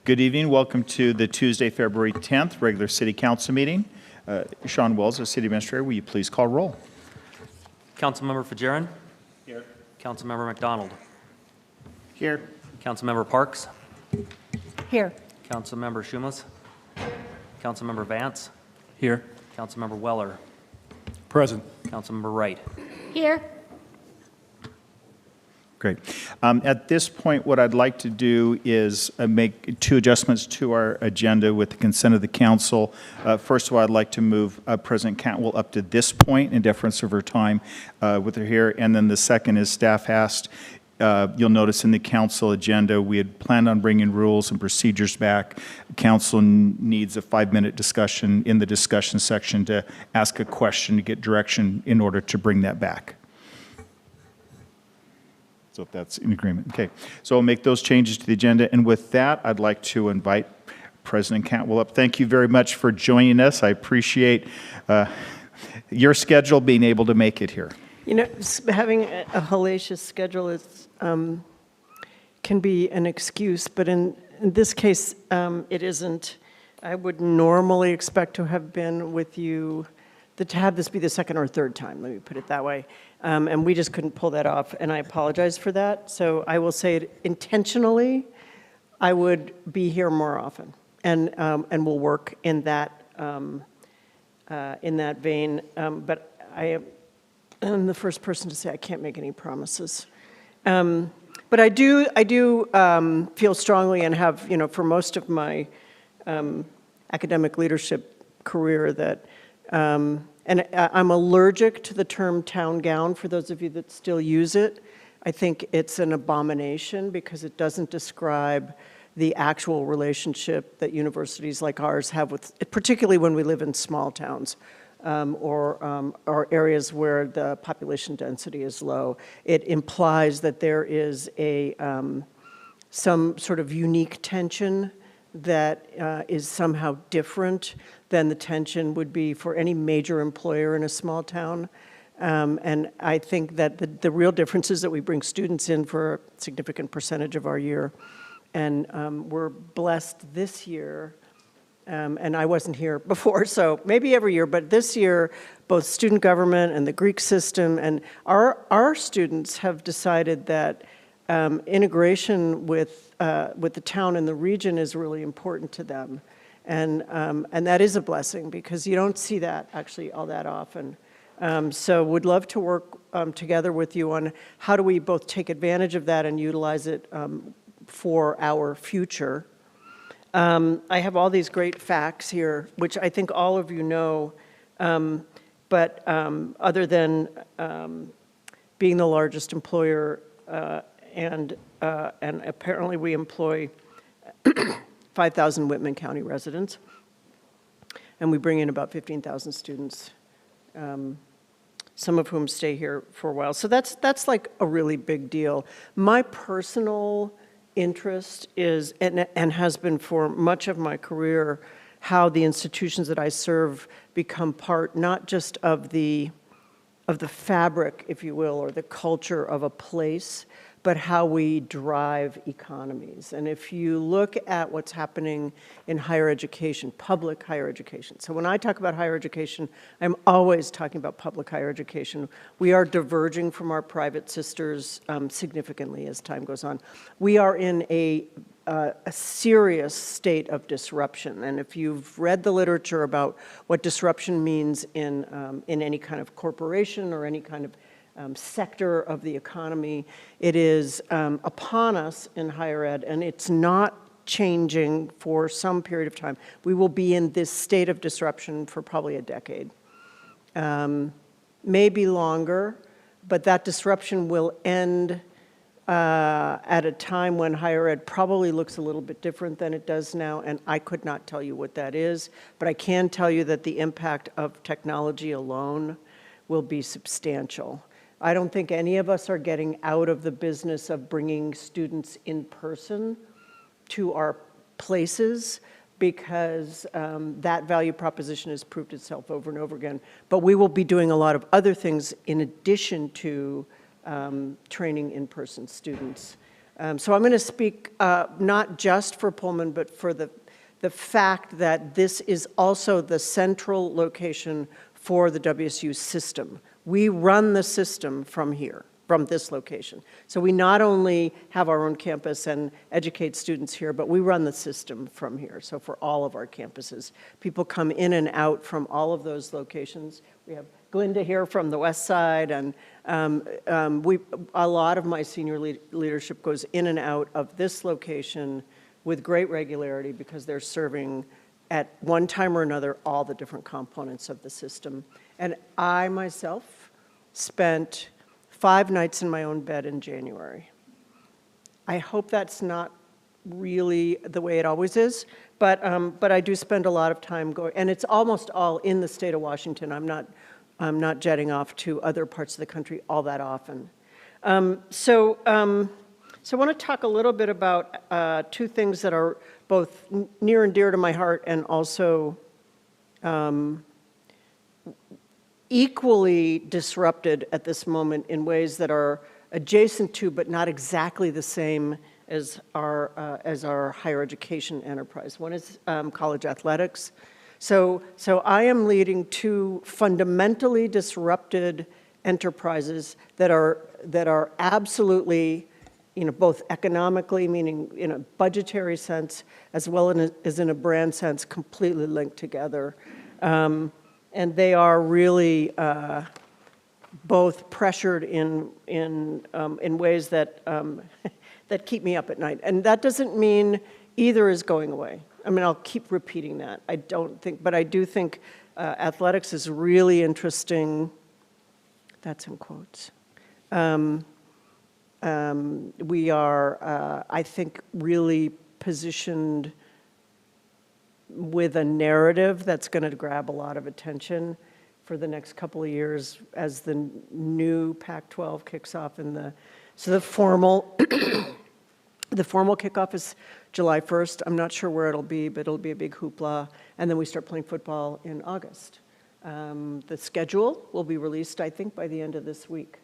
Good evening. Welcome to the Tuesday, February 10th regular City Council meeting. Sean Wells, our City Administrator, will you please call roll? Councilmember Fajarin? Here. Councilmember McDonald? Here. Councilmember Parks? Here. Councilmember Schumas? Councilmember Vance? Here. Councilmember Weller? Present. Councilmember Wright? Here. Great. At this point, what I'd like to do is make two adjustments to our agenda with the consent of the council. First of all, I'd like to move President Cantwell up to this point in deference of her time with her here. And then the second is staff asked, you'll notice in the council agenda, we had planned on bringing rules and procedures back. Council needs a 5-minute discussion in the discussion section to ask a question to get direction in order to bring that back. So if that's in agreement. Okay, so I'll make those changes to the agenda. And with that, I'd like to invite President Cantwell up. Thank you very much for joining us. I appreciate your schedule, being able to make it here. You know, having a hellacious schedule is, can be an excuse, but in this case, it isn't. I would normally expect to have been with you, to have this be the second or third time, let me put it that way. And we just couldn't pull that off, and I apologize for that. So I will say it intentionally, I would be here more often, and we'll work in that vein. But I am the first person to say I can't make any promises. But I do feel strongly and have, you know, for most of my academic leadership career that. And I'm allergic to the term town gown, for those of you that still use it. I think it's an abomination because it doesn't describe the actual relationship that universities like ours have with, particularly when we live in small towns or areas where the population density is low. It implies that there is some sort of unique tension that is somehow different than the tension would be for any major employer in a small town. And I think that the real difference is that we bring students in for a significant percentage of our year. And we're blessed this year, and I wasn't here before, so maybe every year, but this year, both student government and the Greek system and our students have decided that integration with the town and the region is really important to them. And that is a blessing because you don't see that actually all that often. So would love to work together with you on how do we both take advantage of that and utilize it for our future. I have all these great facts here, which I think all of you know, but other than being the largest employer and apparently we employ 5,000 Whitman County residents, and we bring in about 15,000 students, some of whom stay here for a while. So that's like a really big deal. My personal interest is, and has been for much of my career, how the institutions that I serve become part not just of the fabric, if you will, or the culture of a place, but how we drive economies. And if you look at what's happening in higher education, public higher education. So when I talk about higher education, I'm always talking about public higher education. We are diverging from our private sisters significantly as time goes on. We are in a serious state of disruption. And if you've read the literature about what disruption means in any kind of corporation or any kind of sector of the economy, it is upon us in higher ed, and it's not changing for some period of time. We will be in this state of disruption for probably a decade, maybe longer, but that disruption will end at a time when higher ed probably looks a little bit different than it does now, and I could not tell you what that is, but I can tell you that the impact of technology alone will be substantial. I don't think any of us are getting out of the business of bringing students in person to our places because that value proposition has proved itself over and over again. But we will be doing a lot of other things in addition to training in-person students. So I'm going to speak not just for Pullman, but for the fact that this is also the central location for the WSU system. We run the system from here, from this location. So we not only have our own campus and educate students here, but we run the system from here. So for all of our campuses, people come in and out from all of those locations. We have Glinda here from the west side, and a lot of my senior leadership goes in and out of this location with great regularity because they're serving at one time or another all the different components of the system. And I myself spent 5 nights in my own bed in January. I hope that's not really the way it always is, but I do spend a lot of time going, and it's almost all in the state of Washington. I'm not jetting off to other parts of the country all that often. So I want to talk a little bit about 2 things that are both near and dear to my heart and also equally disrupted at this moment in ways that are adjacent to but not exactly the same as our higher education enterprise. One is college athletics. So I am leading 2 fundamentally disrupted enterprises that are absolutely, both economically, meaning in a budgetary sense, as well as in a brand sense, completely linked together. And they are really both pressured in ways that that keep me up at night. And that doesn't mean either is going away. I mean, I'll keep repeating that. But I do think athletics is really interesting. That's in quotes. We are, I think, really positioned with a narrative that's going to grab a lot of attention for the next couple of years as the new Pac-12 kicks off so the formal the formal kickoff is July 1st. I'm not sure where it'll be, but it'll be a big hoopla. And then we start playing football in August. The schedule will be released, I think, by the end of this week.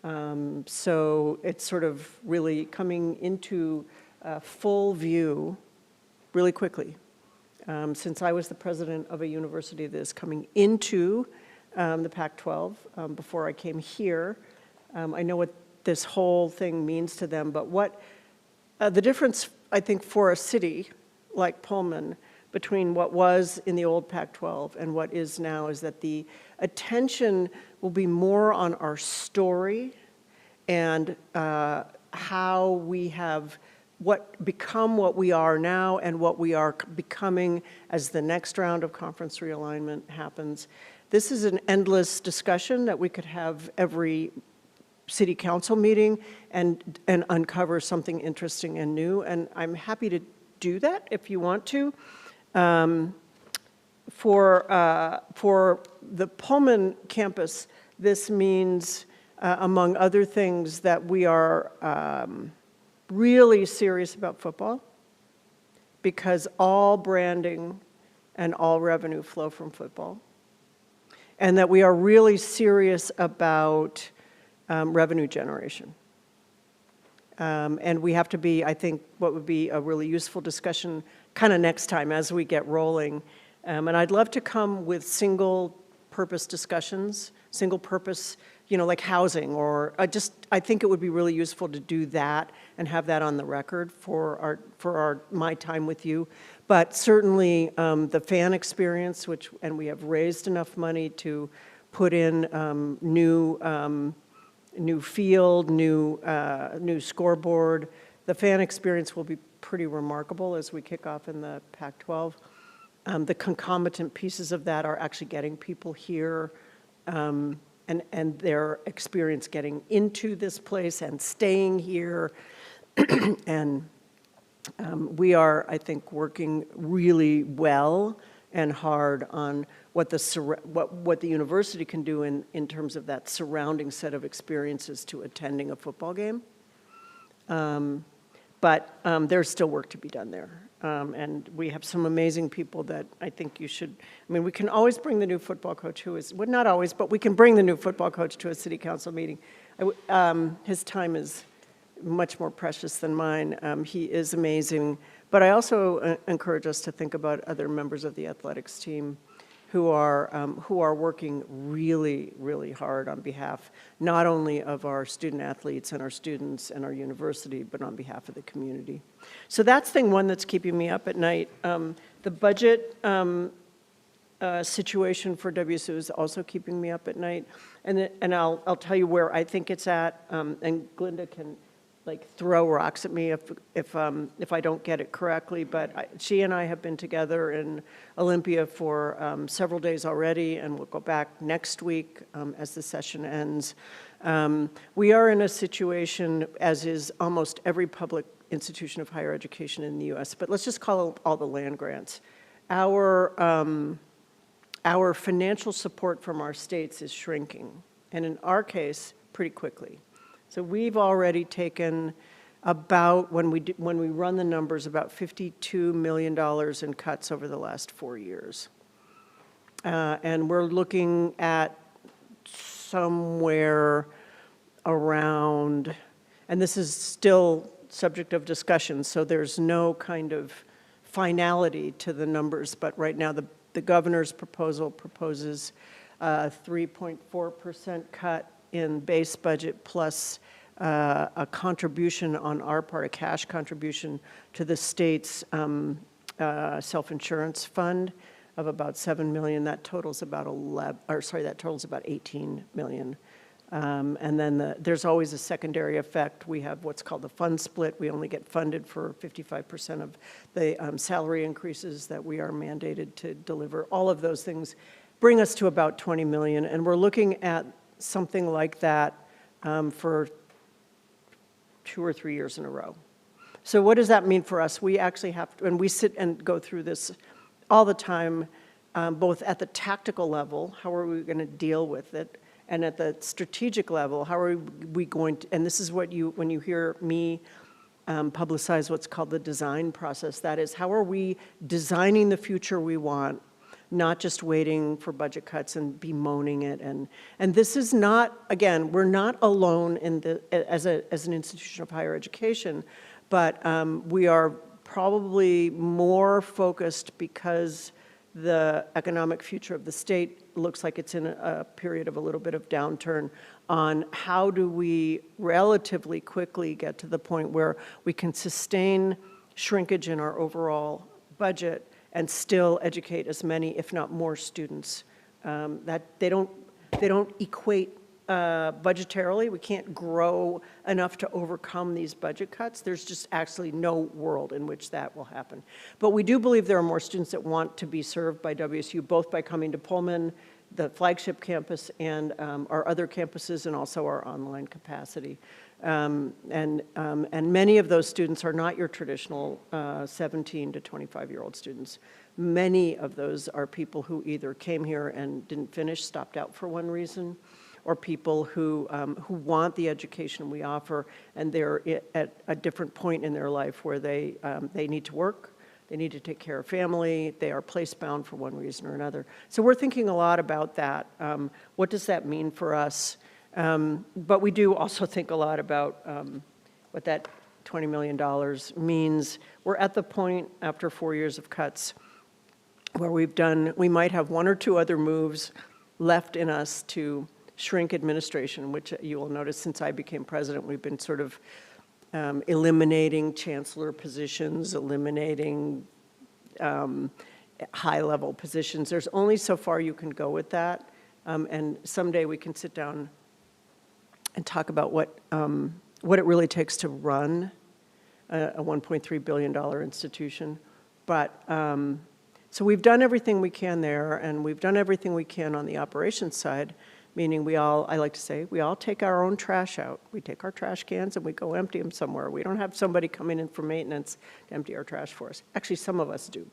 So it's sort of really coming into full view really quickly. Since I was the president of a university that is coming into the Pac-12 before I came here, I know what this whole thing means to them, but what the difference, I think, for a city like Pullman between what was in the old Pac-12 and what is now is that the attention will be more on our story and how we have become what we are now and what we are becoming as the next round of conference realignment happens. This is an endless discussion that we could have every city council meeting and uncover something interesting and new, and I'm happy to do that if you want to. For the Pullman campus, this means, among other things, that we are really serious about football because all branding and all revenue flow from football, and that we are really serious about revenue generation. And we have to be, I think, what would be a really useful discussion kind of next time as we get rolling. And I'd love to come with single-purpose discussions, single-purpose, like housing, or I think it would be really useful to do that and have that on the record for my time with you. But certainly the fan experience, and we have raised enough money to put in new field, new scoreboard. The fan experience will be pretty remarkable as we kick off in the Pac-12. The concomitant pieces of that are actually getting people here and their experience getting into this place and staying here. And we are, I think, working really well and hard on what the university can do in terms of that surrounding set of experiences to attending a football game. But there's still work to be done there. And we have some amazing people that I think you should, we can always bring the new football coach well, not always, but we can bring the new football coach to a city council meeting. His time is much more precious than mine. He is amazing. But I also encourage us to think about other members of the athletics team who are working really, really hard on behalf not only of our student athletes and our students and our university, but on behalf of the community. So that's thing one that's keeping me up at night. The budget situation for WSU is also keeping me up at night. And I'll tell you where I think it's at, and Glinda can throw rocks at me if I don't get it correctly, but she and I have been together in Olympia for several days already, and we'll go back next week as the session ends. We are in a situation, as is almost every public institution of higher education in the U.S., but let's just call it all the land grants. Our financial support from our states is shrinking, and in our case, pretty quickly. So we've already taken about, when we run the numbers, about $52 million in cuts over the last 4 years. And we're looking at somewhere around, and this is still subject of discussion, so there's no kind of finality to the numbers, but right now the governor's proposal proposes a 3.4% cut in base budget plus a contribution on our part, a cash contribution to the state's self-insurance fund of about $7 million. That totals about that totals about $18 million. And then there's always a secondary effect. We have what's called the fund split. We only get funded for 55% of the salary increases that we are mandated to deliver. All of those things bring us to about $20 million, and we're looking at something like that for 2 or 3 years in a row. So what does that mean for us? We actually have to, and we sit and go through this all the time, both at the tactical level, how are we going to deal with it, and at the strategic level, how are we going to, and this is what when you hear me publicize what's called the design process, that is, how are we designing the future we want, not just waiting for budget cuts and bemoaning it. And this is not, again, we're not alone in as an institution of higher education, but we are probably more focused because the economic future of the state looks like it's in a period of a little bit of downturn on how do we relatively quickly get to the point where we can sustain shrinkage in our overall budget and still educate as many, if not more, students. That they don't equate budgetarily. We can't grow enough to overcome these budget cuts. There's just actually no world in which that will happen. But we do believe there are more students that want to be served by WSU, both by coming to Pullman, the flagship campus, and our other campuses, and also our online capacity. And many of those students are not your traditional 17 to 25-year-old students. Many of those are people who either came here and didn't finish, stopped out for one reason, or people who want the education we offer, and they're at a different point in their life where they need to work, they need to take care of family, they are place-bound for one reason or another. So we're thinking a lot about that. What does that mean for us? But we do also think a lot about what that $20 million means. We're at the point after 4 years of cuts where we might have one or two other moves left in us to shrink administration, which you will notice since I became president, we've been sort of eliminating chancellor positions, eliminating high-level positions. There's only so far you can go with that, and someday we can sit down and talk about what it really takes to run a $1.3 billion institution. But so we've done everything we can there, and we've done everything we can on the operations side, meaning I like to say, we all take our own trash out. We take our trash cans and we go empty them somewhere. We don't have somebody coming in for maintenance to empty our trash for us. Actually, some of us do,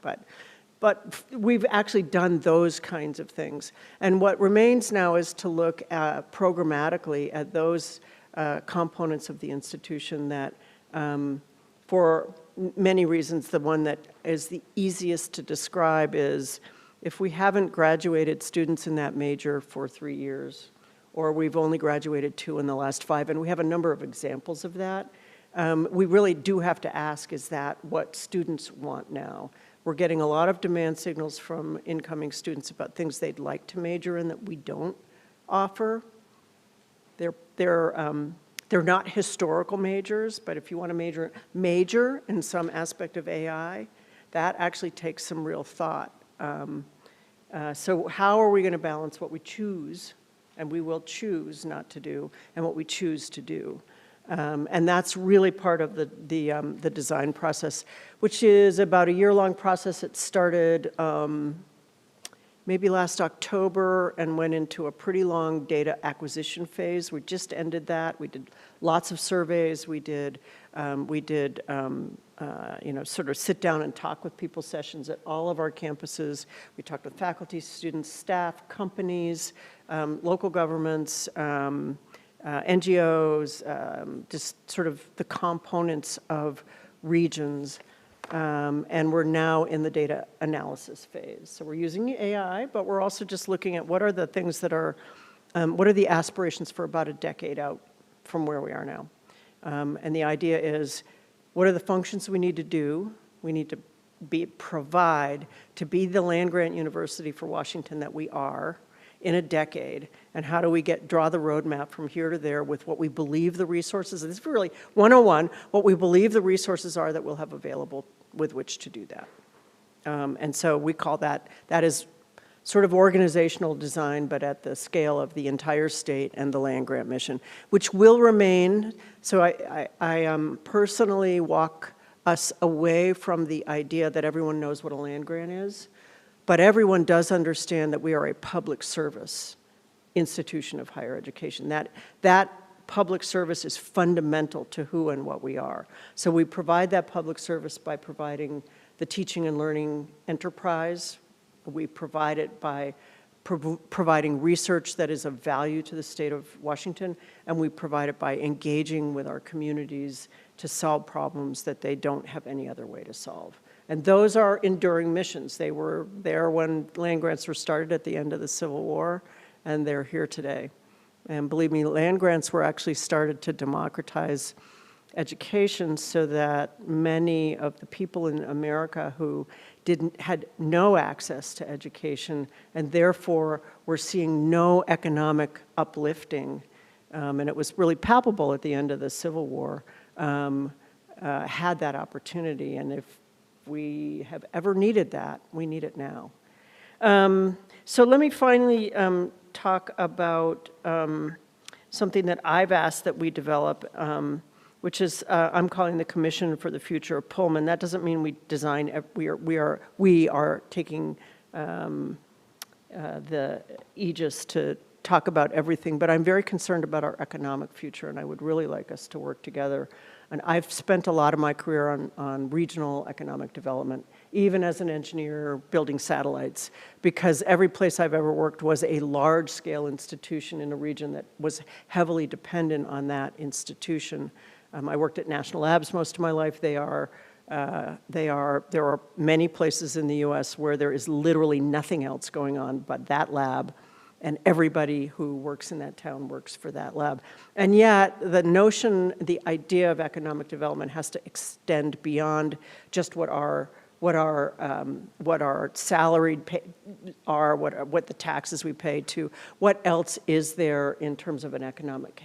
but we've actually done those kinds of things. And what remains now is to look at programmatically at those components of the institution that, for many reasons, the one that is the easiest to describe is if we haven't graduated students in that major for 3 years, or we've only graduated 2 in the last 5, and we have a number of examples of that, We really do have to ask, is that what students want now? We're getting a lot of demand signals from incoming students about things they'd like to major in that we don't offer. They're not historical majors, but if you want to major in some aspect of AI, that actually takes some real thought. So how are we going to balance what we choose, and we will choose not to do, and what we choose to do? And that's really part of the design process, which is about a year-long process. It started maybe last October and went into a pretty long data acquisition phase. We just ended that. We did lots of surveys. We did sort of sit down and talk with people sessions at all of our campuses. We talked with faculty, students, staff, companies, local governments, NGOs, just sort of the components of regions. And we're now in the data analysis phase. So we're using AI, but we're also just looking at what are the things that are, what are the aspirations for about a decade out from where we are now. And the idea is, what are the functions we need to do? We need to provide to be the land-grant university for Washington that we are in a decade, and how do we draw the roadmap from here to there with what we believe the resources, this is really 101, what we believe the resources are that we'll have available with which to do that. And so we call that is sort of organizational design, but at the scale of the entire state and the land-grant mission, which will remain. So I personally walk us away from the idea that everyone knows what a land-grant is, but everyone does understand that we are a public service institution of higher education. That public service is fundamental to who and what we are. So we provide that public service by providing the teaching and learning enterprise. We provide it by providing research that is of value to the state of Washington, and we provide it by engaging with our communities to solve problems that they don't have any other way to solve. And those are enduring missions. They were there when land grants were started at the end of the Civil War, and they're here today. And believe me, land grants were actually started to democratize education so that many of the people in America who had no access to education and therefore were seeing no economic uplifting, and it was really palpable at the end of the Civil War, had that opportunity. And if we have ever needed that, we need it now. So let me finally talk about something that I've asked that we develop, which is I'm calling the Commission for the Future of Pullman. That doesn't mean we design. We are taking the aegis to talk about everything, but I'm very concerned about our economic future, and I would really like us to work together. And I've spent a lot of my career on regional economic development, even as an engineer building satellites, because every place I've ever worked was a large-scale institution in a region that was heavily dependent on that institution. I worked at national labs most of my life. There are many places in the U.S. where there is literally nothing else going on but that lab, and everybody who works in that town works for that lab. And yet, the idea of economic development has to extend beyond just what our salaried pay are, what the taxes we pay, to what else is there in terms of an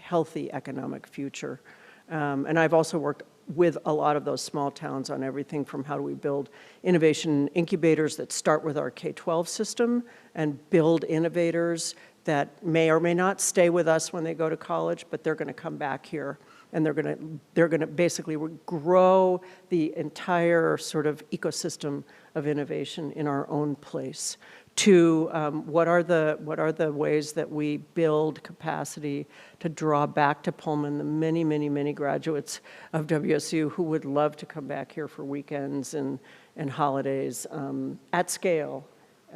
healthy economic future. And I've also worked with a lot of those small towns on everything from how do we build innovation incubators that start with our K-12 system and build innovators that may or may not stay with us when they go to college, but they're going to come back here, and they're going to basically grow the entire sort of ecosystem of innovation in our own place. To what are the ways that we build capacity to draw back to Pullman the many, many, many graduates of WSU who would love to come back here for weekends and holidays at scale.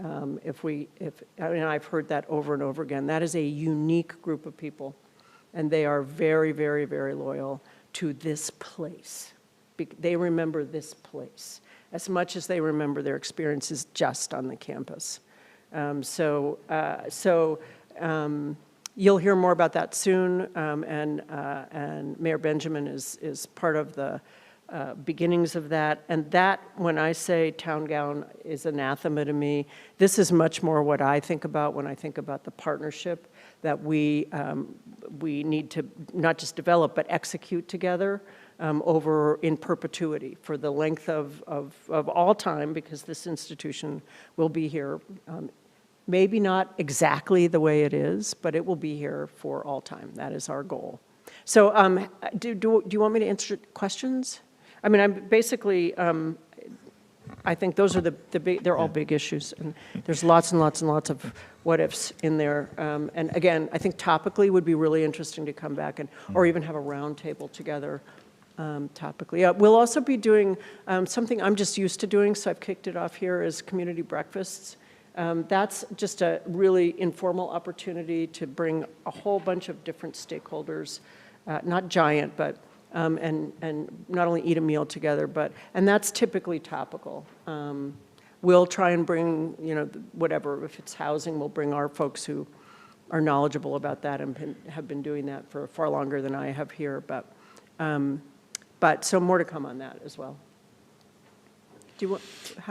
I've heard that over and over again. That is a unique group of people, and they are very, very, very loyal to this place. They remember this place as much as they remember their experiences just on the campus. You'll hear more about that soon, and Mayor Benjamin is part of the beginnings of that. And that, when I say town gown, is anathema to me. This is much more what I think about when I think about the partnership that we need to not just develop, but execute together over in perpetuity for the length of all time, because this institution will be here. Maybe not exactly the way it is, but it will be here for all time. That is our goal. So do you want me to answer questions? I mean, I'm basically, I think those are the big, they're all big issues. And there's lots and lots and lots of what ifs in there. And again, I think topically would be really interesting to come back or even have a round table together topically. We'll also be doing something I'm just used to doing, so I've kicked it off here, is community breakfasts. That's just a really informal opportunity to bring a whole bunch of different stakeholders, not giant, but and not only eat a meal together, and that's typically topical. We'll try and bring, whatever, if it's housing, we'll bring our folks who are knowledgeable about that and have been doing that for far longer than I have here, but so more to come on that as well. Do you want,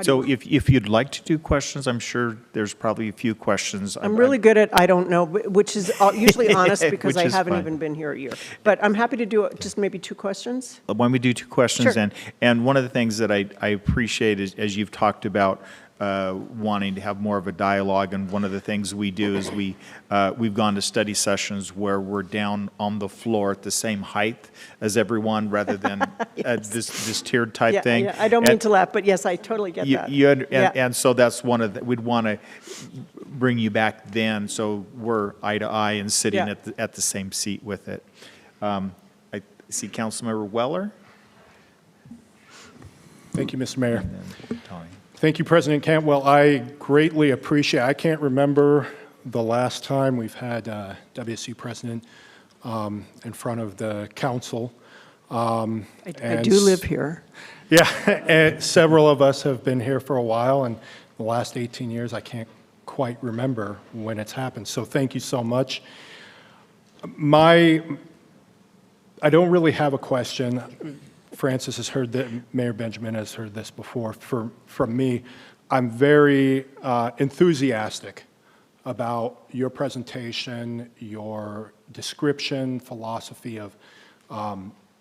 So if you'd like to do questions, I'm sure there's probably a few questions. I'm really good at I don't know, which is usually honest because Which I is haven't fine. even been here a year. But I'm happy to do just maybe 2 questions. When we do 2 questions, Sure. and one of the things that I appreciate is, as you've talked about, wanting to have more of a dialogue, and one of the things we do is we've gone to study sessions where we're down on the floor at the same height as everyone, rather than this tiered type Yeah, thing. yeah, I don't mean to laugh, but yes, I totally get that. And so that's one of the, we'd want to bring you back then, so we're eye to eye and sitting Yeah. at the same seat with it. I see Councilmember Weller. Thank you, Mr. Mayor. And then Tony. Thank you, President Cantwell. I greatly appreciate, I can't remember the last time we've had a WSU president in front of the council. I do live here. Yeah, and several of us have been here for a while, and the last 18 years, I can't quite remember when it's happened. So thank you so much. I don't really have a question. Francis has heard that, Mayor Benjamin has heard this before from me. I'm very enthusiastic about your presentation, your description, philosophy of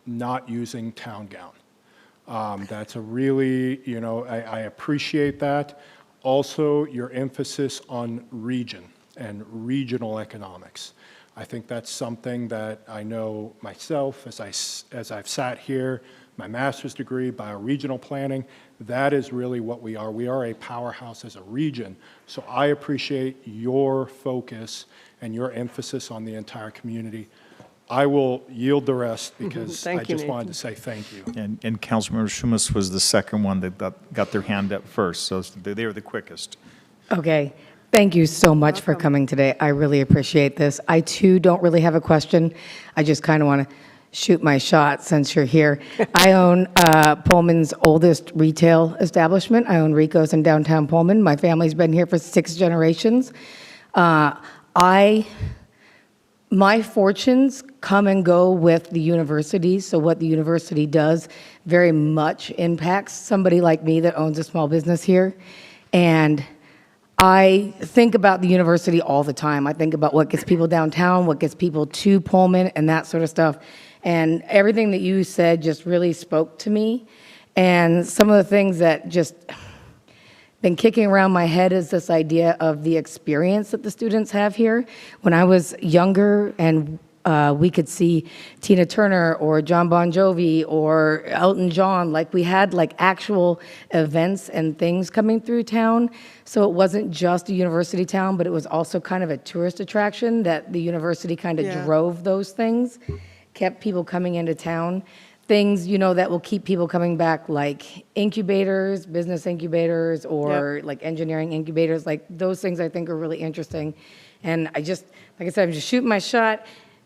not using town gown. That's a really, I appreciate that. Also, your emphasis on region and regional economics. I think that's something that I know myself as I've sat here, my master's degree, bioregional planning, that is really what we are. We are a powerhouse as a region. So I appreciate your focus and your emphasis on the entire community. I will yield the rest because Thank I you, just Nathan. wanted to say thank you. And Councilmember Schumas was the second one that got their hand up first, so they were the quickest. Okay. Thank you so much for coming today. I really appreciate this. I, too, don't really have a question. I just kind of want to shoot my shot since you're here. I own Pullman's oldest retail establishment. I own Rico's in downtown Pullman. My family's been here for 6 generations. My fortunes come and go with the university, so what the university does very much impacts somebody like me that owns a small business here. And I think about the university all the time. I think about what gets people downtown, what gets people to Pullman, and that sort of stuff. And everything that you said just really spoke to me. And some of the things that just been kicking around my head is this idea of the experience that the students have here. When I was younger and we could see Tina Turner or John Bon Jovi or Elton John, like we had like actual events and things coming through town. So it wasn't just a university town, but it was also kind of a tourist attraction that the university kind of drove those things, kept people coming into town. Things, that will keep people coming back, like incubators, business incubators, or like engineering incubators. Like those things I think are really interesting. And I just, like I said, I'm just shooting my shot.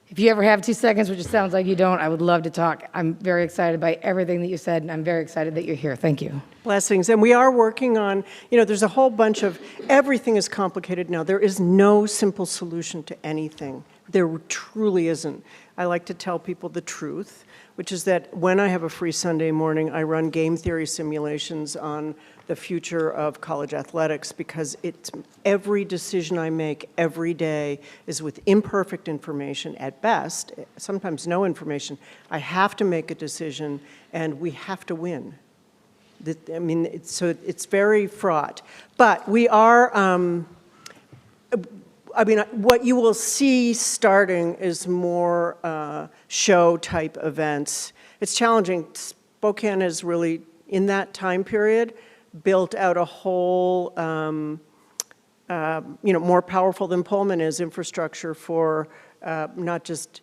If you ever have 2 seconds, which it sounds like you don't, I would love to talk. I'm very excited by everything that you said, and I'm very excited that you're here. Thank you. Blessings. And we are working on, there's a whole bunch of, everything is complicated now. There is no simple solution to anything. There truly isn't. I like to tell people the truth, which is that when I have a free Sunday morning, I run game theory simulations on the future of college athletics, because it's every decision I make every day is with imperfect information at best, sometimes no information. I have to make a decision, and we have to win. I mean, it's very fraught. But we are, I mean, what you will see starting is more show-type events. It's challenging. Spokane is really, in that time period, built out a whole, more powerful than Pullman is, infrastructure for not just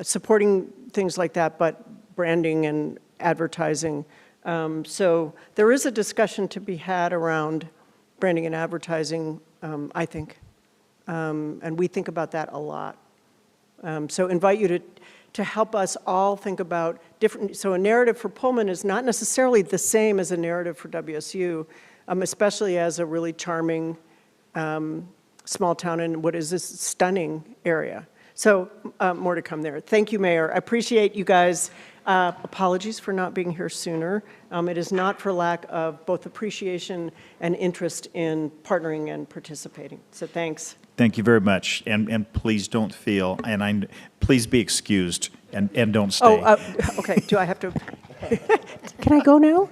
supporting things like that, but branding and advertising. So there is a discussion to be had around branding and advertising, I think. And we think about that a lot. So invite you to help us all think about different, so a narrative for Pullman is not necessarily the same as a narrative for WSU, especially as a really charming small town in what is this stunning area. So more to come there. Thank you, Mayor. I appreciate you guys. Apologies for not being here sooner. It is not for lack of both appreciation and interest in partnering and participating. So thanks. Thank you very much, and please don't feel, and please be excused, and don't stay. Oh, okay, do I have to? Can I go now?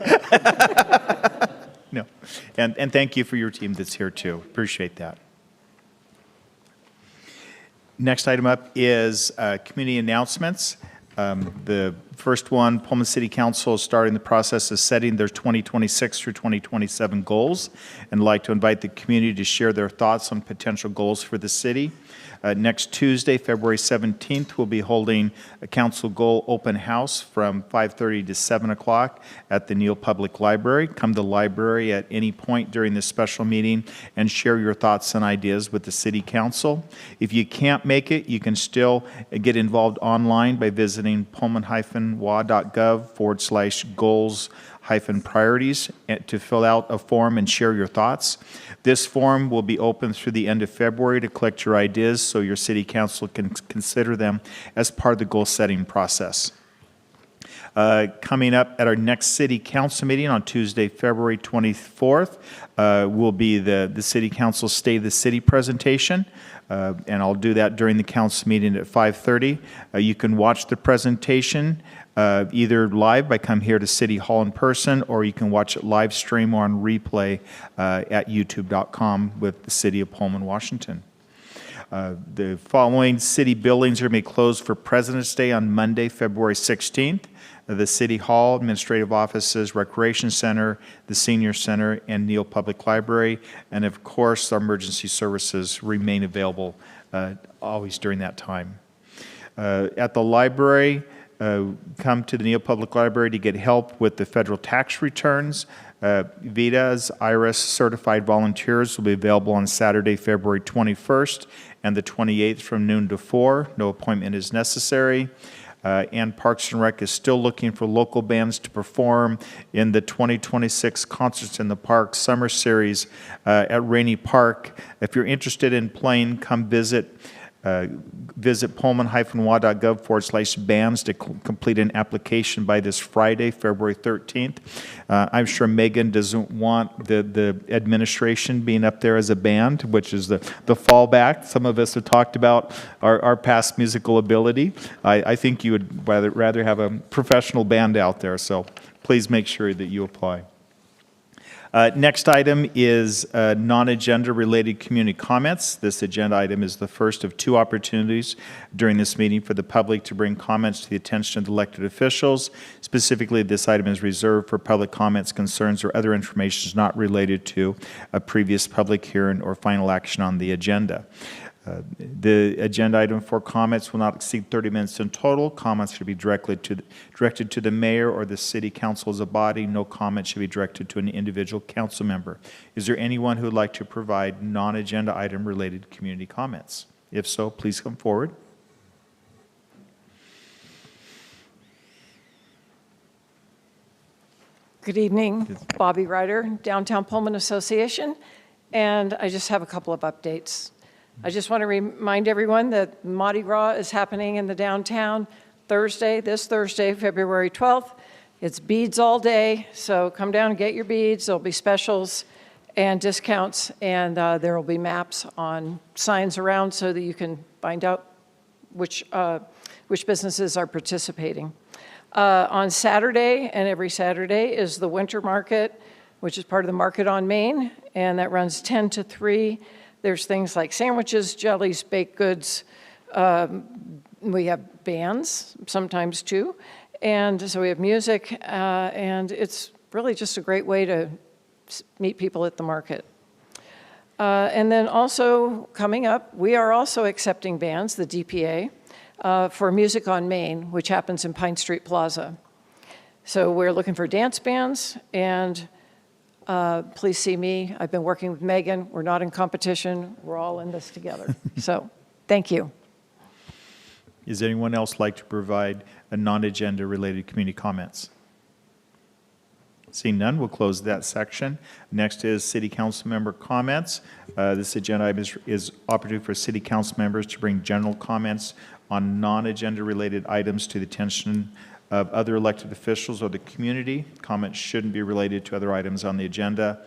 No, and thank you for your team that's here too. Appreciate that. Next item up is community announcements. The first one, Pullman City Council is starting the process of setting their 2026 through 2027 goals, and I'd like to invite the community to share their thoughts on potential goals for the city. Next Tuesday, February 17th, we'll be holding a council goal open house from 5:30 to 7 o'clock at the Neal Public Library. Come to the library at any point during this special meeting and share your thoughts and ideas with the city council. If you can't make it, you can still get involved online by visiting pullman-wa.gov/goals-priorities to fill out a form and share your thoughts. This form will be open through the end of February to collect your ideas so your city council can consider them as part of the goal setting process. Coming up at our next city council meeting on Tuesday, February 24th, will be the city council State of the City presentation. And I'll do that during the council meeting at 5:30. You can watch the presentation either live by come here to City Hall in person, or you can watch it live stream or on replay at youtube.com with the City of Pullman, Washington. The following city buildings are going to be closed for President's Day on Monday, February 16th. The City Hall, Administrative Offices, Recreation Center, the Senior Center, and Neal Public Library. And of course, our emergency services remain available always during that time. At the library, come to the Neal Public Library to get help with the federal tax returns. VITA's IRS certified volunteers will be available on Saturday, February 21st and the 28th from noon to 4. No appointment is necessary. And Parks and Rec is still looking for local bands to perform in the 2026 Concerts in the Park Summer Series at Rainey Park. If you're interested in playing, come visit pullman-wa.gov/bands to complete an application by this Friday, February 13th. I'm sure Megan doesn't want the administration being up there as a band, which is the fallback. Some of us have talked about our past musical ability. I think you would rather have a professional band out there, so please make sure that you apply. Next item is non-agenda related community comments. This agenda item is the first of two opportunities during this meeting for the public to bring comments to the attention of elected officials. Specifically, this item is reserved for public comments, concerns, or other information not related to a previous public hearing or final action on the agenda. The agenda item for comments will not exceed 30 minutes in total. Comments should be directed to the mayor or the city council as a body. No comment should be directed to an individual council member. Is there anyone who would like to provide non-agenda item related community comments? If so, please come forward. Good evening, Bobby Ryder, Downtown Pullman Association, and I just have a couple of updates. I just want to remind everyone that Mardi Gras is happening in the downtown this Thursday, February 12th. It's beads all day, so come down and get your beads. There'll be specials and discounts, and there will be maps on signs around so that you can find out which businesses are participating. On Saturday, and every Saturday, is the winter market, which is part of the Market on Main, and that runs 10 to 3. There's things like sandwiches, jellies, baked goods. We have bands sometimes too. And so we have music, and it's really just a great way to meet people at the market. And then also coming up, we are also accepting bands, the DPA, for Music on Main, which happens in Pine Street Plaza. So we're looking for dance bands, and please see me. I've been working with Megan. We're not in competition. We're all in this together. So thank you. Is anyone else like to provide a non-agenda related community comments? Seeing none, we'll close that section. Next is city council member comments. This agenda item is opportunity for city council members to bring general comments on non-agenda related items to the attention of other elected officials or the community. Comments shouldn't be related to other items on the agenda.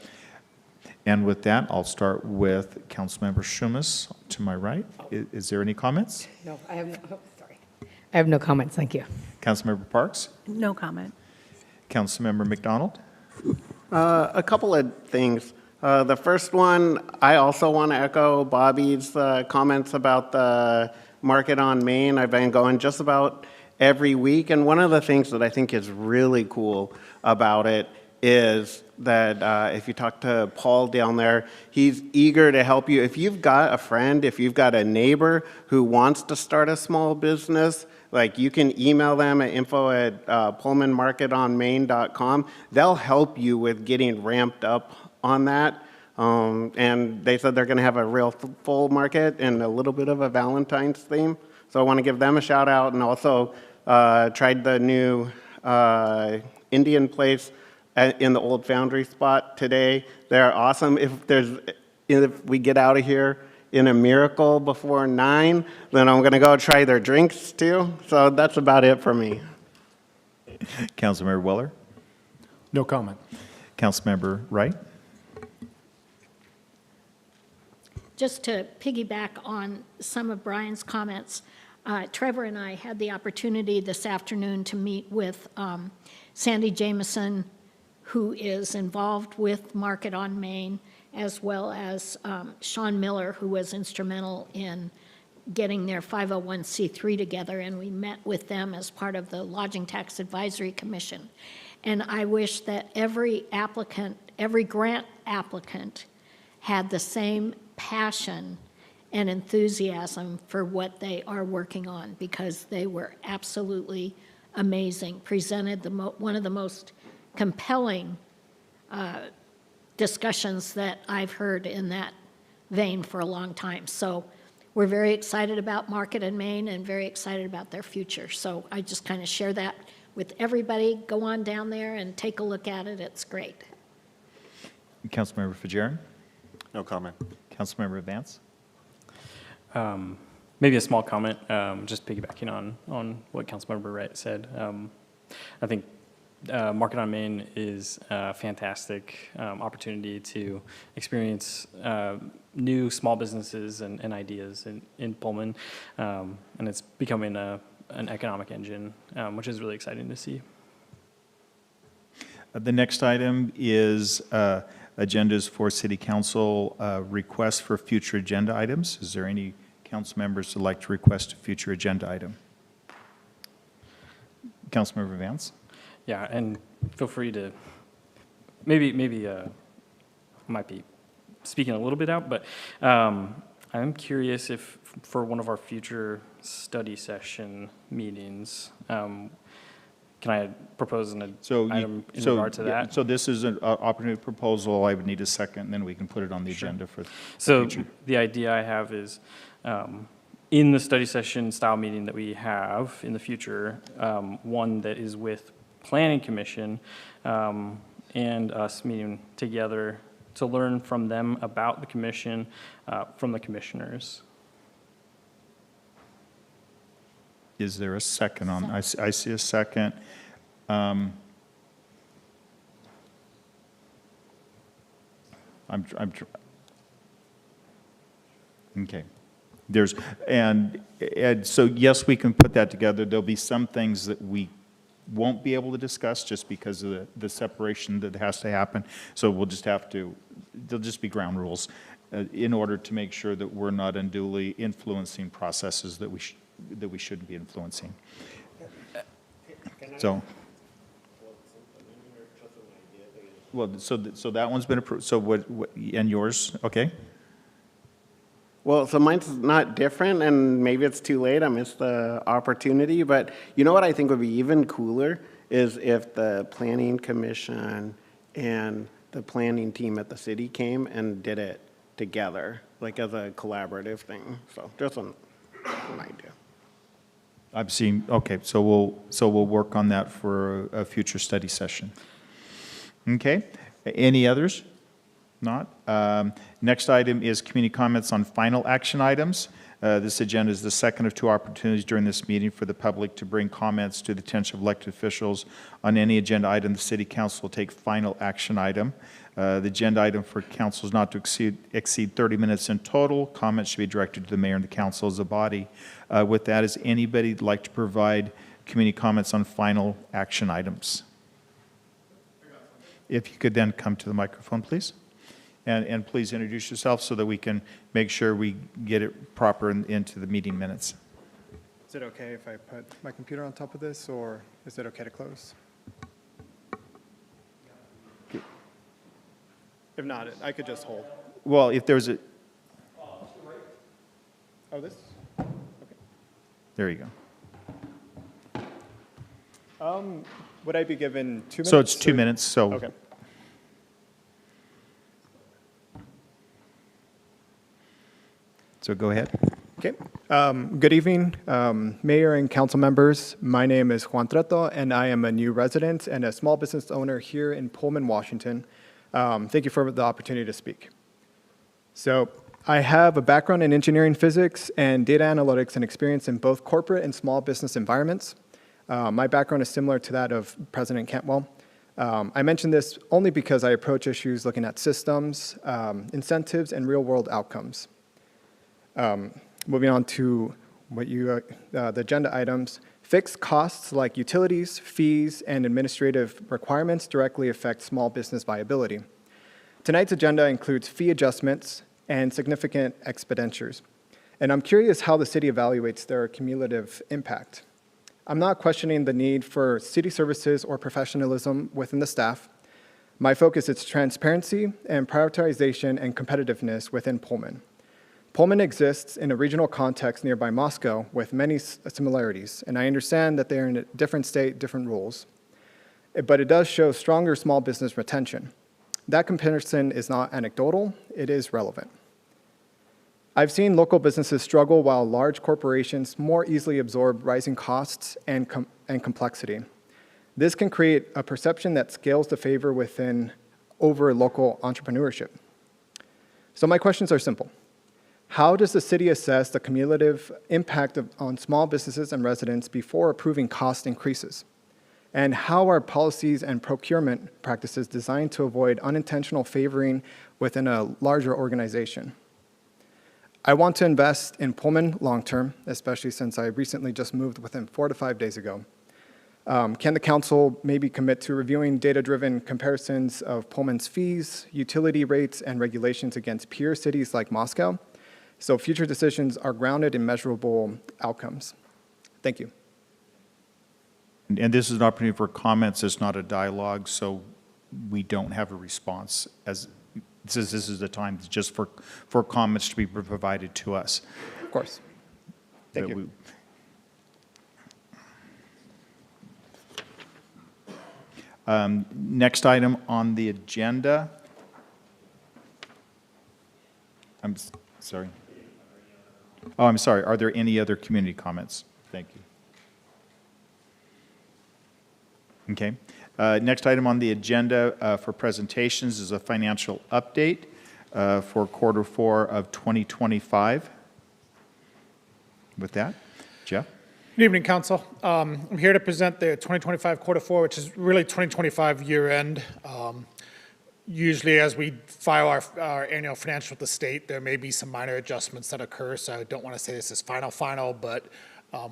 And with that, I'll start with Councilmember Shumas to my right. Is there any comments? No, I have no, sorry. I have no comments, thank you. Councilmember Parks? No comment. Councilmember McDonald? A couple of things. The first one, I also want to echo Bobby's comments about the Market on Main. I've been going just about every week, and one of the things that I think is really cool about it is that if you talk to Paul down there, he's eager to help you. If you've got a friend, if you've got a neighbor who wants to start a small business, like you can email them at info@pullmanmarketonmain.com. They'll help you with getting ramped up on that. And they said they're going to have a real full market and a little bit of a Valentine's theme. So I want to give them a shout out, and also tried the new Indian place in the old Foundry spot today. They're awesome. If we get out of here in a miracle before 9, then I'm going to go try their drinks too. So that's about it for me. Councilmember Weller? No comment. Councilmember Wright? Just to piggyback on some of Brian's comments, Trevor and I had the opportunity this afternoon to meet with Sandy Jameson, who is involved with Market on Main, as well as Sean Miller, who was instrumental in getting their 501c3 together, and we met with them as part of the Lodging Tax Advisory Commission. And I wish that every grant applicant had the same passion and enthusiasm for what they are working on, because they were absolutely amazing, presented one of the most compelling discussions that I've heard in that vein for a long time. So we're very excited about Market on Main and very excited about their future. So I just kind of share that with everybody. Go on down there and take a look at it. It's great. Councilmember Fajarin? No comment. Councilmember Vance? Maybe a small comment, just piggybacking on what Councilmember Wright said. I think Market on Main is a fantastic opportunity to experience new small businesses and ideas in Pullman, and it's becoming an economic engine, which is really exciting to see. The next item is agendas for City Council requests for future agenda items. Is there any council members who would like to request a future agenda item? Councilmember Vance? Yeah, and feel free to, maybe might be speaking a little bit out, but I'm curious if for one of our future study session meetings, can I propose an item in regard to that? So this is an opportunity proposal. I would need a second, and then we can put it on the agenda for So future. the idea I have is, in the study session style meeting that we have in the future, one that is with Planning Commission and us meeting together to learn from them about the commission, from the commissioners. Is there a second on, I see a second. Okay. And so, yes, we can put that together. There'll be some things that we won't be able to discuss just because of the separation that has to happen. So we'll just have to, there'll just be ground rules in order to make sure that we're not unduly influencing processes that we shouldn't be influencing. So. Well, so that one's been approved. So what, and yours, okay? Well, so mine's not different, and maybe it's too late. I missed the opportunity. But you know what I think would be even cooler is if the planning commission and the planning team at the city came and did it together, like as a collaborative thing. So just an idea. I've seen, okay, so we'll work on that for a future study session. Okay, any others? Not? Next item is community comments on final action items. This agenda is the second of two opportunities during this meeting for the public to bring comments to the attention of elected officials on any agenda item. The City Council will take final action item. The agenda item for council is not to exceed 30 minutes in total. Comments should be directed to the mayor and the council as a body. With that, does anybody like to provide community comments on final action items? If you could then come to the microphone, please. And please introduce yourself so that we can make sure we get it proper into the meeting minutes. Is it okay if I put my computer on top of this, or is it okay to close? If not, I could just hold. Well, if there's a, Oh, this? there you go. Would I be given 2 minutes? So it's 2 or- minutes, so. Okay. So go ahead. Okay. Good evening, Mayor and council members. My name is Juan Treto, and I am a new resident and a small business owner here in Pullman, Washington. Thank you for the opportunity to speak. So I have a background in engineering physics and data analytics and experience in both corporate and small business environments. My background is similar to that of President Cantwell. I mention this only because I approach issues looking at systems, incentives, and real-world outcomes. Moving on to the agenda items, fixed costs like utilities, fees, and administrative requirements directly affect small business viability. Tonight's agenda includes fee adjustments and significant expenditures. And I'm curious how the city evaluates their cumulative impact. I'm not questioning the need for city services or professionalism within the staff. My focus is transparency and prioritization and competitiveness within Pullman. Pullman exists in a regional context nearby Moscow with many similarities, and I understand that they're in a different state, different rules. But it does show stronger small business retention. That comparison is not anecdotal, it is relevant. I've seen local businesses struggle while large corporations more easily absorb rising costs and complexity. This can create a perception that scales the favor within over local entrepreneurship. So my questions are simple. How does the city assess the cumulative impact on small businesses and residents before approving cost increases? And how are policies and procurement practices designed to avoid unintentional favoring within a larger organization? I want to invest in Pullman long-term, especially since I recently just moved within 4 to 5 days ago. Can the council maybe commit to reviewing data-driven comparisons of Pullman's fees, utility rates, and regulations against peer cities like Moscow, so future decisions are grounded in measurable outcomes? Thank you. And this is an opportunity for comments. It's not a dialogue, so we don't have a response. As this is the time just for comments to be provided to us. Of course. Thank you. Next item on the agenda. Sorry. Oh, I'm sorry. Are there any other community comments? Thank you. Okay. Next item on the agenda for presentations is a financial update for Q4 of 2025. With that, Jeff? Good evening, Council. I'm here to present the 2025 Quarter 4, which is really 2025 year-end. Usually, as we file our annual financial with the state, there may be some minor adjustments that occur, so I don't want to say this is final, but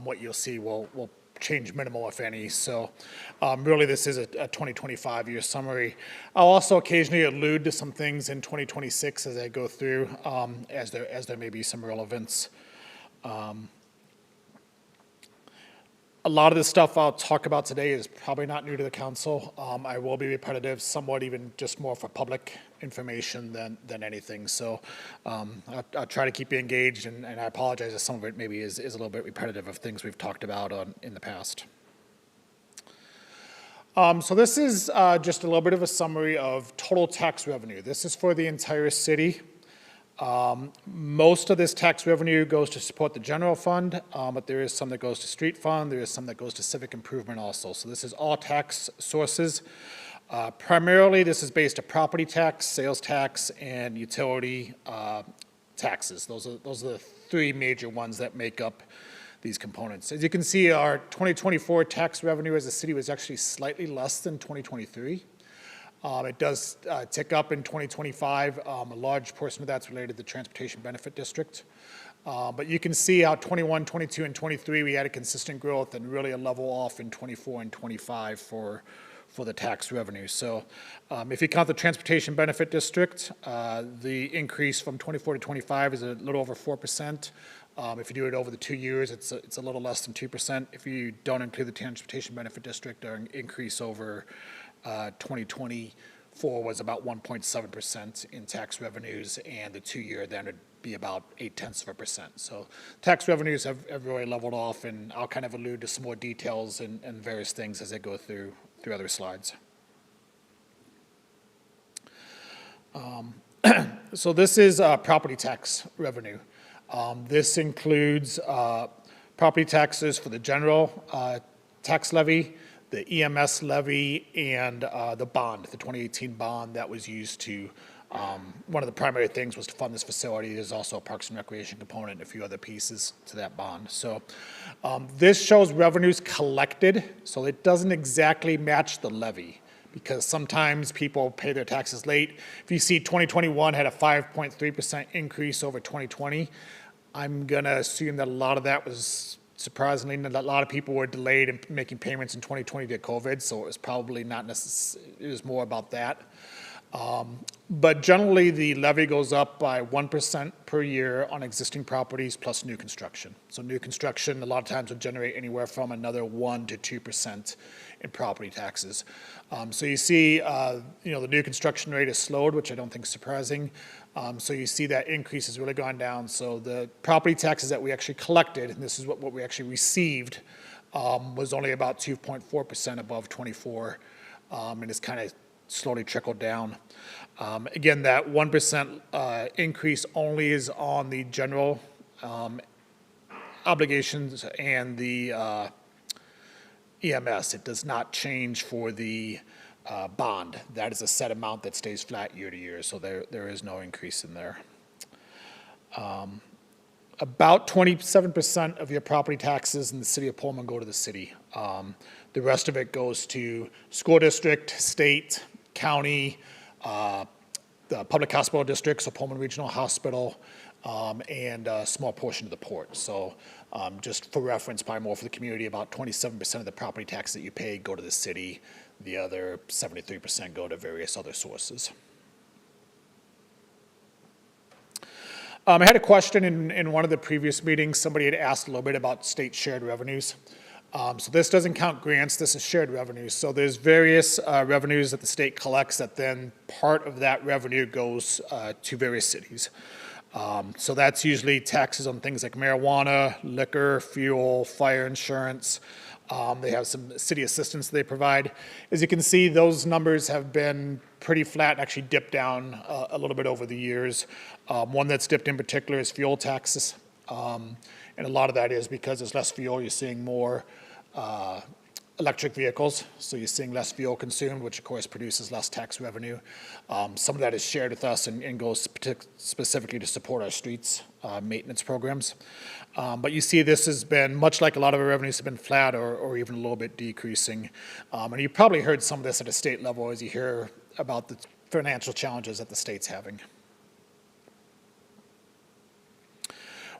what you'll see will change minimal, if any. So really, this is a 2025 year summary. I'll also occasionally allude to some things in 2026 as I go through, as there may be some relevance. A lot of the stuff I'll talk about today is probably not new to the council. I will be repetitive, somewhat even just more for public information than anything. So I'll try to keep you engaged, and I apologize if some of it maybe is a little bit repetitive of things we've talked about in the past. So this is just a little bit of a summary of total tax revenue. This is for the entire city. Most of this tax revenue goes to support the general fund, but there is some that goes to street fund, there is some that goes to civic improvement also. So this is all tax sources. Primarily, this is based on property tax, sales tax, and utility taxes. Those are the three major ones that make up these components. As you can see, our 2024 tax revenue as a city was actually slightly less than 2023. It does tick up in 2025. A large portion of that's related to the Transportation Benefit District. But you can see how 21, 22, and 23, we had a consistent growth and really a level off in 24 and 25 for the tax revenue. So if you count the Transportation Benefit District, the increase from 24 to 25 is a little over 4%. If you do it over the 2 years, it's a little less than 2%. If you don't include the Transportation Benefit District, our increase over 2024 was about 1.7% in tax revenues, and the 2 year then would be about 0.8%. So tax revenues have really leveled off, and I'll kind of allude to some more details and various things as I go through other slides. So this is property tax revenue. This includes property taxes for the general tax levy, the EMS levy, and the bond, the 2018 bond that was used to, one of the primary things was to fund this facility. There's also a Parks and Recreation component and a few other pieces to that bond. So this shows revenues collected, so it doesn't exactly match the levy, because sometimes people pay their taxes late. If you see 2021 had a 5.3% increase over 2020, I'm gonna assume that a lot of that was surprisingly, a lot of people were delayed in making payments in 2020 due to COVID, so it was probably not necessarily, it was more about that. But generally, the levy goes up by 1% per year on existing properties plus new construction. So new construction, a lot of times, will generate anywhere from another 1 to 2% in property taxes. So you see, the new construction rate is slowed, which I don't think is surprising. So you see that increase has really gone down. So the property taxes that we actually collected, and this is what we actually received, was only about 2.4% above 24, and it's kind of slowly trickled down. Again, that 1% increase only is on the general obligations and the EMS. It does not change for the bond. That is a set amount that stays flat year to year, so there is no increase in there. About 27% of your property taxes in the city of Pullman go to the city. The rest of it goes to school district, state, county, the public hospital district, so Pullman Regional Hospital, and a small portion of the port. So just for reference, probably more for the community, about 27% of the property tax that you pay go to the city. The other 73% go to various other sources. I had a question in one of the previous meetings. Somebody had asked a little bit about state shared revenues. So this doesn't count grants, this is shared revenues. So there's various revenues that the state collects that then part of that revenue goes to various cities. So that's usually taxes on things like marijuana, liquor, fuel, fire insurance. They have some city assistance they provide. As you can see, those numbers have been pretty flat and actually dipped down a little bit over the years. One that's dipped in particular is fuel taxes. And a lot of that is because there's less fuel, you're seeing more electric vehicles, so you're seeing less fuel consumed, which of course produces less tax revenue. Some of that is shared with us and goes specifically to support our streets maintenance programs. But you see this has been, much like a lot of our revenues have been flat or even a little bit decreasing. And you probably heard some of this at a state level as you hear about the financial challenges that the state's having.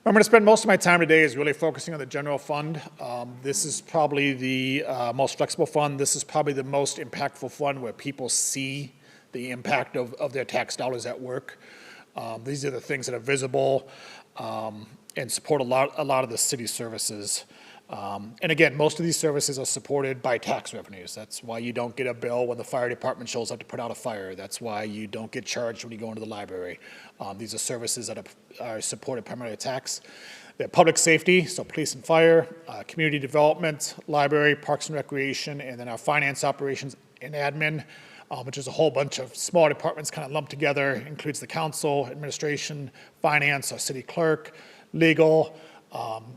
I'm going to spend most of my time today is really focusing on the general fund. This is probably the most flexible fund. This is probably the most impactful fund where people see the impact of their tax dollars at work. These are the things that are visible and support a lot of the city services. And again, most of these services are supported by tax revenues. That's why you don't get a bill when the fire department shows up to put out a fire. That's why you don't get charged when you go into the library. These are services that are supported primarily by tax. They're public safety, so police and fire, community development, library, parks and recreation, and then our finance operations and admin, which is a whole bunch of small departments kind of lumped together, includes the council, administration, finance, our city clerk, legal,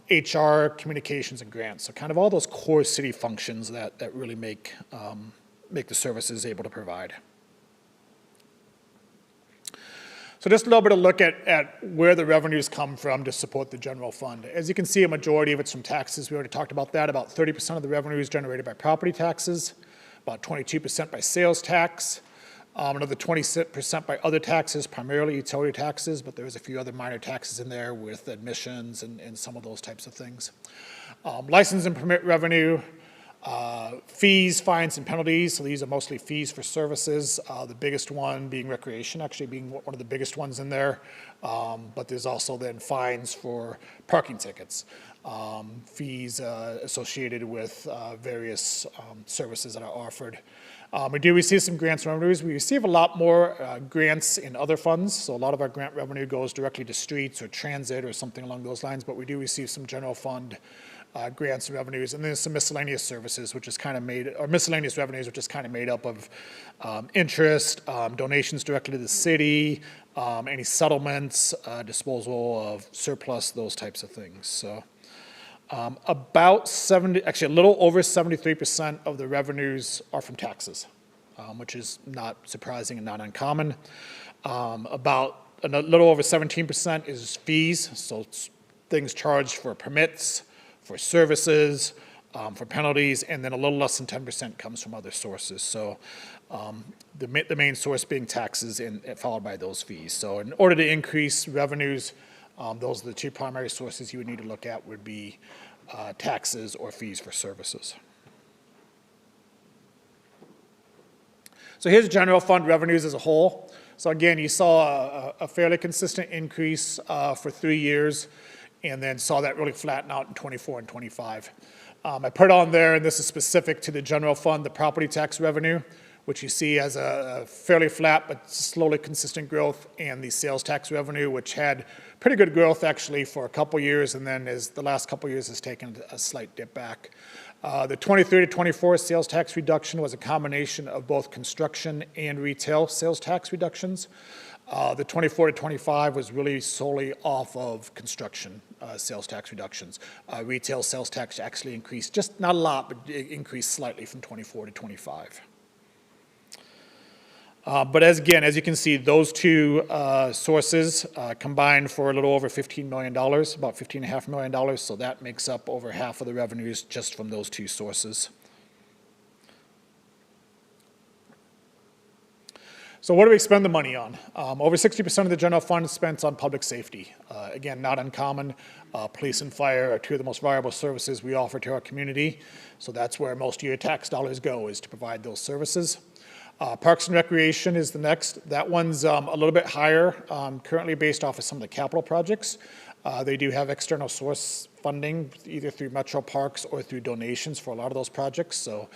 HR, communications, and grants. So kind of all those core city functions that really make the services able to provide. So just a little bit of look at where the revenues come from to support the general fund. As you can see, a majority of it's from taxes. We already talked about that. About 30% of the revenue is generated by property taxes, about 22% by sales tax, another 20% by other taxes, primarily utility taxes, but there's a few other minor taxes in there with admissions and some of those types of things. License and permit revenue, fees, fines, and penalties. So these are mostly fees for services. The biggest one being recreation, actually being one of the biggest ones in there. But there's also then fines for parking tickets, fees associated with various services that are offered. We do receive some grants revenues. We receive a lot more grants in other funds, so a lot of our grant revenue goes directly to streets or transit or something along those lines, but we do receive some general fund grants and revenues, and then some miscellaneous services, which is kind of or miscellaneous revenues, which is kind of made up of interest, donations directly to the city, any settlements, disposal of surplus, those types of things. So about 70, actually a little over 73% of the revenues are from taxes, which is not surprising and not uncommon. About a little over 17% is fees, so it's things charged for permits, for services, for penalties, and then a little less than 10% comes from other sources. So the main source being taxes and followed by those fees. So in order to increase revenues, those are the two primary sources you would need to look at would be taxes or fees for services. So here's general fund revenues as a whole. So again, you saw a fairly consistent increase for 3 years and then saw that really flatten out in 24 and 25. I put on there, and this is specific to the general fund, the property tax revenue, which you see as a fairly flat but slowly consistent growth, and the sales tax revenue, which had pretty good growth actually for a couple years, and then as the last couple years has taken a slight dip back. The 23 to 24 sales tax reduction was a combination of both construction and retail sales tax reductions. The 24 to 25 was really solely off of construction sales tax reductions. Retail sales tax actually increased, just not a lot, but it increased slightly from 24 to 25. But as you can see, those two sources combined for a little over $15 million, about $15.5 million, so that makes up over half of the revenues just from those two sources. So what do we spend the money on? Over 60% of the general fund is spent on public safety. Again, not uncommon. Police and fire are two of the most valuable services we offer to our community, so that's where most of your tax dollars go, is to provide those services. Parks and recreation is the next. That one's a little bit higher, currently based off of some of the capital projects. They do have external source funding, either through Metro Parks or through donations for a lot of those projects. So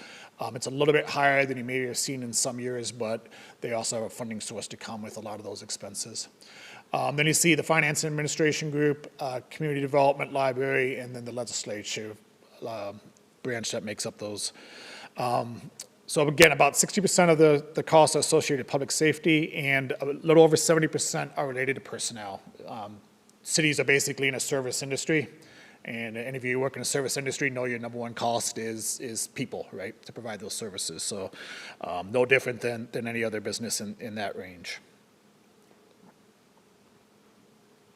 it's a little bit higher than you may have seen in some years, but they also have a funding source to come with a lot of those expenses. Then you see the finance and administration group, community development, library, and then the legislature branch that makes up those. So again, about 60% of the costs are associated with public safety, and a little over 70% are related to personnel. Cities are basically in a service industry, And any of you who work in the service industry know your number one cost is people, right, to provide those services. So no different than any other business in that range.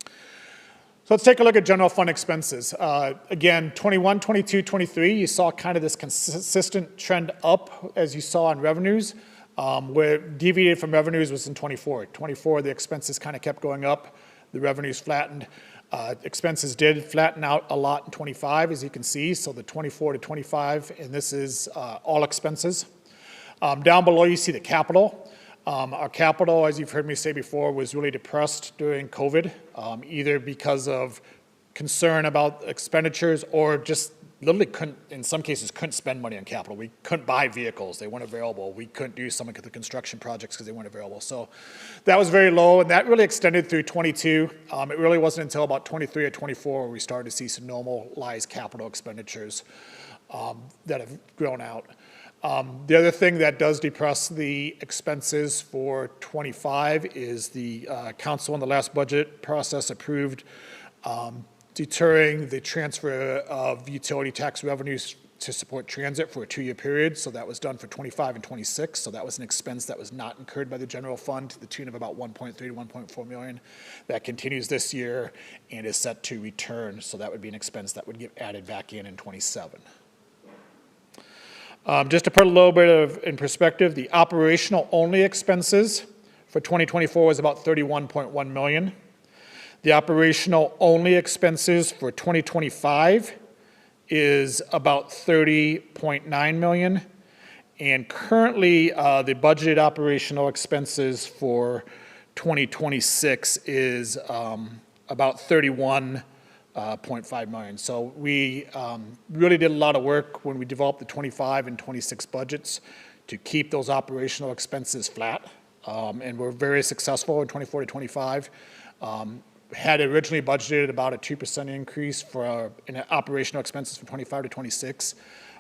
So let's take a look at general fund expenses. Again, 21, 22, 23, you saw kind of this consistent trend up as you saw in revenues. Where deviated from revenues was in 24. 24, the expenses kind of kept going up. The revenues flattened. Expenses did flatten out a lot in 25, as you can see. So the 24 to 25, and this is all expenses. Down below, you see the capital. Our capital, as you've heard me say before, was really depressed during COVID, either because of concern about expenditures or just literally couldn't, in some cases, couldn't spend money on capital. We couldn't buy vehicles. They weren't available. We couldn't do some of the construction projects because they weren't available. So that was very low, and that really extended through 22. It really wasn't until about 23 or 24 where we started to see some normalized capital expenditures that have grown out. The other thing that does depress the expenses for 25 is the council in the last budget process approved deterring the transfer of utility tax revenues to support transit for a 2-year period. So that was done for 25 and 26. So that was an expense that was not incurred by the general fund to the tune of about 1.3 to 1.4 million. That continues this year and is set to return. So that would be an expense that would get added back in 27. Just to put a little bit in perspective, the operational only expenses for 2024 was about 31.1 million. The operational only expenses for 2025 is about 30.9 million. And currently, the budgeted operational expenses for 2026 is about 31.5 million. So we really did a lot of work when we developed the 25 and 26 budgets to keep those operational expenses flat. And we're very successful in 24 to 25. Had originally budgeted about a 2% increase for in operational expenses from 25 to 26.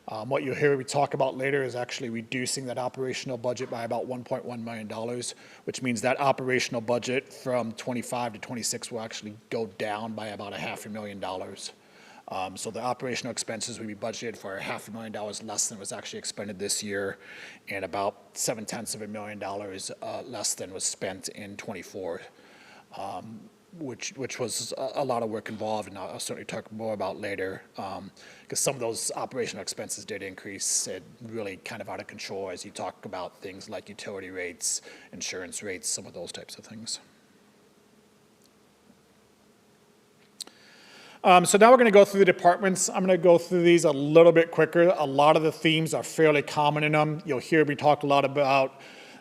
What you'll hear me talk about later is actually reducing that operational budget by about $1.1 million, which means that operational budget from 25 to 26 will actually go down by about $500,000. So the operational expenses will be budgeted for $500,000 less than was actually expended this year, and about $0.7 million less than was spent in 24. Which was a lot of work involved, and I'll certainly talk more about later, because some of those operational expenses did increase and really kind of out of control as you talk about things like utility rates, insurance rates, some of those types of things. So now we're going to go through the departments. I'm going to go through these a little bit quicker. A lot of the themes are fairly common in them. You'll hear me talk a lot about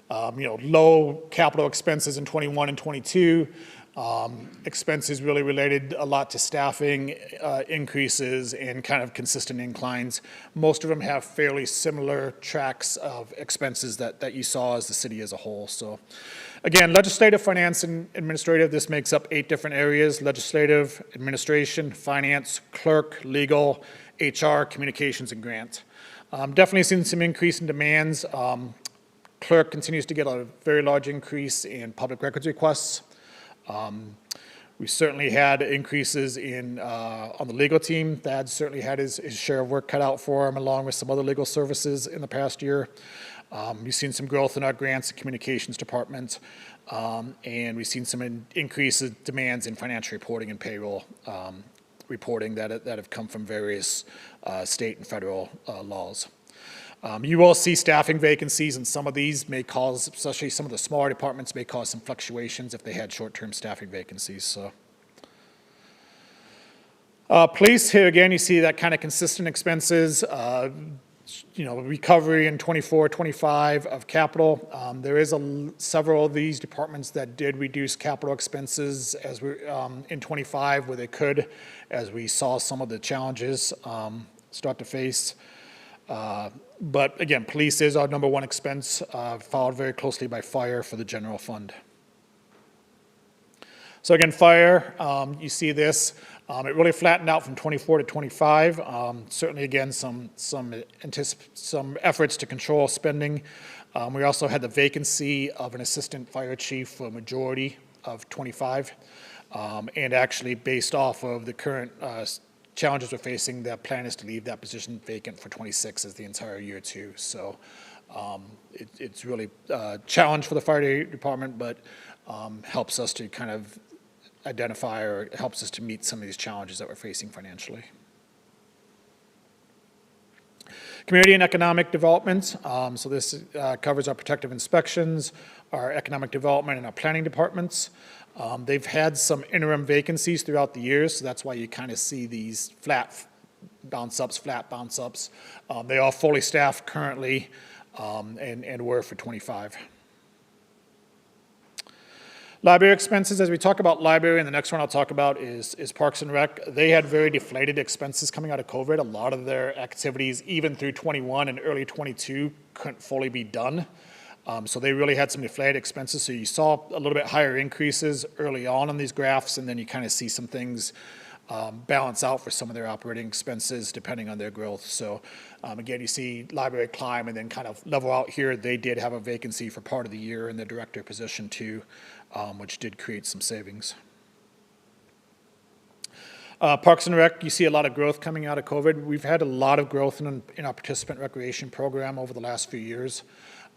low capital expenses in 21 and 22. Expenses really related a lot to staffing increases and kind of consistent inclines. Most of them have fairly similar tracks of expenses that you saw as the city as a whole. So again, legislative, finance, and administrative, this makes up 8 different areas: legislative, administration, finance, clerk, legal, HR, communications, and grant. Definitely seen some increase in demands. Clerk continues to get a very large increase in public records requests. We certainly had increases in on the legal team. Thad certainly had his share of work cut out for him, along with some other legal services in the past year. We've seen some growth in our grants and communications department, and we've seen some increases demands in financial reporting and payroll reporting that have come from various state and federal laws. You will see staffing vacancies, and some of these may cause, especially some of the smaller departments, may cause some fluctuations if they had short-term staffing vacancies. So, police, here again, you see that kind of consistent expenses. Recovery in 24, 25 of capital. There is several of these departments that did reduce capital expenses as we in 25 where they could, as we saw some of the challenges start to face. But again, police is our number one expense, followed very closely by fire for the general fund. So again, fire, you see this. It really flattened out from 24 to 25. Certainly, again, some efforts to control spending. We also had the vacancy of an assistant fire chief for a majority of 25. And actually, based off of the current challenges we're facing, the plan is to leave that position vacant for 26 as the entire year too. So it's really a challenge for the fire department, but helps us to kind of identify, or helps us to meet some of these challenges that we're facing financially. Community and economic development. So this covers our protective inspections, our economic development, and our planning departments. They've had some interim vacancies throughout the years, so that's why you kind of see these flat bounce ups. They are fully staffed currently, and were for 25. Library expenses, as we talk about library, and the next one I'll talk about is Parks and Rec. They had very deflated expenses coming out of COVID. A lot of their activities, even through 21 and early 22, couldn't fully be done. So they really had some deflated expenses. So you saw a little bit higher increases early on these graphs, and then you kind of see some things balance out for some of their operating expenses depending on their growth. So again, you see library climb and then kind of level out here. They did have a vacancy for part of the year in the director position too, which did create some savings. Parks and Rec, you see a lot of growth coming out of COVID. We've had a lot of growth in our participant recreation program over the last few years.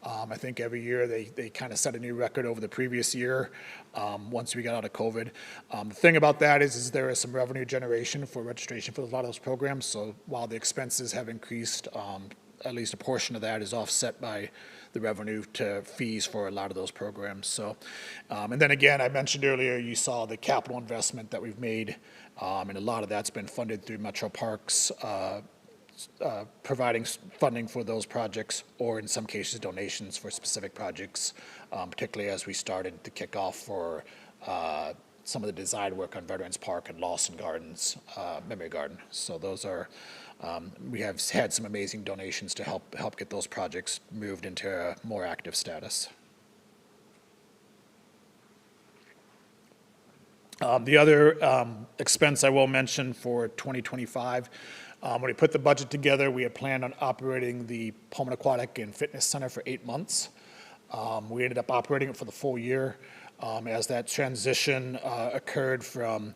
I think every year they kind of set a new record over the previous year once we got out of COVID. The thing about that is there is some revenue generation for registration for a lot of those programs. So while the expenses have increased, at least a portion of that is offset by the revenue to fees for a lot of those programs. So, and then again, I mentioned earlier, you saw the capital investment that we've made, and a lot of that's been funded through Metro Parks, providing funding for those projects, or in some cases donations for specific projects, particularly as we started to kick off for some of the design work on Veterans Park and Lawson Gardens, Memory Garden. So those are, we have had some amazing donations to help get those projects moved into a more active status. The other expense I will mention for 2025, when we put the budget together, we had planned on operating the Pullman Aquatic and Fitness Center for 8 months. We ended up operating it for the full year. As that transition occurred from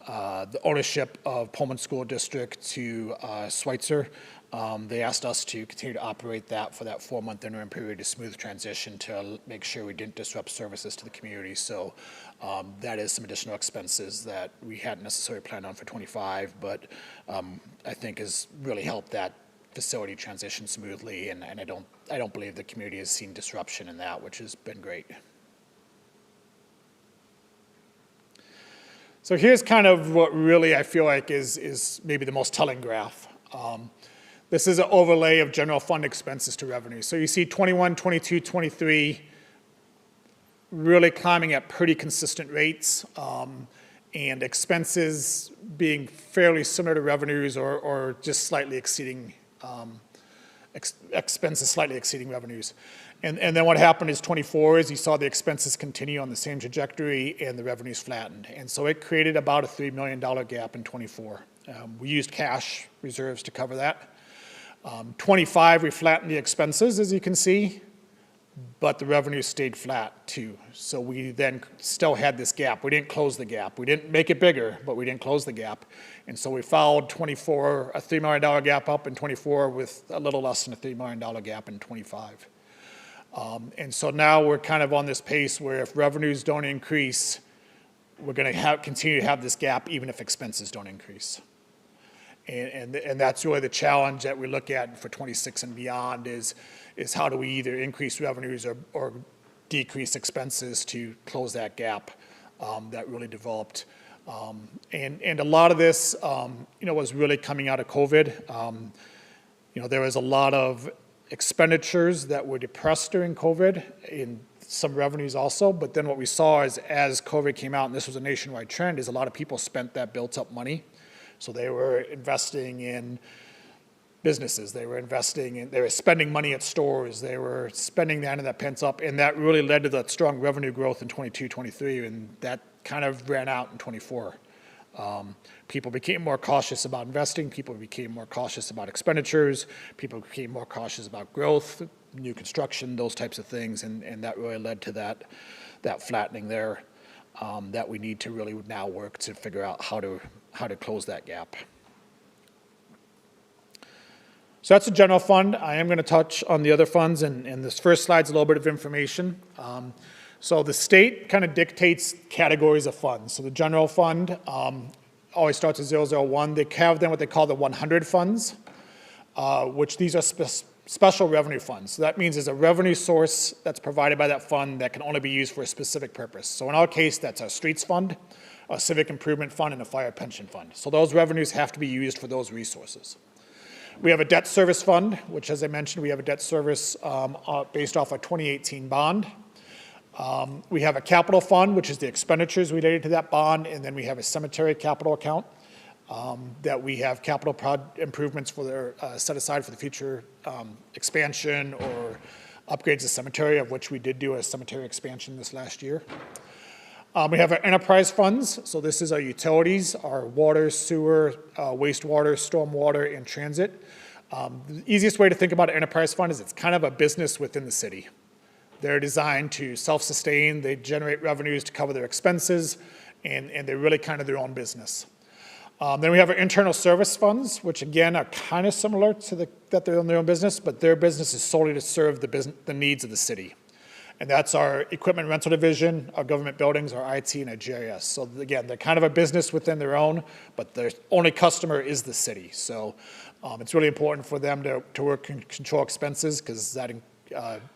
the ownership of Pullman School District to Schweitzer, they asked us to continue to operate that for that 4-month interim period to smooth transition to make sure we didn't disrupt services to the community. So that is some additional expenses that we hadn't necessarily planned on for 25, but I think has really helped that facility transition smoothly, and I don't believe the community has seen disruption in that, which has been great. So here's kind of what really I feel like is maybe the most telling graph. This is an overlay of general fund expenses to revenue. So you see 21, 22, 23 really climbing at pretty consistent rates, and expenses being fairly similar to revenues, or just slightly exceeding, expenses slightly exceeding revenues. And then what happened is 24 is you saw the expenses continue on the same trajectory and the revenues flattened. And so it created about a $3 million gap in 24. We used cash reserves to cover that. 25, we flattened the expenses, as you can see, but the revenue stayed flat too. So we then still had this gap. We didn't close the gap. We didn't make it bigger, but we didn't close the gap. And so we followed 24, a $3 million gap up in 24 with a little less than a $3 million gap in 25. And so now we're kind of on this pace where if revenues don't increase, we're going to continue to have this gap even if expenses don't increase. And that's really the challenge that we look at for 26 and beyond is how do we either increase revenues or decrease expenses to close that gap that really developed. And a lot of this, was really coming out of COVID. There was a lot of expenditures that were depressed during COVID, in some revenues also, but then what we saw is as COVID came out, and this was a nationwide trend, is a lot of people spent that built up money. So they were investing in businesses, they were spending money at stores, they were spending that and that pent up, and that really led to that strong revenue growth in 22, 23, and that kind of ran out in 24. People became more cautious about investing, people became more cautious about expenditures, people became more cautious about growth, new construction, those types of things, and that really led to that flattening there that we need to really now work to figure out how to close that gap. So that's the general fund. I am going to touch on the other funds, and this first slide's a little bit of information. So the state kind of dictates categories of funds. So the general fund always starts at 001. They have then what they call the 100 funds, which these are special revenue funds. So that means there's a revenue source that's provided by that fund that can only be used for a specific purpose. So in our case, that's our streets fund, a civic improvement fund, and a fire pension fund. So those revenues have to be used for those resources. We have a debt service fund, which, as I mentioned, we have a debt service based off a 2018 bond. We have a capital fund, which is the expenditures related to that bond, and then we have a cemetery capital account that we have capital improvements for their set aside for the future expansion or upgrades to cemetery, of which we did do a cemetery expansion this last year. We have our enterprise funds. So this is our utilities, our water, sewer, wastewater, stormwater, and transit. The easiest way to think about an enterprise fund is it's kind of a business within the city. They're designed to self-sustain. They generate revenues to cover their expenses, and they're really kind of their own business. Then we have our internal service funds, which again are kind of similar to that they're in their own business, but their business is solely to serve the needs of the city. And that's our equipment rental division, our government buildings, our IT, and our GIS. So again, they're kind of a business within their own, but their only customer is the city. So it's really important for them to work and control expenses, because that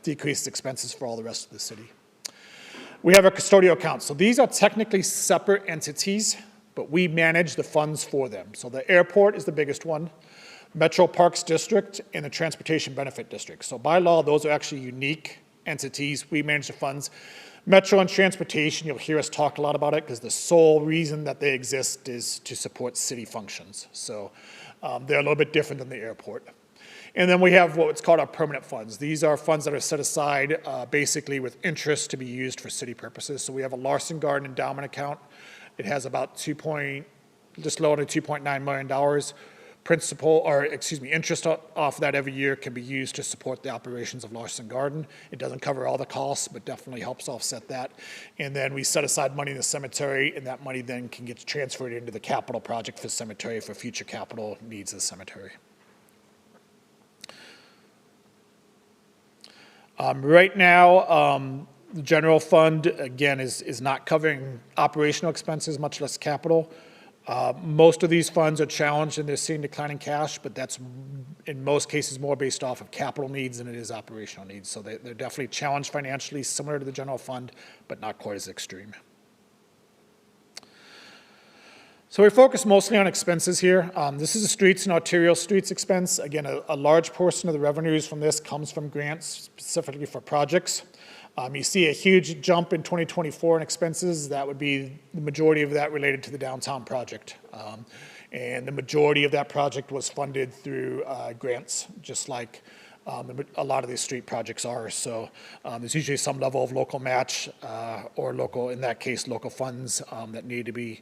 decreases expenses for all the rest of the city. We have our custodial accounts. So these are technically separate entities, but we manage the funds for them. So the airport is the biggest one, Metro Parks District, and the Transportation Benefit District. So by law, those are actually unique entities. We manage the funds. Metro and Transportation, you'll hear us talk a lot about it, because the sole reason that they exist is to support city functions. So they're a little bit different than the airport. And then we have what's called our permanent funds. These are funds that are set aside basically with interest to be used for city purposes. So we have a Larson Garden endowment account. It has about just a little under $2.9 million. Interest off that every year can be used to support the operations of Larson Garden. It doesn't cover all the costs, but definitely helps offset that. And then we set aside money in the cemetery, and that money then can get transferred into the capital project for the cemetery for future capital needs of the cemetery. Right now, the general fund, again, is not covering operational expenses, much less capital. Most of these funds are challenged and they're seeing declining cash, but that's in most cases more based off of capital needs than it is operational needs. So they're definitely challenged financially, similar to the general fund, but not quite as extreme. So we focus mostly on expenses here. This is a streets and arterial streets expense. Again, a large portion of the revenues from this comes from grants specifically for projects. You see a huge jump in 2024 in expenses. That would be the majority of that related to the downtown project. And the majority of that project was funded through grants, just like a lot of these street projects are. So there's usually some level of local match or local, in that case, local funds that need to be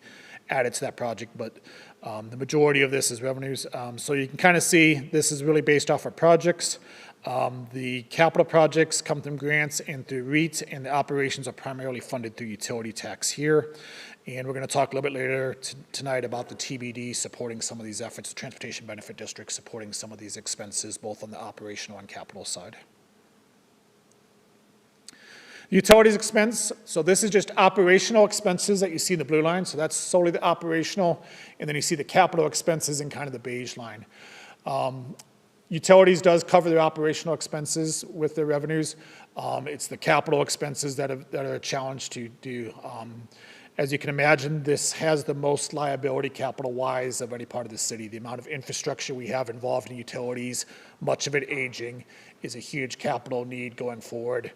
added to that project. But the majority of this is revenues. So you can kind of see this is really based off of projects. The capital projects come from grants and through REIT, and the operations are primarily funded through utility tax here. And we're going to talk a little bit later tonight about the TBD supporting some of these efforts, the Transportation Benefit District supporting some of these expenses, both on the operational and capital side. Utilities expense, so this is just operational expenses that you see in the blue line. So that's solely the operational, and then you see the capital expenses in kind of the beige line. Utilities does cover their operational expenses with their revenues. It's the capital expenses that are a challenge to do. As you can imagine, this has the most liability capital-wise of any part of the city. The amount of infrastructure we have involved in utilities, much of it aging, is a huge capital need going forward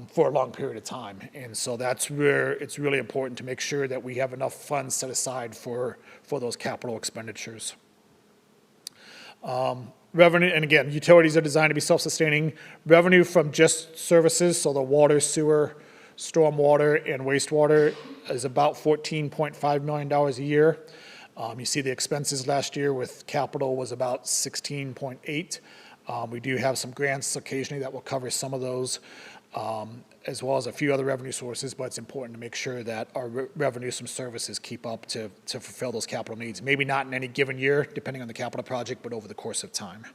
for a long period of time. And so that's where it's really important to make sure that we have enough funds set aside for those capital expenditures. Revenue, and again, utilities are designed to be self-sustaining. Revenue from just services, so the water, sewer, stormwater, and wastewater is about $14.5 million a year. You see the expenses last year with capital was about 16.8. We do have some grants occasionally that will cover some of those, as well as a few other revenue sources, but it's important to make sure that our revenues from services keep up to fulfill those capital needs. Maybe not in any given year, depending on the capital project, but over the course of time.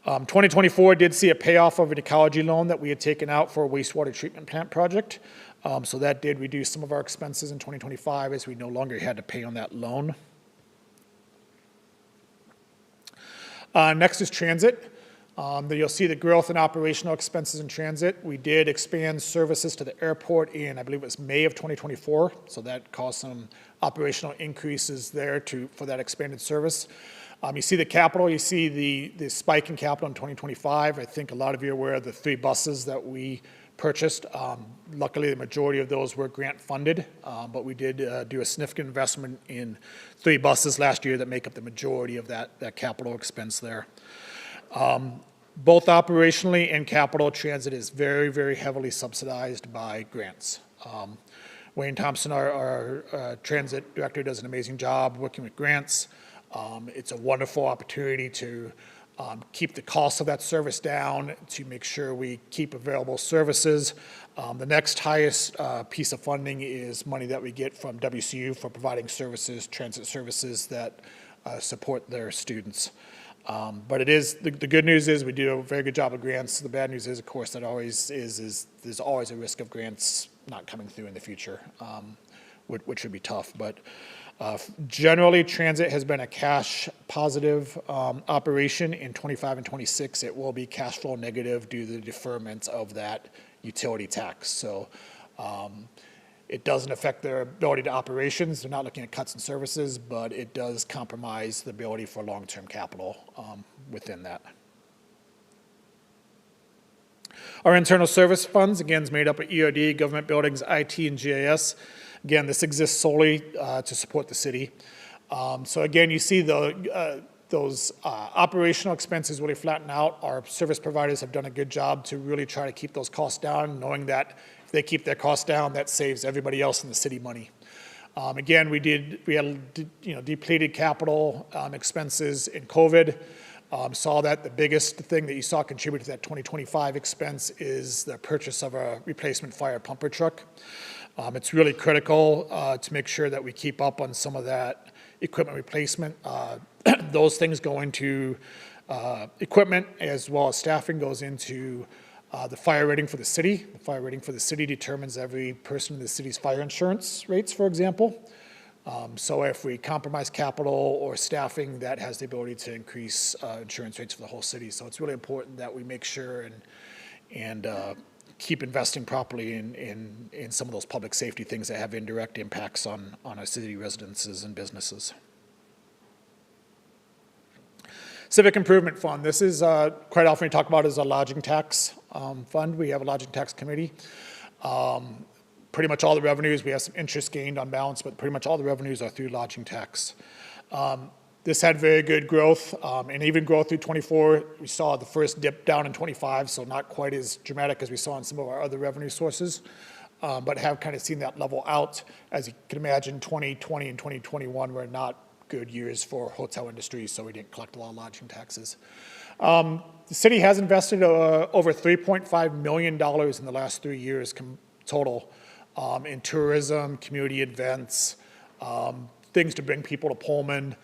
2024 did see a payoff of an ecology loan that we had taken out for a wastewater treatment plant project. So that did reduce some of our expenses in 2025 as we no longer had to pay on that loan. Next is transit. You'll see the growth in operational expenses in transit. We did expand services to the airport in, I believe it was May of 2024. So that caused some operational increases there for that expanded service. You see the capital, you see the spike in capital in 2025. I think a lot of you are aware of the 3 buses that we purchased. Luckily, the majority of those were grant funded, but we did do a significant investment in 3 buses last year that make up the majority of that capital expense there. Both operationally and capital, transit is very, very heavily subsidized by grants. Wayne Thompson, our transit director, does an amazing job working with grants. It's a wonderful opportunity to keep the cost of that service down, to make sure we keep available services. The next highest piece of funding is money that we get from WCU for providing services, transit services that support their students. But it is, the good news is we do a very good job of grants. The bad news is, of course, that always is there's always a risk of grants not coming through in the future, which would be tough. But generally, transit has been a cash positive operation. In 25 and 26, it will be cash flow negative due to the deferment of that utility tax. So it doesn't affect their ability to operations. They're not looking at cuts in services, but it does compromise the ability for long-term capital within that. Our internal service funds, again, is made up of ERD, government buildings, IT, and GIS. Again, this exists solely to support the city. So again, you see those operational expenses really flatten out. Our service providers have done a good job to really try to keep those costs down, knowing that if they keep their costs down, that saves everybody else in the city money. Again, we had depleted capital expenses in COVID. Saw that the biggest thing that you saw contribute to that 2025 expense is the purchase of a replacement fire pumper truck. It's really critical to make sure that we keep up on some of that equipment replacement. Those things go into equipment as well as staffing goes into the fire rating for the city. The fire rating for the city determines every person in the city's fire insurance rates, for example. So if we compromise capital or staffing, that has the ability to increase insurance rates for the whole city. So it's really important that we make sure and keep investing properly in some of those public safety things that have indirect impacts on our city residences and businesses. Civic Improvement Fund. This is quite often we talk about as a lodging tax fund. We have a lodging tax committee. Pretty much all the revenues, we have some interest gained on balance, but pretty much all the revenues are through lodging tax. This had very good growth, and even growth through 24. We saw the first dip down in 25, so not quite as dramatic as we saw in some of our other revenue sources, but have kind of seen that level out. As you can imagine, 2020 and 2021 were not good years for hotel industry, so we didn't collect a lot of lodging taxes. The city has invested over $3.5 million in the last 3 years total in tourism, community events, things to bring people to Pullman,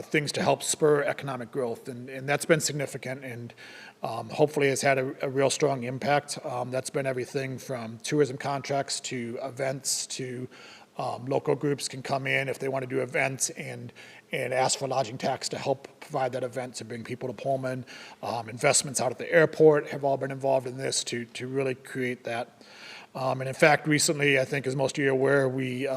things to help spur economic growth, and that's been significant and hopefully has had a real strong impact. That's been everything from tourism contracts to events to local groups can come in if they want to do events and ask for lodging tax to help provide that event to bring people to Pullman. Investments out at the airport have all been involved in this to really create that. And in fact, recently, I think as most of you are aware, we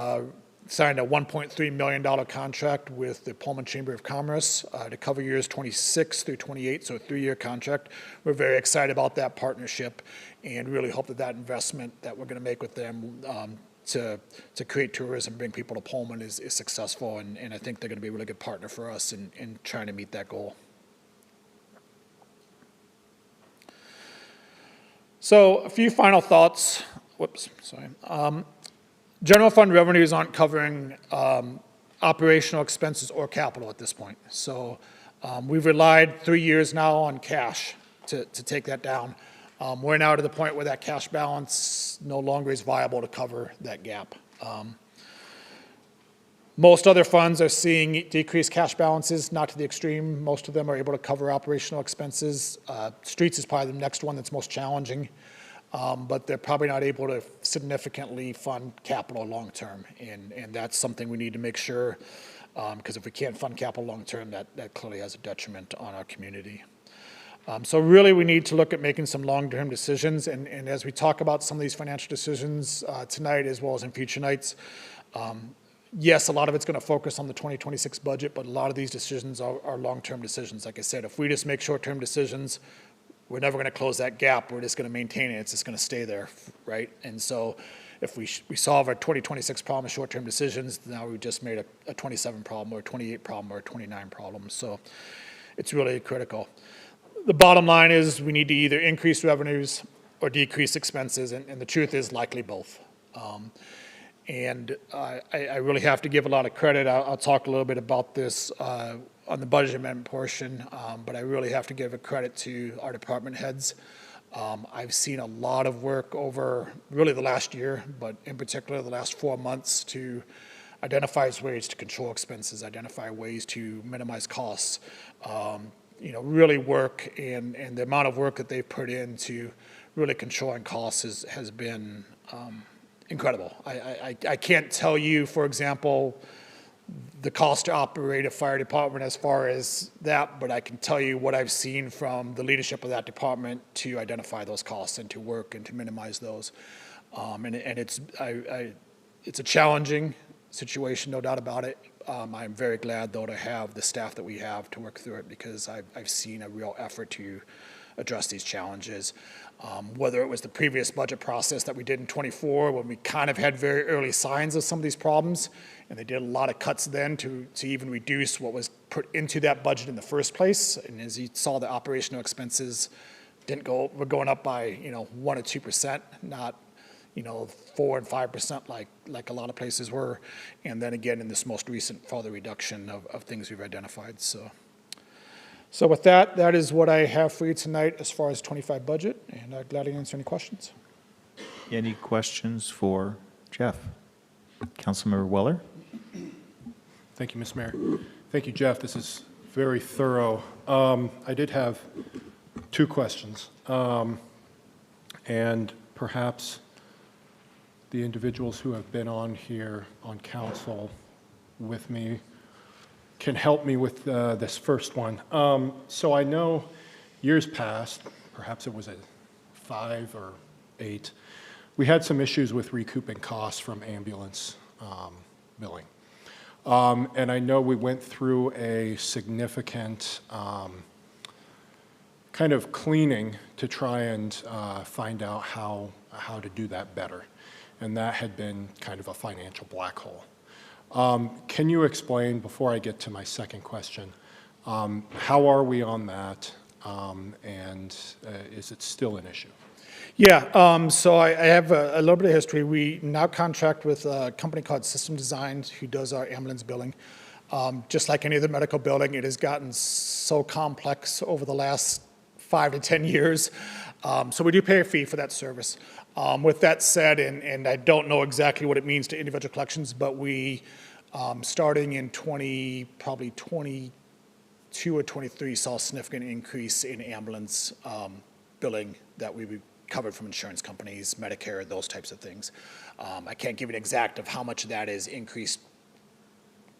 signed a $1.3 million contract with the Pullman Chamber of Commerce to cover years 26 through 28, so a 3-year contract. We're very excited about that partnership and really hope that that investment that we're going to make with them to create tourism, bring people to Pullman is successful, and I think they're going to be a really good partner for us in trying to meet that goal. So a few final thoughts. Whoops, sorry. General fund revenues aren't covering operational expenses or capital at this point. So we've relied 3 years now on cash to take that down. We're now to the point where that cash balance no longer is viable to cover that gap. Most other funds are seeing decreased cash balances, not to the extreme. Most of them are able to cover operational expenses. Streets is probably the next one that's most challenging, but they're probably not able to significantly fund capital long-term. And that's something we need to make sure, because if we can't fund capital long-term, that clearly has a detriment on our community. So really, we need to look at making some long-term decisions. And as we talk about some of these financial decisions tonight, as well as in future nights, yes, a lot of it's going to focus on the 2026 budget, but a lot of these decisions are long-term decisions. Like I said, if we just make short-term decisions, we're never going to close that gap. We're just going to maintain it. It's just going to stay there, right? And so if we solve our 2026 problem with short-term decisions, now we've just made a 27 problem or a 28 problem or a 29 problem. So it's really critical. The bottom line is we need to either increase revenues or decrease expenses, and the truth is likely both. And I really have to give a lot of credit. I'll talk a little bit about this on the budget amendment portion, but I really have to give a credit to our department heads. I've seen a lot of work over really the last year, but in particular the last 4 months, to identify ways to control expenses, identify ways to minimize costs, really work, and the amount of work that they've put into really controlling costs has been incredible. I can't tell you, for example, the cost to operate a fire department as far as that, but I can tell you what I've seen from the leadership of that department to identify those costs and to work and to minimize those. And it's a challenging situation, no doubt about it. I'm very glad, though, to have the staff that we have to work through it, because I've seen a real effort to address these challenges. Whether it was the previous budget process that we did in '24, when we kind of had very early signs of some of these problems, and they did a lot of cuts then to even reduce what was put into that budget in the first place. And as you saw, the operational expenses were going up by 1 or 2%, not 4 and 5% like a lot of places were. And then again, in this most recent further reduction of things we've identified. So with that is what I have for you tonight as far as 25 budget, and I'd gladly answer any questions. Any questions for Jeff? Councilmember Weller? Thank you, Mr. Mayor. Thank you, Jeff. This is very thorough. I did have 2 questions, and perhaps the individuals who have been on here on council with me can help me with this first one. So I know years past, perhaps it was a 5 or 8, we had some issues with recouping costs from ambulance billing. And I know we went through a significant kind of cleaning to try and find out how to do that better. And that had been kind of a financial black hole. Can you explain, before I get to my second question, how are we on that, and is it still an issue? Yeah, so I have a little bit of history. We now contract with a company called System Design, who does our ambulance billing. Just like any other medical billing, it has gotten so complex over the last 5 to 10 years. So we do pay a fee for that service. With that said, and I don't know exactly what it means to individual collections, but we, starting in probably 22 or 23, saw a significant increase in ambulance billing that we recovered from insurance companies, Medicare, those types of things. I can't give an exact of how much of that is increased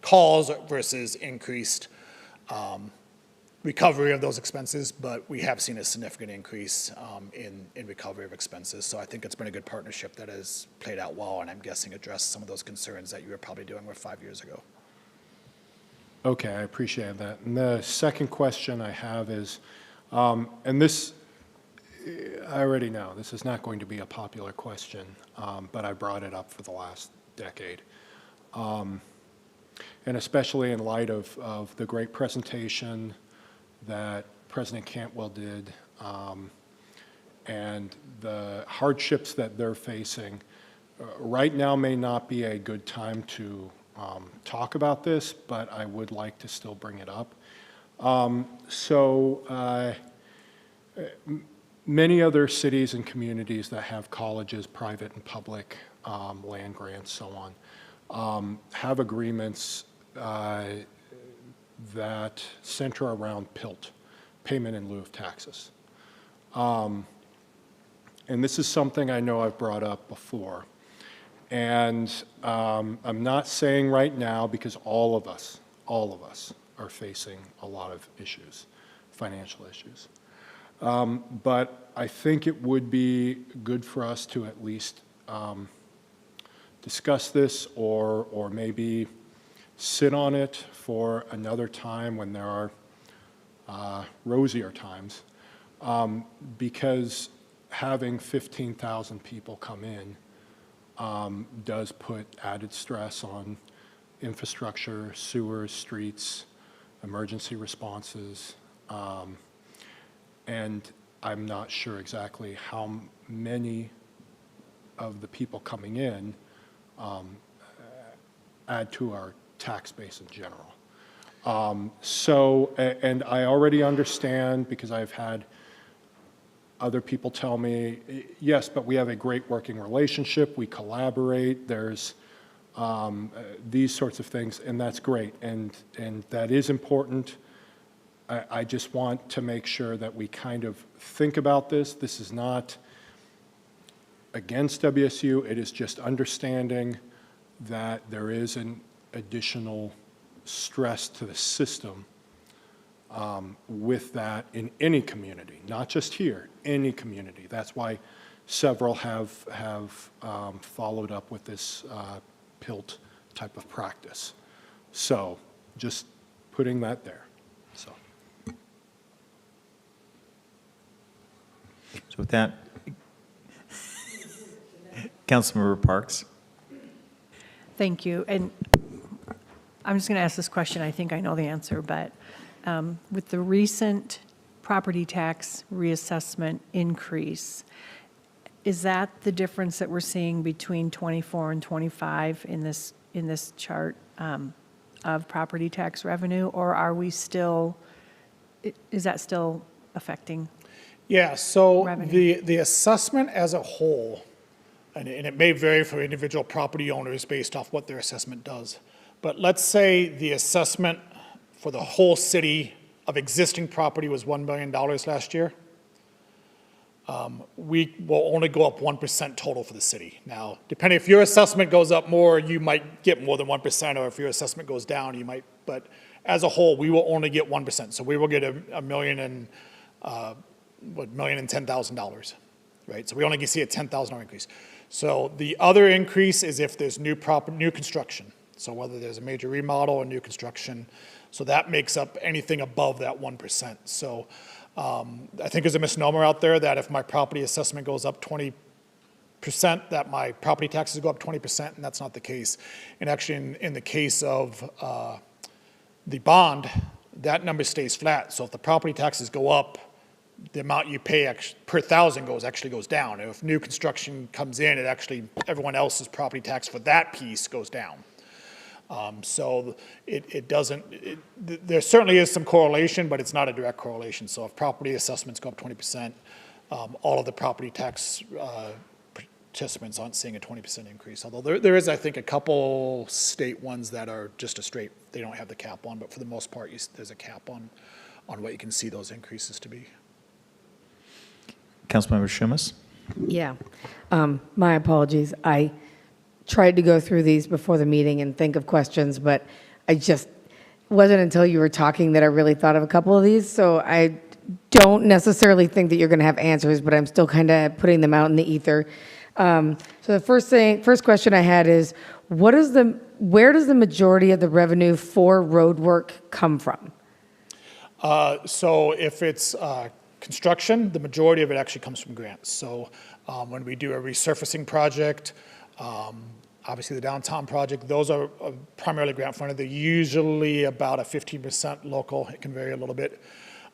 calls versus increased recovery of those expenses, but we have seen a significant increase in recovery of expenses. So I think it's been a good partnership that has played out well, and I'm guessing addressed some of those concerns that you were probably dealing with 5 years ago. Okay, I appreciate that. And the second question I have is, and this, I already know, this is not going to be a popular question, but I brought it up for the last decade. And especially in light of the great presentation that President Cantwell did, and the hardships that they're facing, right now may not be a good time to talk about this, but I would like to still bring it up. Many other cities and communities that have colleges, private and public, land grants, so have agreements that center around PILT, payment in lieu of taxes. And this is something I know I've brought up before. And I'm not saying right now, because all of us are facing a lot of issues, financial issues. But I think it would be good for us to at least discuss this or maybe sit on it for another time when there are rosier times, because having 15,000 people come in does put added stress on infrastructure, sewers, streets, emergency responses, and I'm not sure exactly how many of the people coming in add to our tax base in general. And I already understand, because I've had other people tell me, yes, but we have a great working relationship, we collaborate, there's these sorts of things, and that's great, and that is important. I just want to make sure that we kind of think about this. This is not against WSU, it is just understanding that there is an additional stress to the system with that in any community, not just here, any community. That's why several have followed up with this PILT type of practice. So just putting that there. So with that, Councilmember Parks. Thank you. And I'm just going to ask this question. I think I know the answer, but with the recent property tax reassessment increase, is that the difference that we're seeing between 24 and 25 in this chart of property tax revenue, or are we still, is that still affecting? Yeah, so Revenue. the assessment as a whole, and it may vary for individual property owners based off what their assessment does, but let's say the assessment for the whole city of existing property was $1 million last year. We will only go up 1% total for the city. Now, depending if your assessment goes up more, you might get more than 1%, or if your assessment goes down, you might, but as a whole, we will only get 1%. So we will get $1,010,000, right? So we only see a $10,000 increase. So the other increase is if there's new construction. So whether there's a major remodel or new construction, so that makes up anything above that 1%. So I think there's a misnomer out there that if my property assessment goes up 20%, that my property taxes go up 20%, and that's not the case. And actually, in the case of the bond, that number stays flat. So if the property taxes go up, the amount you pay per thousand actually goes down. And if new construction comes in, it actually, everyone else's property tax for that piece goes down. So it doesn't, there certainly is some correlation, but it's not a direct correlation. So if property assessments go up 20%, all of the property tax participants aren't seeing a 20% increase. Although there is, I think, a couple state ones that are just a straight, they don't have the cap on, but for the most part, there's a cap on what you can see those increases to be. Councilmember Shumas. Yeah. My apologies. I tried to go through these before the meeting and think of questions, but I just wasn't until you were talking that I really thought of a couple of these. So I don't necessarily think that you're going to have answers, but I'm still kind of putting them out in the ether. So the first question I had is, where does the majority of the revenue for road work come from? So if it's construction, the majority of it actually comes from grants. So when we do a resurfacing project, obviously the downtown project, those are primarily grant funded. They're usually about a 15% local. It can vary a little bit,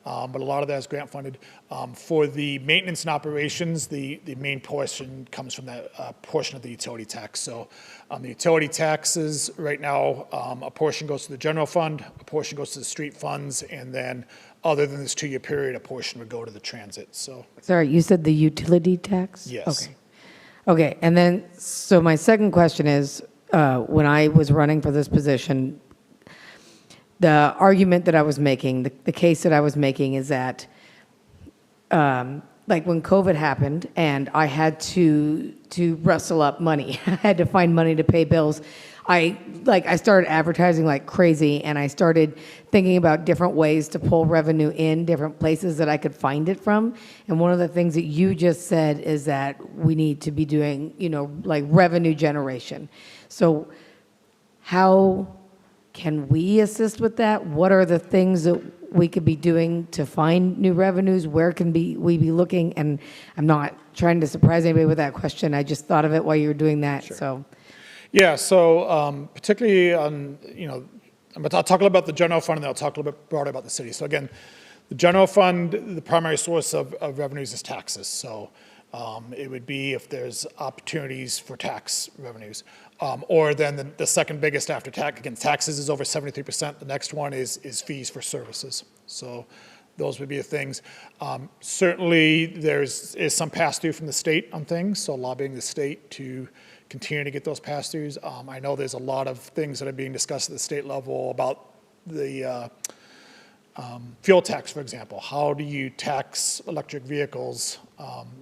but a lot of that is grant funded. For the maintenance and operations, the main portion comes from that portion of the utility tax. So the utility taxes right now, a portion goes to the general fund, a portion goes to the street funds, and then other than this 2-year period, a portion would go to the transit. So Sorry, you said the utility tax? yes. Okay. Okay, and then, so my second question is, when I was running for this position, the argument that I was making, the case that I was making is that, like when COVID happened and I had to rustle up money, I had to find money to pay bills. I started advertising like crazy, and I started thinking about different ways to pull revenue in, different places that I could find it from. And one of the things that you just said is that we need to be doing, like revenue generation. So how can we assist with that? What are the things that we could be doing to find new revenues? Where can we be looking? And I'm not trying to surprise anybody with that question. I just thought of it while you were doing that. So. Yeah, so particularly on, I'll talk a little about the general fund, and then I'll talk a little bit broader about the city. So again, the general fund, the primary source of revenues is taxes. So it would be if there's opportunities for tax revenues. Or then the second biggest after tax, again, taxes is over 73%. The next one is fees for services. So those would be the things. Certainly, is some pass-through from the state on things, so lobbying the state to continue to get those pass-throughs. I know there's a lot of things that are being discussed at the state level about the fuel tax, for example. How do you tax electric vehicles?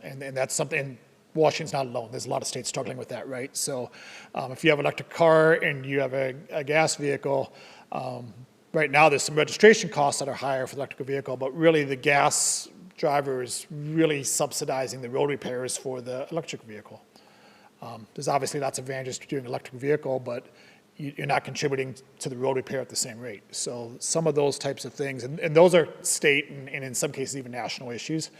And that's something, Washington's not alone. There's a lot of states struggling with that, right? So if you have an electric car and you have a gas vehicle, right now there's some registration costs that are higher for the electric vehicle, but really the gas driver is really subsidizing the road repairs for the electric vehicle. There's obviously lots of advantages to doing an electric vehicle, but you're not contributing to the road repair at the same rate. So some of those types of things, and those are state and in some cases even national issues,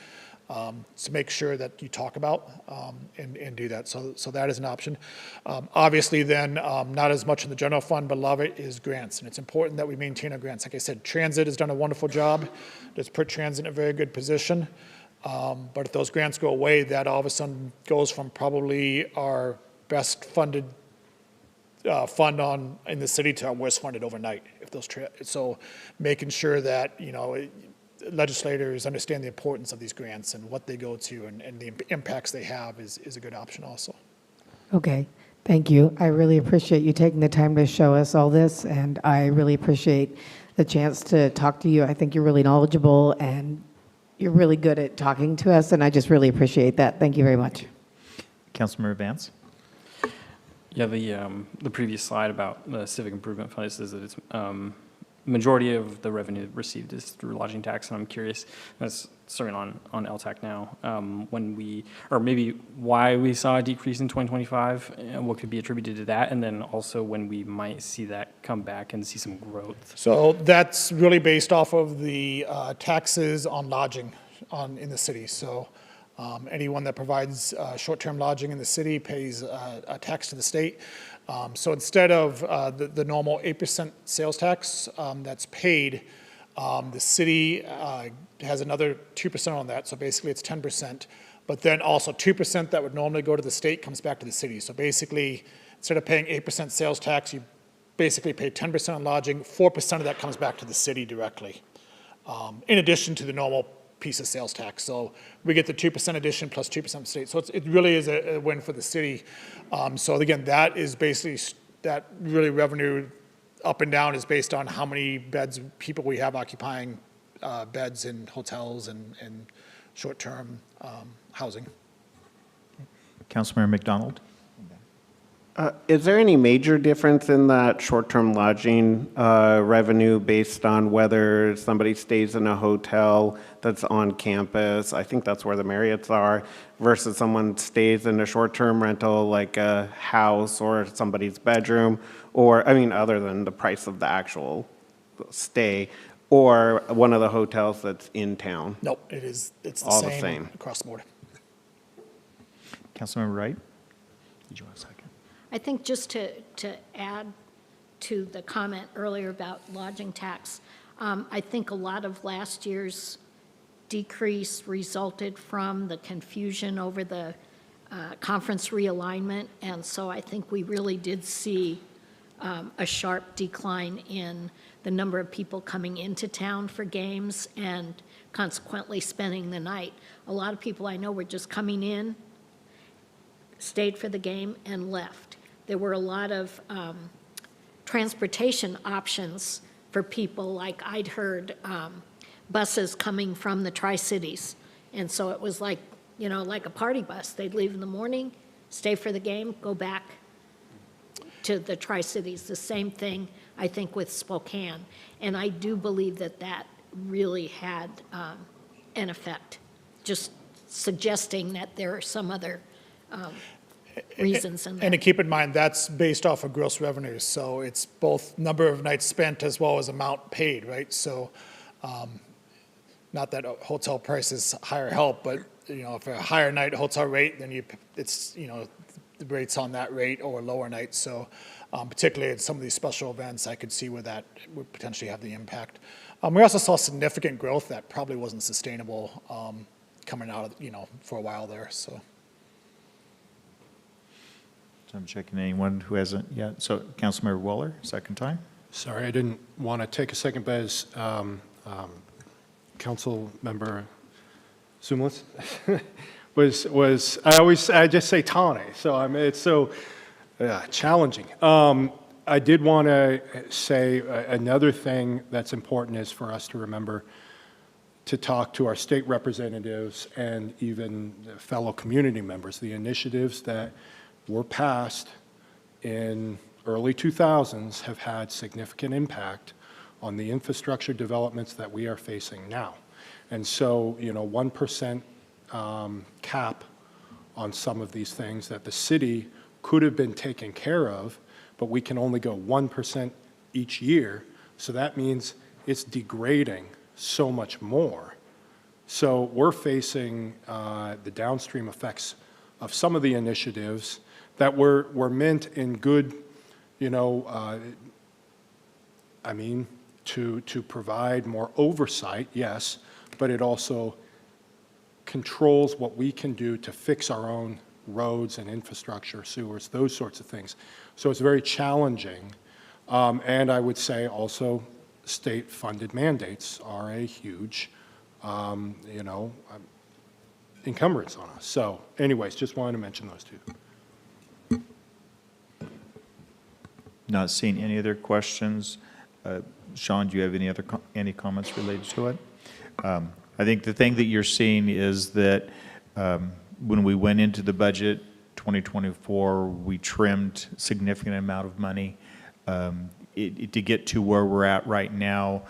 to make sure that you talk about and do that. So that is an option. Obviously then, not as much in the general fund, but a lot of it is grants, and it's important that we maintain our grants. Like I said, transit has done a wonderful job. It's put transit in a very good position. But if those grants go away, that all of a sudden goes from probably our best funded fund in the city to our worst funded overnight. If those so making sure that legislators understand the importance of these grants and what they go to and the impacts they have is a good option also. Okay, thank you. I really appreciate you taking the time to show us all this, and I really appreciate the chance to talk to you. I think you're really knowledgeable and you're really good at talking to us, and I just really appreciate that. Thank you very much. Councilmember Vance? Yeah, the previous slide about the civic improvement fund says that it's majority of the revenue received is through lodging tax, and I'm curious, that's starting on LTAC now, or maybe why we saw a decrease in 2025, and what could be attributed to that, and then also when we might see that come back and see some growth. So that's really based off of the taxes on lodging in the city. So anyone that provides short-term lodging in the city pays a tax to the state. So instead of the normal 8% sales tax that's paid, the city has another 2% on that, so basically it's 10%. But then also 2% that would normally go to the state comes back to the city. So basically, instead of paying 8% sales tax, you basically pay 10% on lodging, 4% of that comes back to the city directly, in addition to the normal piece of sales tax. So we get the 2% addition plus 2% state. So it really is a win for the city. So again, that is basically, that really revenue up and down is based on how many people we have occupying beds in hotels and short-term housing. Councilmember McDonald? Is there any major difference in that short-term lodging revenue based on whether somebody stays in a hotel that's on campus, I think that's where the Marriotts are, versus someone stays in a short-term rental like a house or somebody's bedroom, or, I mean, other than the price of the actual stay, or one of the hotels that's in town? No, it's the All the same same. across the board. Councilmember Wright? Did you want a second? I think just to add to the comment earlier about lodging tax, I think a lot of last year's decrease resulted from the confusion over the conference realignment, and so I think we really did see a sharp decline in the number of people coming into town for games and consequently spending the night. A lot of people I know were just coming in, stayed for the game, and left. there were a lot of transportation options for people, like I'd heard buses coming from the Tri-Cities. And so it was like, you know, like a party bus. They'd leave in the morning, stay for the game, go back to the Tri-Cities. The same thing, I think, with Spokane. And I do believe that that really had an effect, just suggesting that there are some other reasons in And that. to keep in mind, that's based off of gross revenues, so it's both number of nights spent as well as amount paid, right? So, not that hotel prices higher help, but, you know, if a higher night hotel rate, then it's, you know, the rates on that rate, or lower nights. So, particularly at some of these special events, I could see where that would potentially have the impact. We also saw significant growth that probably wasn't sustainable coming out of, you know, for a while there, so. So I'm checking anyone who hasn't yet. So Councilmember Weller, second time. Sorry, I didn't want to take a second, but as Council Member Sumlis I just say Tane, so I mean, it's so challenging. I did want to say another thing that's important is for us to remember to talk to our state representatives and even fellow community members. The initiatives that were passed in early 2000s have had significant impact on the infrastructure developments that we are facing now. And so, you know, 1% cap on some of these things that the city could have been taken care of, but we can only go 1% each year. So that means it's degrading so much more. So we're facing the downstream effects of some of the initiatives that were meant in good, you know, I mean, to provide more oversight, yes, but it also controls what we can do to fix our own roads and infrastructure, sewers, those sorts of things. So it's very challenging. And I would say also state-funded mandates are a huge, you know, encumbrance on us. So anyways, just wanted to mention those two. Not seeing any other questions. Sean, do you have any comments related to it? I think the thing that you're seeing is that when we went into the budget 2024, we trimmed significant amount of money. To get to where we're at right now,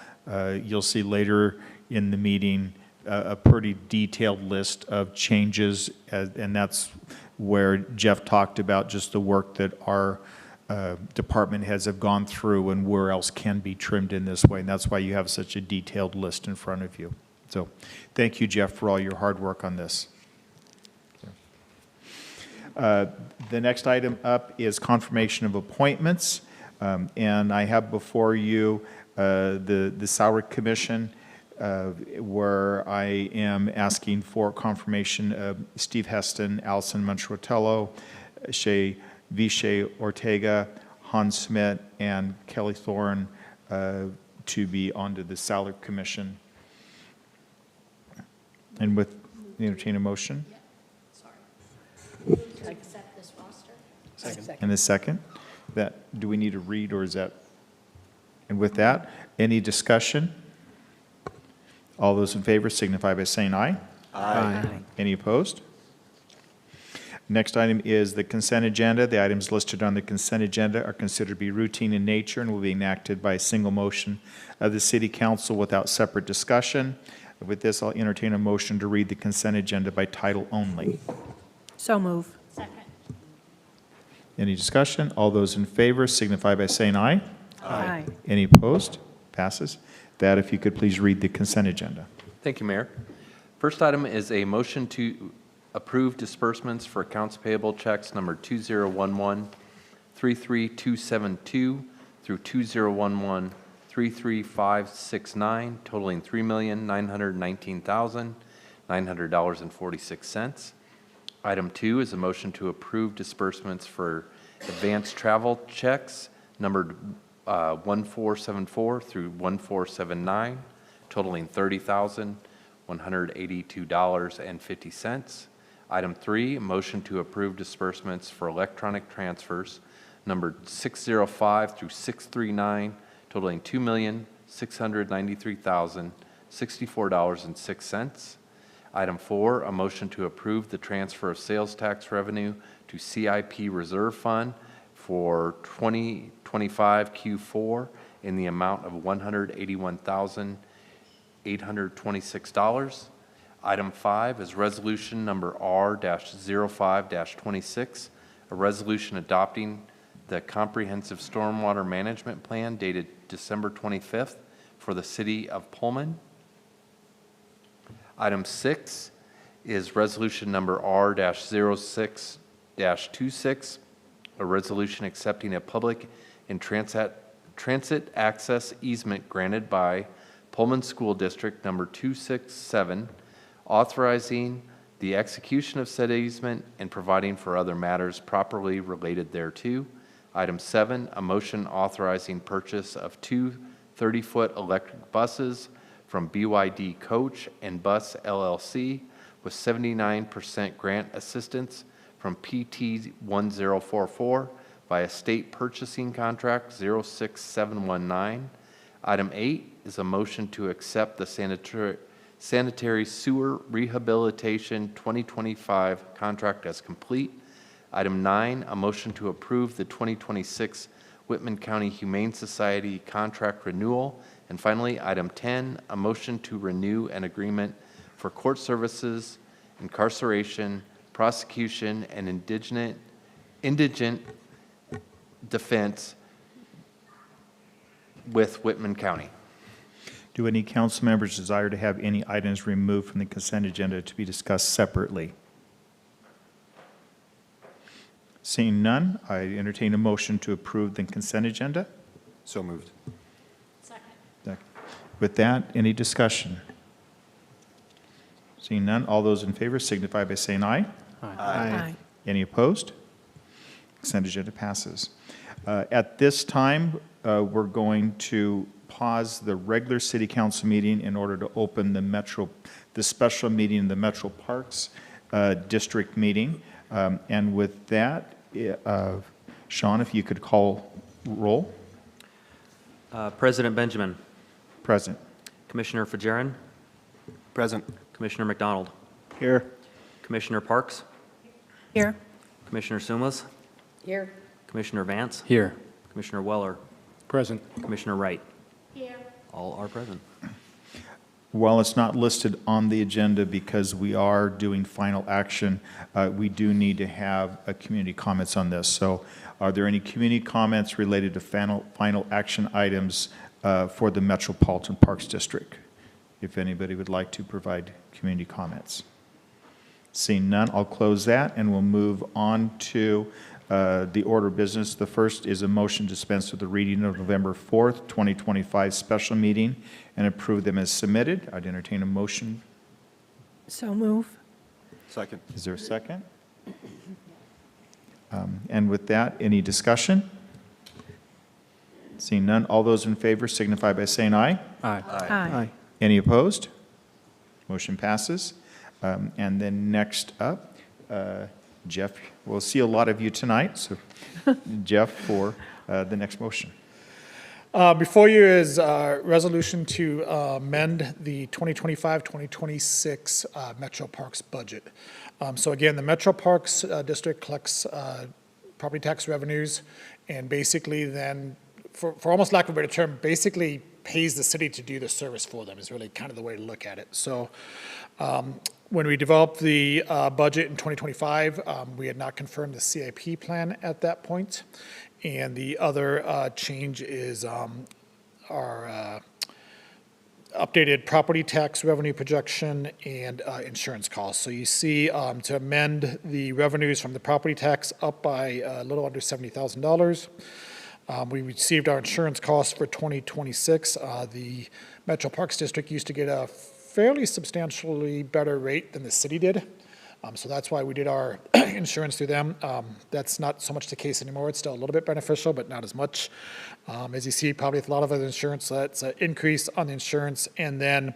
you'll see later in the meeting a pretty detailed list of changes, and that's where Jeff talked about just the work that our department heads have gone through and where else can be trimmed in this way, and that's why you have such a detailed list in front of you. So thank you, Jeff, for all your hard work on this. The next item up is confirmation of appointments, and I have before you the salary commission, where I am asking for confirmation of Steve Heston, Allison Montrotello, Shay Vishay Ortega, Hans Smith, and Kelly Thorne to be onto the salary commission. And with the entertain a motion? Accept this roster? And the second? Do we need to read, or is that? And with that, any discussion? All those in favor signify by saying aye. Aye. Any opposed? Next item is the consent agenda. The items listed on the consent agenda are considered to be routine in nature and will be enacted by a single motion of the City Council without separate discussion. With this, I'll entertain a motion to read the consent agenda by title only. So move. Second. Any discussion? All those in favor signify by saying aye. Aye. Any opposed? Passes. That, if you could please read the consent agenda. Thank you, Mayor. First item is a motion to approve disbursements for accounts payable checks number 2011-33272 through 2011-33569, totaling $3,919,900.46. Item 2 is a motion to approve disbursements for advanced travel checks numbered 1474 through 1479, totaling $30,182.50. Item 3, a motion to approve disbursements for electronic transfers numbered 605 through 639, totaling $2,693,064.06. Item 4, a motion to approve the transfer of sales tax revenue to CIP Reserve Fund for 2025 Q4 in the amount of $181,826. Item 5 is resolution number R-05-26, a resolution adopting the Comprehensive Stormwater Management Plan dated December 25th for the city of Pullman. Item 6 is resolution number R-06-26, a resolution accepting a public and transit access easement granted by Pullman School District number 267, authorizing the execution of said easement and providing for other matters properly related thereto. Item 7, a motion authorizing purchase of 2 30-foot electric buses from BYD Coach and Bus LLC with 79% grant assistance from PT 1044 via state purchasing contract 06719. Item 8 is a motion to accept the sanitary sewer rehabilitation 2025 contract as complete. Item 9, a motion to approve the 2026 Whitman County Humane Society contract renewal. And finally, item 10, a motion to renew an agreement for court services, incarceration, prosecution, and indigent defense with Whitman County. Do any council members desire to have any items removed from the consent agenda to be discussed separately? Seeing none, I entertain a motion to approve the consent agenda. So moved. With that, any discussion? Seeing none, all those in favor signify by saying aye. Aye. Any opposed? Consent agenda passes. At this time, we're going to pause the regular city council meeting in order to open the special meeting, the Metro Parks District meeting. And with that, Sean, if you could call roll. President Benjamin. Present. Commissioner Fajarin. Present. Commissioner McDonald. Here. Commissioner Parks. Here. Commissioner Sumas. Here. Commissioner Vance. Here. Commissioner Weller. Present. Commissioner Wright. Here. All are present. While it's not listed on the agenda because we are doing final action, we do need to have community comments on this. So are there any community comments related to final action items for the Metropolitan Parks District? If anybody would like to provide community comments. Seeing none, I'll close that and we'll move on to the order of business. The first is a motion to dispense with the reading of November 4th, 2025 special meeting and approve them as submitted. I'd entertain a motion. So move. Second. Is there a second? And with that, any discussion? Seeing none, all those in favor signify by saying aye. Aye. Aye. Any opposed? Motion passes. And then next up, Jeff, we'll see a lot of you tonight, so Jeff for the next motion. Before you is a resolution to amend the 2025-2026 Metro Parks budget. So again, the Metro Parks District collects property tax revenues and basically then, for almost lack of a better term, basically pays the city to do the service for them is really kind of the way to look at it. So when we developed the budget in 2025, we had not confirmed the CIP plan at that point. And the other change is our updated property tax revenue projection and insurance costs. So you see to amend the revenues from the property tax up by a little under $70,000. We received our insurance costs for 2026. The Metro Parks District used to get a fairly substantially better rate than the city did. So that's why we did our insurance through them. That's not so much the case anymore. It's still a little bit beneficial, but not as much. As you see, probably with a lot of other insurance, that's an increase on the insurance. And then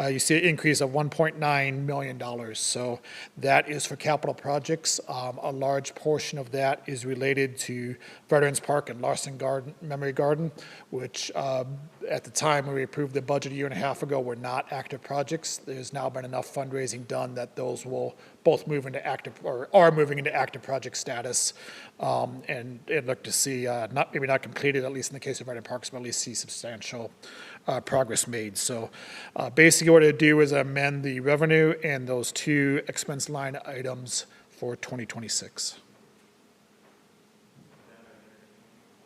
you see an increase of $1.9 million. So that is for capital projects. A large portion of that is related to Veterans Park and Larson Garden, Memory Garden, which at the time when we approved the budget a year and a half ago were not active projects. There's now been enough fundraising done that those will both move into active, or are moving into active project status, and look to see, maybe not completed, at least in the case of Veterans Parks, but at least see substantial progress made. So basically what I do is amend the revenue and those two expense line items for 2026.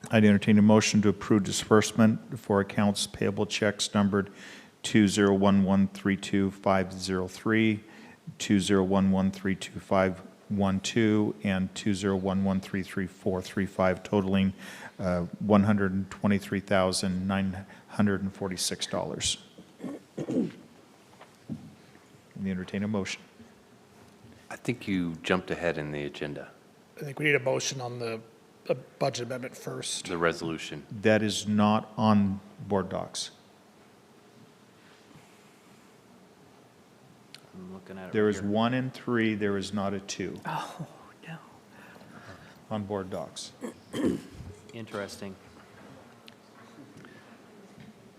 I'd entertain a motion to approve disbursement for accounts payable checks numbered 201132503, 201132512, and 201133435, totaling $123,946. Entertain a motion. I think you jumped ahead in the agenda, I think we need a motion on the budget amendment first. the resolution. That is not on board docs. I'm looking at it There right is here. 1 and 3, there is not a 2 Oh, no. on board docs. Interesting.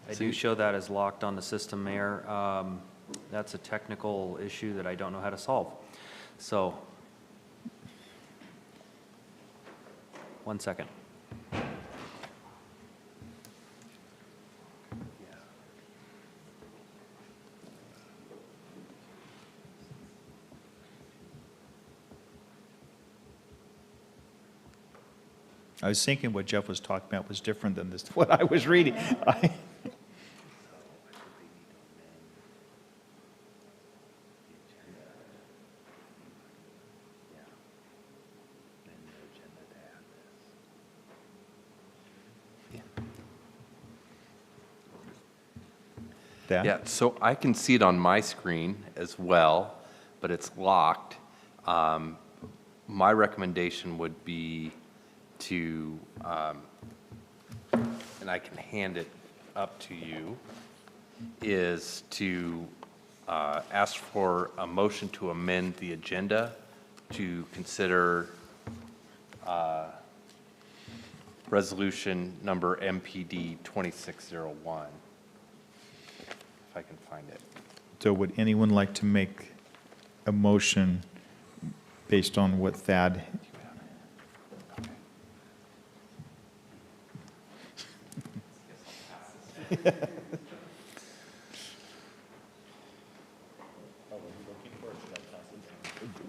I do show that as locked on the system, Mayor. That's a technical issue that I don't know how to solve. So, 1 second. I was thinking what Jeff was talking about was different than this, what I was reading. That? Yeah, so I can see it on my screen as well, but it's locked. My recommendation would be to, and I can hand it up to you, is to ask for a motion to amend the agenda to consider resolution number MPD 2601. If I can find it. So would anyone like to make a motion based on what Thad?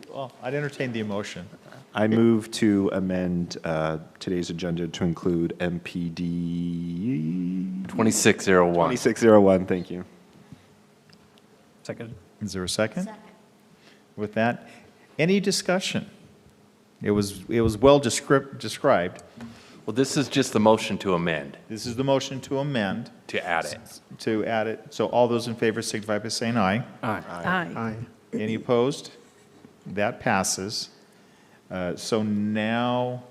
Well, I'd entertain the emotion. I move to amend today's agenda to include MPD 2601. 2601. Thank you. Second. Is there a second? With that, any discussion? It was well described. Well, this is just the motion to amend, This is the motion to amend, to add it. to add it. So all those in favor signify by saying aye. Aye. Any opposed? That passes. So now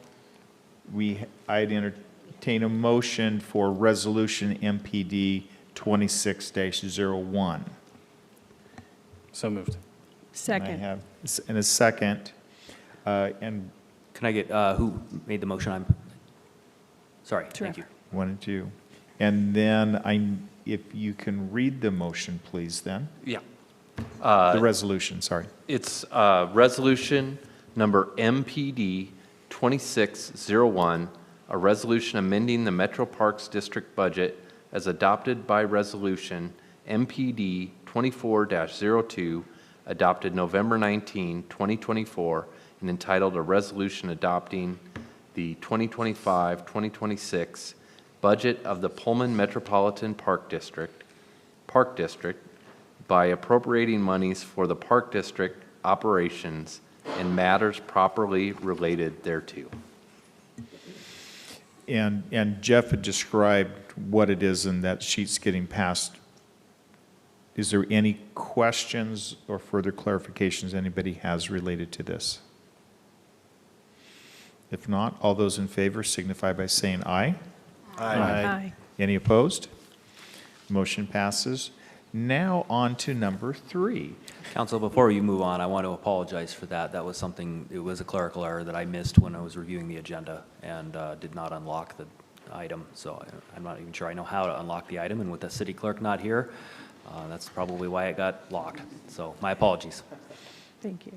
I'd entertain a motion for resolution MPD 26-01. So moved. Second. I have, in a second, and Can I get, who made the motion? Sorry, thank you. wanted to, and then if you can read the motion, please, then. Yeah. The resolution, sorry. It's resolution number MPD 2601, a resolution amending the Metro Parks District budget as adopted by resolution MPD 24-02, adopted November 19, 2024, and entitled a resolution adopting the 2025-2026 budget of the Pullman Metropolitan Park District by appropriating monies for the Park District operations and matters properly related thereto. And Jeff had described what it is, and that sheet's getting passed. Is there any questions or further clarifications anybody has related to this? If not, all those in favor signify by saying aye. Aye. Any opposed? Motion passes. Now on to number 3. Council, before you move on, I want to apologize for that. That was something, it was a clerical error that I missed when I was reviewing the agenda and did not unlock the item. So I'm not even sure I know how to unlock the item, and with the city clerk not here, that's probably why it got locked. So my apologies. Thank you.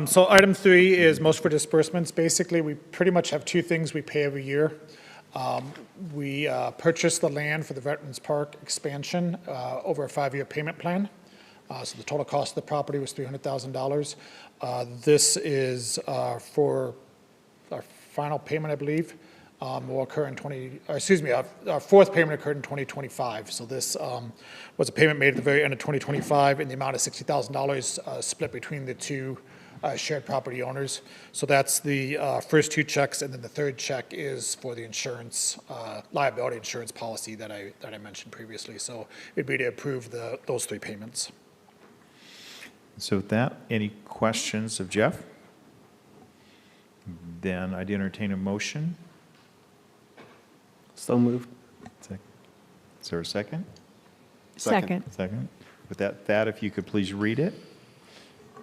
So item 3 is most for disbursements. Basically, we pretty much have 2 things we pay every year. We purchased the land for the Veterans Park expansion over a 5-year payment plan. So the total cost of the property was $300,000. This is for our final payment, I believe, will occur in our fourth payment occurred in 2025. So this was a payment made at the very end of 2025 in the amount of $60,000 split between the 2 shared property owners. So that's the first 2 checks, and then the third check is for the insurance, liability insurance policy that I mentioned previously. So it'd be to approve those 3 payments. So with that, any questions of Jeff? Then I'd entertain a motion. So moved. Is there a second? Second. Second. With that, Thad, if you could please read it.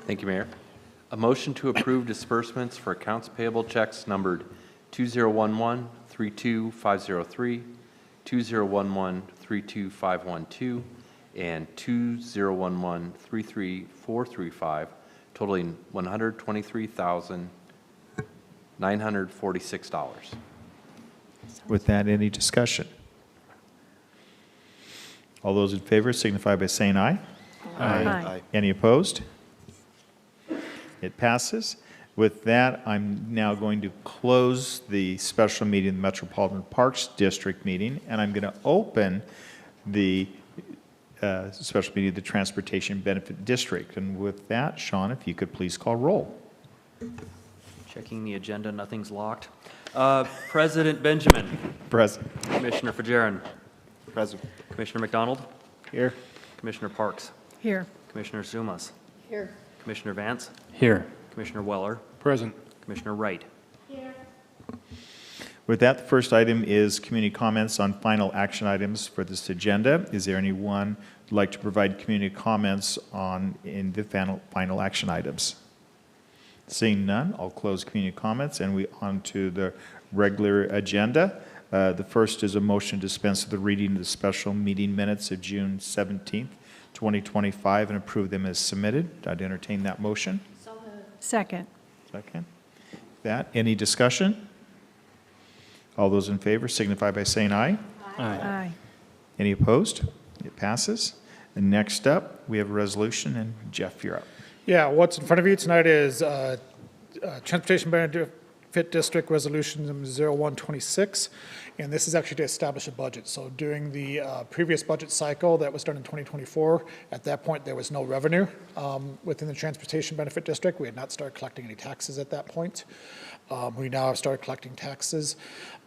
Thank you, Mayor. A motion to approve disbursements for accounts payable checks numbered 2011-32503, 2011-32512, and 2011-33435, totaling $123,946. With that, any discussion? All those in favor signify by saying aye. Aye. Any opposed? It passes. With that, I'm now going to close the special meeting, the Metropolitan Parks District meeting, and I'm going to open the special meeting of the Transportation Benefit District. And with that, Sean, if you could please call roll. Checking the agenda, nothing's locked. President Benjamin. Present. Commissioner Fajarin. Present. Commissioner McDonald. Here. Commissioner Parks. Here. Commissioner Zumas. Here. Commissioner Vance. Here. Commissioner Weller. Present. Commissioner Wright. With that, the first item is community comments on final action items for this agenda. Is there anyone who'd like to provide community comments in the final action items? Seeing none, I'll close community comments and we on to the regular agenda. The first is a motion to dispense with the reading of the special meeting minutes of June 17th, 2025, and approve them as submitted. I'd entertain that motion. Second. Second. That, any discussion? All those in favor signify by saying aye. Aye. Any opposed? It passes. And next up, we have a resolution, and Jeff, you're up. Yeah, what's in front of you tonight is Transportation Benefit District Resolution number 0126, and this is actually to establish a budget. So during the previous budget cycle that was done in 2024, at that point there was no revenue within the Transportation Benefit District. We had not started collecting any taxes at that point. We now have started collecting taxes.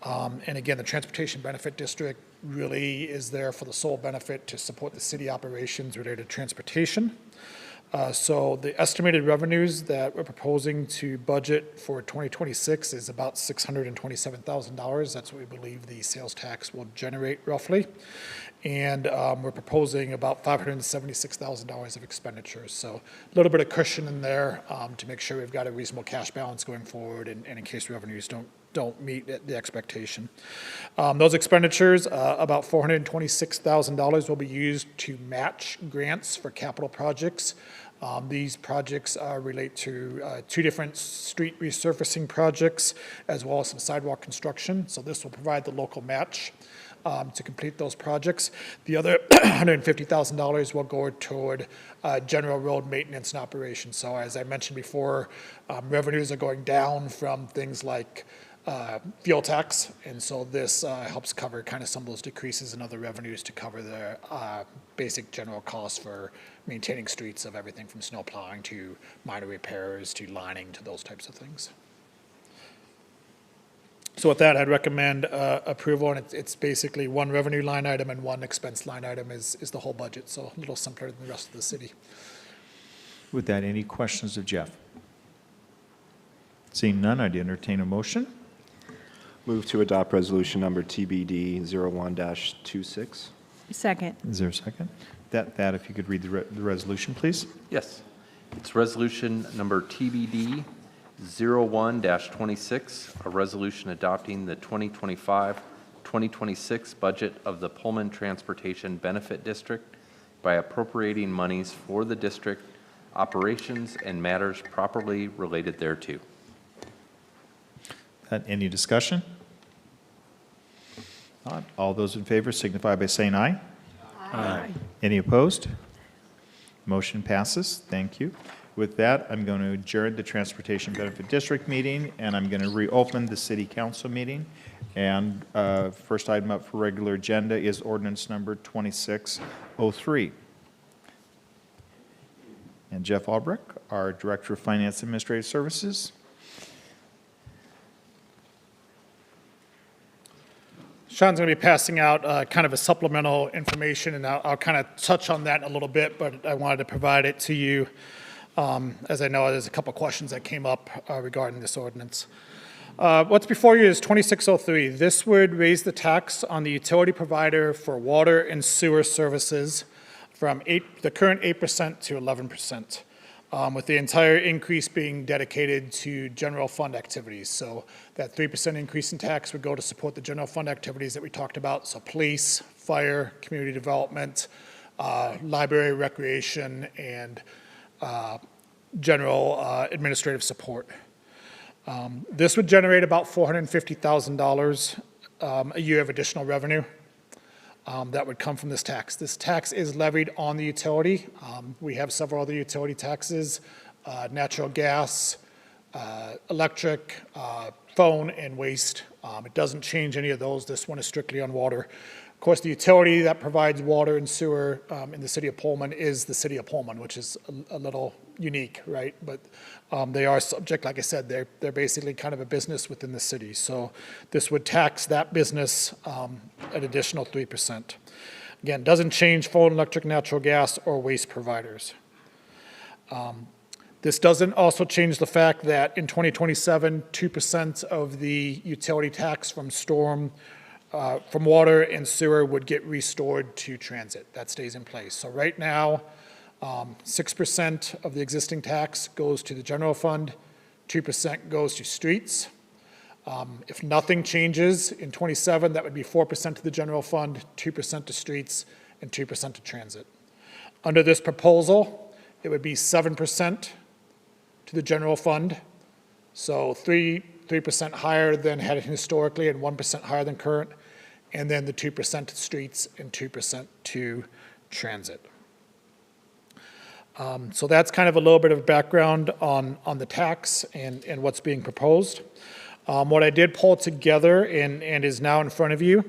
And again, the Transportation Benefit District really is there for the sole benefit to support the city operations related to transportation. So the estimated revenues that we're proposing to budget for 2026 is about $627,000. That's what we believe the sales tax will generate roughly. And we're proposing about $576,000 of expenditures. So a little bit of cushion in there to make sure we've got a reasonable cash balance going forward and in case revenues don't meet the expectation. Those expenditures, about $426,000 will be used to match grants for capital projects. These projects relate to 2 different street resurfacing projects as well as some sidewalk construction. So this will provide the local match to complete those projects. The other $150,000 will go toward general road maintenance and operations. So as I mentioned before, revenues are going down from things like fuel tax, and so this helps cover kind of some of those decreases in other revenues to cover the basic general costs for maintaining streets of everything from snow plowing to minor repairs to lining to those types of things. So with that, I'd recommend approval, and it's basically 1 revenue line item and 1 expense line item is the whole budget, so a little simpler than the rest of the city. With that, any questions of Jeff? Seeing none, I'd entertain a motion. Move to adopt resolution number TBD 01-26. Second. Is there a second? That, if you could read the resolution, please. Yes. It's resolution number TBD 01-26, a resolution adopting the 2025-2026 budget of the Pullman Transportation Benefit District by appropriating monies for the district operations and matters properly related thereto. Any discussion? Not. All those in favor signify by saying aye. Aye. Any opposed? Motion passes. Thank you. With that, I'm going to adjourn the Transportation Benefit District meeting, and I'm going to reopen the City Council meeting. And first item up for regular agenda is ordinance number 2603. And Jeff Albrecht, our Director of Finance and Administrative Services. Sean's going to be passing out kind of a supplemental information, and I'll kind of touch on that in a little bit, but I wanted to provide it to you, as I know there's a couple questions that came up regarding this ordinance. What's before you is 2603. This would raise the tax on the utility provider for water and sewer services from the current 8% to 11%. With the entire increase being dedicated to general fund activities. So that 3% increase in tax would go to support the general fund activities that we talked about. So police, fire, community development, library, recreation, and general administrative support. This would generate about $450,000 a year of additional revenue. That would come from this tax. This tax is levied on the utility. We have several other utility taxes, natural gas, electric, phone, and waste. It doesn't change any of those. This one is strictly on water. Of course, the utility that provides water and sewer in the city of Pullman is the city of Pullman, which is a little unique, right? But they are subject, like I said, they're basically kind of a business within the city. So this would tax that business an additional 3%. Again, doesn't change phone, electric, natural gas, or waste providers. This doesn't also change the fact that in 2027, 2% of the utility tax from from water and sewer would get restored to transit. That stays in place. So right now, 6% of the existing tax goes to the general fund, 2% goes to streets. If nothing changes in 27, that would be 4% to the general fund, 2% to streets, and 2% to transit. Under this proposal, it would be 7% to the general fund, so 3% higher than had historically and 1% higher than current, and then the 2% to streets and 2% to transit. So that's kind of a little bit of background on the tax and what's being proposed. What I did pull together and is now in front of you,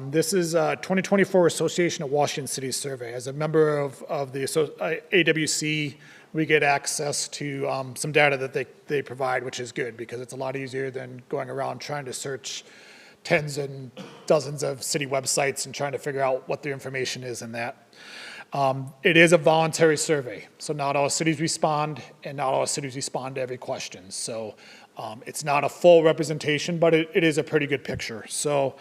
this is a 2024 Association of Washington Cities survey. As a member of the AWC, we get access to some data that they provide, which is good because it's a lot easier than going around trying to search tens and dozens of city websites and trying to figure out what the information is in that. It is a voluntary survey, so not all cities respond, and not all cities respond to every question. So it's not a full representation, but it is a pretty good picture. So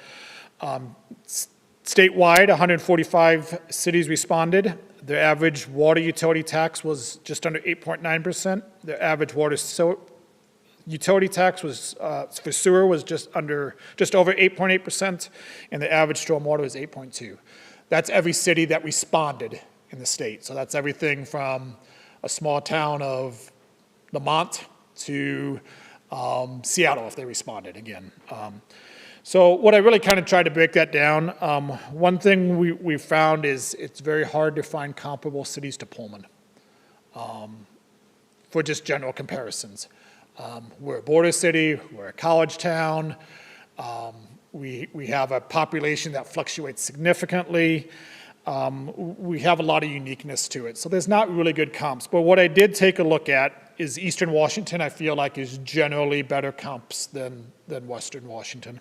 statewide, 145 cities responded. Their average water utility tax was just under 8.9%. Their average water utility tax was for sewer was just over 8.8%, and the average stormwater was 8.2%. That's every city that responded in the state. So that's everything from a small town of Lamont to Seattle if they responded again. So what I really kind of tried to break that down, one thing we found is it's very hard to find comparable cities to Pullman for just general comparisons. We're a border city, we're a college town, we have a population that fluctuates significantly. We have a lot of uniqueness to it. So there's not really good comps. But what I did take a look at is Eastern Washington, I feel like, is generally better comps than Western Washington.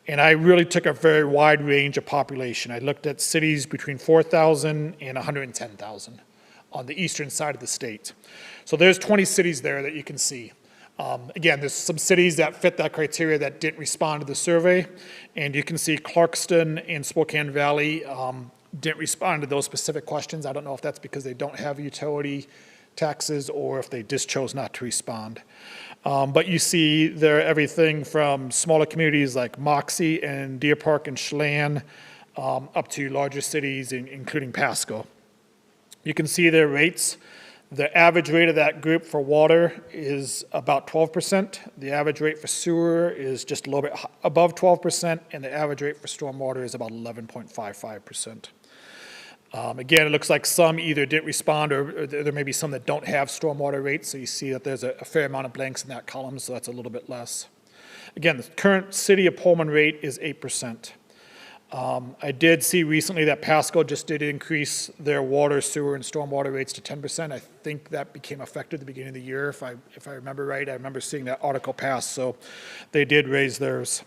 And I really took a very wide range of population. I looked at cities between 4,000 and 110,000 on the eastern side of the state. So there's 20 cities there that you can see. Again, there's some cities that fit that criteria that didn't respond to the survey, and you can see Clarkston and Spokane Valley didn't respond to those specific questions. I don't know if that's because they don't have utility taxes or if they just chose not to respond. But you see there everything from smaller communities like Moxie and Deer Park and Chelan up to larger cities, including Pasco. You can see their rates. The average rate of that group for water is about 12%. The average rate for sewer is just a little bit above 12%, and the average rate for stormwater is about 11.55%. Again, it looks like some either didn't respond or there may be some that don't have stormwater rates, so you see that there's a fair amount of blanks in that column, so that's a little bit less. Again, the current City of Pullman rate is 8%. I did see recently that Pasco just did increase their water, sewer, and stormwater rates to 10%. I think that became effective at the beginning of the year, if I remember right. I remember seeing that article pass, so they did raise theirs.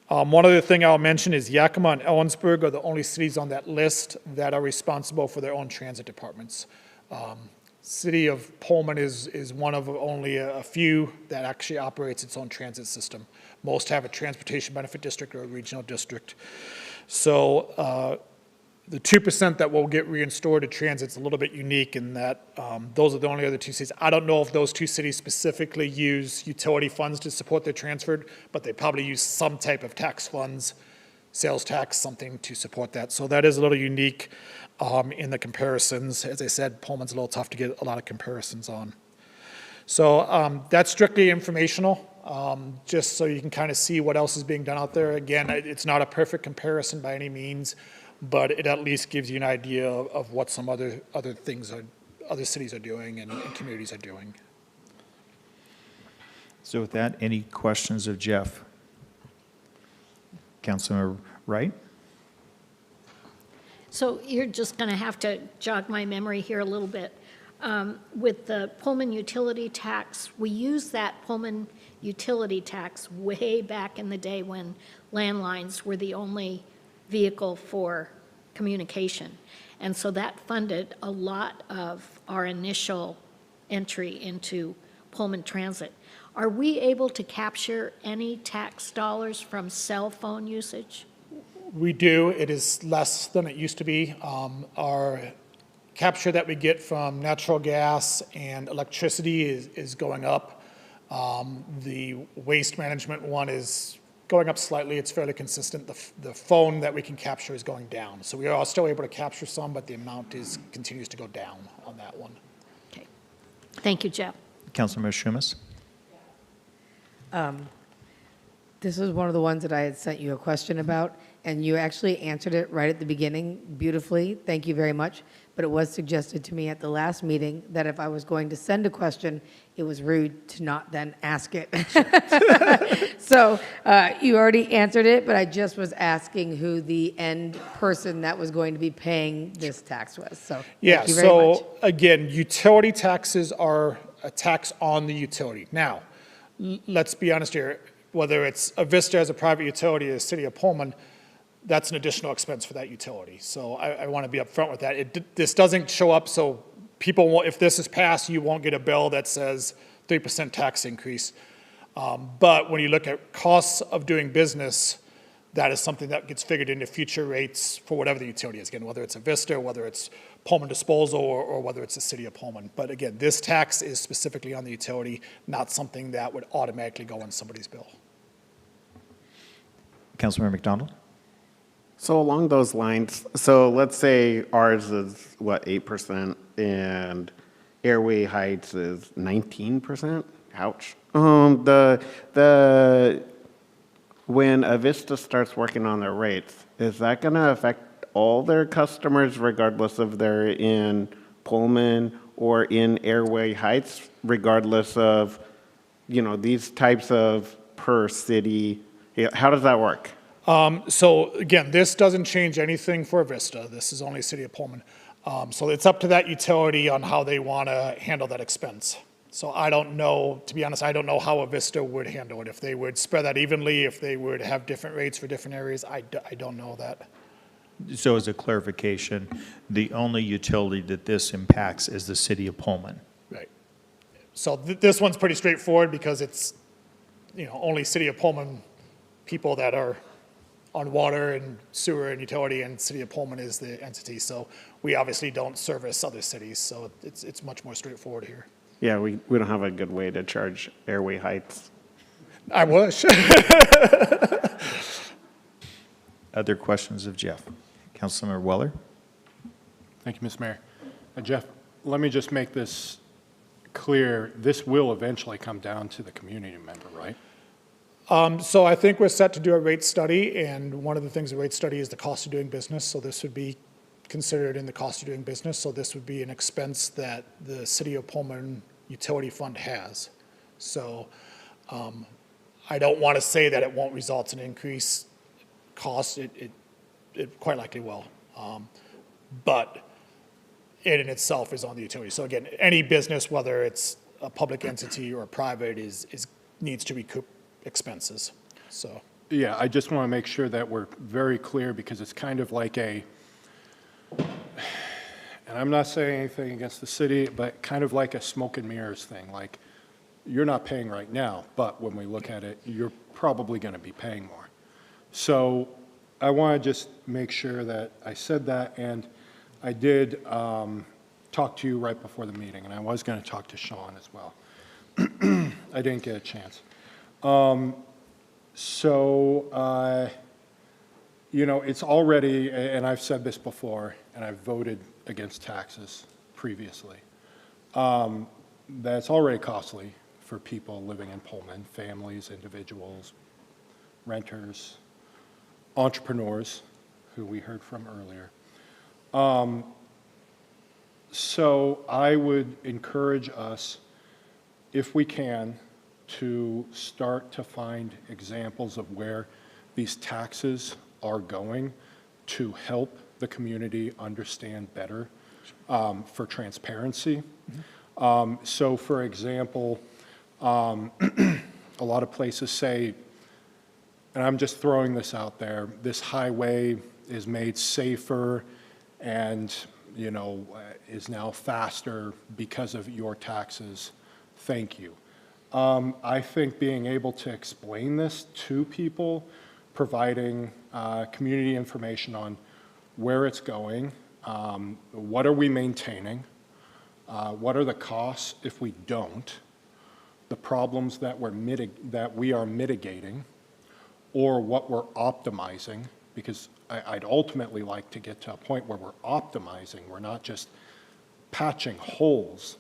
One other thing I'll mention is Yakima and Ellensburg are the only cities on that list that are responsible for their own transit departments. City of Pullman is one of only a few that actually operates its own transit system. Most have a transportation benefit district or a regional district. So the 2% that will get reinstored to transit is a little bit unique in that those are the only other two cities. I don't know if those two cities specifically use utility funds to support their transfer, but they probably use some type of tax funds, sales tax, something to support that. So that is a little unique in the comparisons. As I said, Pullman's a little tough to get a lot of comparisons on. So that's strictly informational. Just so you can kind of see what else is being done out there. Again, it's not a perfect comparison by any means, but it at least gives you an idea of what some other things other cities are doing and communities are doing. So with that, any questions of Jeff? Councilmember Wright? So you're just going to have to jog my memory here a little bit. With the Pullman utility tax, we used that Pullman utility tax way back in the day when landlines were the only vehicle for communication. And so that funded a lot of our initial entry into Pullman Transit. Are we able to capture any tax dollars from cell phone usage? We do. It is less than it used to be. Our capture that we get from natural gas and electricity is going up. The waste management one is going up slightly. It's fairly consistent. The phone that we can capture is going down. So we are still able to capture some, but the amount continues to go down on that one. Okay. Thank you, Jeff. Councilmember Shumas? This was one of the ones that I had sent you a question about, and you actually answered it right at the beginning beautifully. Thank you very much. But it was suggested to me at the last meeting that if I was going to send a question, it was rude to not then ask it. So you already answered it, but I just was asking who the end person that was going to be paying this tax was. So thank you very much. So again, utility taxes are a tax on the utility. Now, let's be honest here, whether it's Avista as a private utility or the City of Pullman, that's an additional expense for that utility. So I want to be upfront with that. This doesn't show up, so people won't, if this is passed, you won't get a bill that says 3% tax increase. But when you look at costs of doing business, that is something that gets figured into future rates for whatever the utility is. Again, whether it's Avista, whether it's Pullman Disposal, or whether it's the City of Pullman. But again, this tax is specifically on the utility, not something that would automatically go on somebody's bill. Councilmember McDonald? So along those lines, so let's say ours is, what, 8%, and Airway Heights is 19%? Ouch. When Avista starts working on their rates, is that going to affect all their customers regardless if they're in Pullman or in Airway Heights, regardless of, these types of per city? How does that work? So again, this doesn't change anything for Avista. This is only City of Pullman. So it's up to that utility on how they want to handle that expense. So I don't know, to be honest, I don't know how Avista would handle it. If they would spread that evenly, if they would have different rates for different areas, I don't know that. So as a clarification, the only utility that this impacts is the City of Pullman. Right. So this one's pretty straightforward because it's, only City of Pullman people that are on water and sewer and utility, and City of Pullman is the entity. So we obviously don't service other cities, so it's much more straightforward here. Yeah, we don't have a good way to charge airway heights. I wish. Other questions of Jeff? Councilmember Weller? Thank you, Mr. Mayor. Jeff, let me just make this clear. This will eventually come down to the community member, right? So I think we're set to do a rate study, and one of the things the rate study is the cost of doing business. So this would be considered in the cost of doing business. So this would be an expense that the City of Pullman Utility Fund has. So I don't want to say that it won't result in increased costs. It quite likely will. But it in itself is on the utility. So again, any business, whether it's a public entity or private, needs to recoup expenses. So Yeah, I just want to make sure that we're very clear, because it's kind of like and I'm not saying anything against the city, but kind of like a smoke and mirrors thing. Like, you're not paying right now, but when we look at it, you're probably going to be paying more. So I want to just make sure that I said that, and I did talk to you right before the meeting, and I was going to talk to Sean as well. I didn't get a chance. It's already, and I've said this before, and I've voted against taxes previously, that's already costly for people living in Pullman, families, individuals, renters, entrepreneurs, who we heard from earlier. So I would encourage us, if we can, to start to find examples of where these taxes are going to help the community understand better for transparency. So for example, a lot of places say, and I'm just throwing this out there, this highway is made safer and, is now faster because of your taxes. Thank you. I think being able to explain this to people, providing community information on where it's going, what are we maintaining, what are the costs if we don't, the problems that we are mitigating, or what we're optimizing, because I'd ultimately like to get to a point where we're optimizing, we're not just patching holes,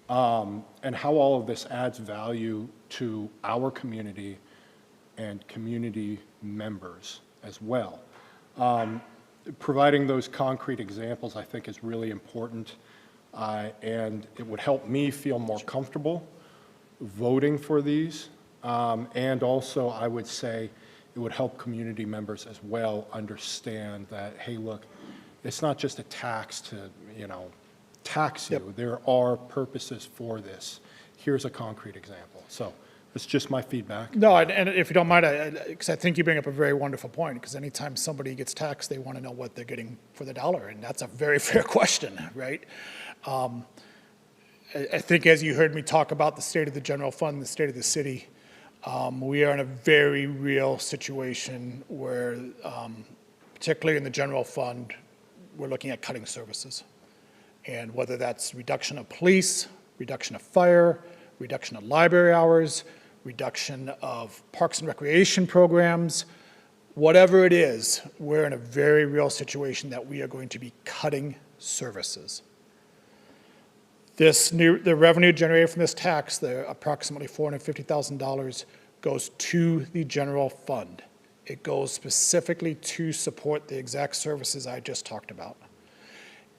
and how all of this adds value to our community and community members as well. Providing those concrete examples, I think, is really important, and it would help me feel more comfortable voting for these, and also I would say it would help community members as well understand that, hey, look, it's not just a tax to, tax you. Yep. There are purposes for this. Here's a concrete example. So it's just my feedback. No, and if you don't mind, because I think you bring up a very wonderful point, because anytime somebody gets taxed, they want to know what they're getting for the dollar, and that's a very fair question, right? I think as you heard me talk about the state of the general fund, the state of the city, we are in a very real situation where, particularly in the general fund, we're looking at cutting services. And whether that's reduction of police, reduction of fire, reduction of library hours, reduction of parks and recreation programs, whatever it is, we're in a very real situation that we are going to be cutting services. The revenue generated from this tax, the approximately $450,000, goes to the general fund. It goes specifically to support the exact services I just talked about.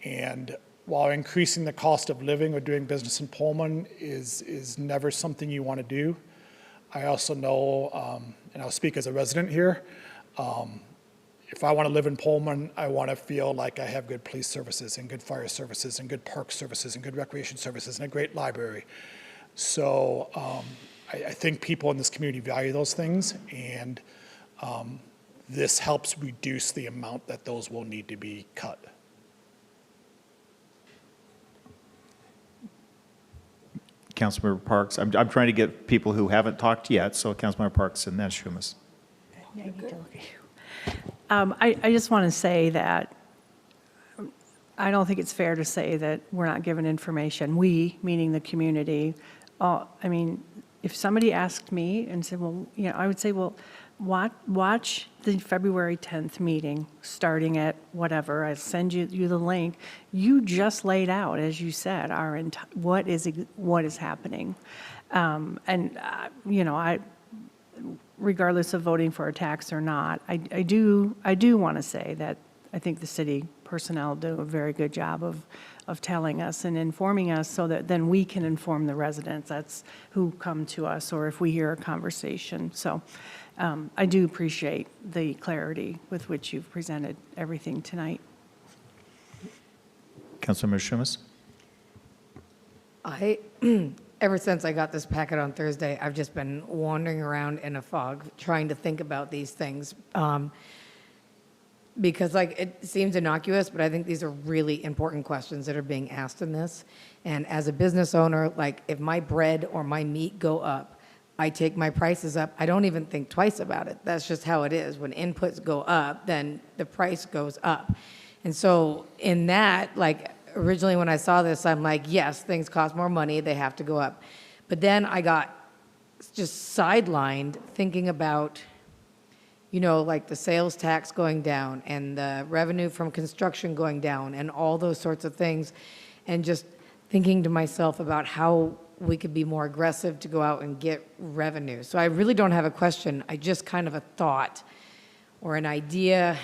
And while increasing the cost of living or doing business in Pullman is never something you want to do, I also know, and I'll speak as a resident here, if I want to live in Pullman, I want to feel like I have good police services and good fire services and good park services and good recreation services and a great library. So I think people in this community value those things, and this helps reduce the amount that those will need to be cut. Councilmember Parks. I'm trying to get people who haven't talked yet, so Councilmember Parks and then Schumas. I just want to say that I don't think it's fair to say that we're not given information. We, meaning the community, I mean, if somebody asked me and said, well, you know, I would say, well, watch the February 10th meeting, starting at whatever, I'll send you the link. You just laid out, as you said, what is happening. You know, regardless of voting for a tax or not, I do want to say that I think the city personnel do a very good job of telling us and informing us so that then we can inform the residents. That's who come to us, or if we hear a conversation. So I do appreciate the clarity with which you've presented everything tonight. Councilmember Schumas? Ever since I got this packet on Thursday, I've just been wandering around in a fog, trying to think about these things. Because it seems innocuous, but I think these are really important questions that are being asked in this. And as a business owner, if my bread or my meat go up, I take my prices up. I don't even think twice about it. That's just how it is. When inputs go up, then the price goes up. And so in that, originally when I saw this, I'm like, yes, things cost more money. They have to go up. But then I got just sidelined thinking about, you know, the sales tax going down and the revenue from construction going down and all those sorts of things. And just thinking to myself about how we could be more aggressive to go out and get revenue. So I really don't have a question. I just kind of a thought or an idea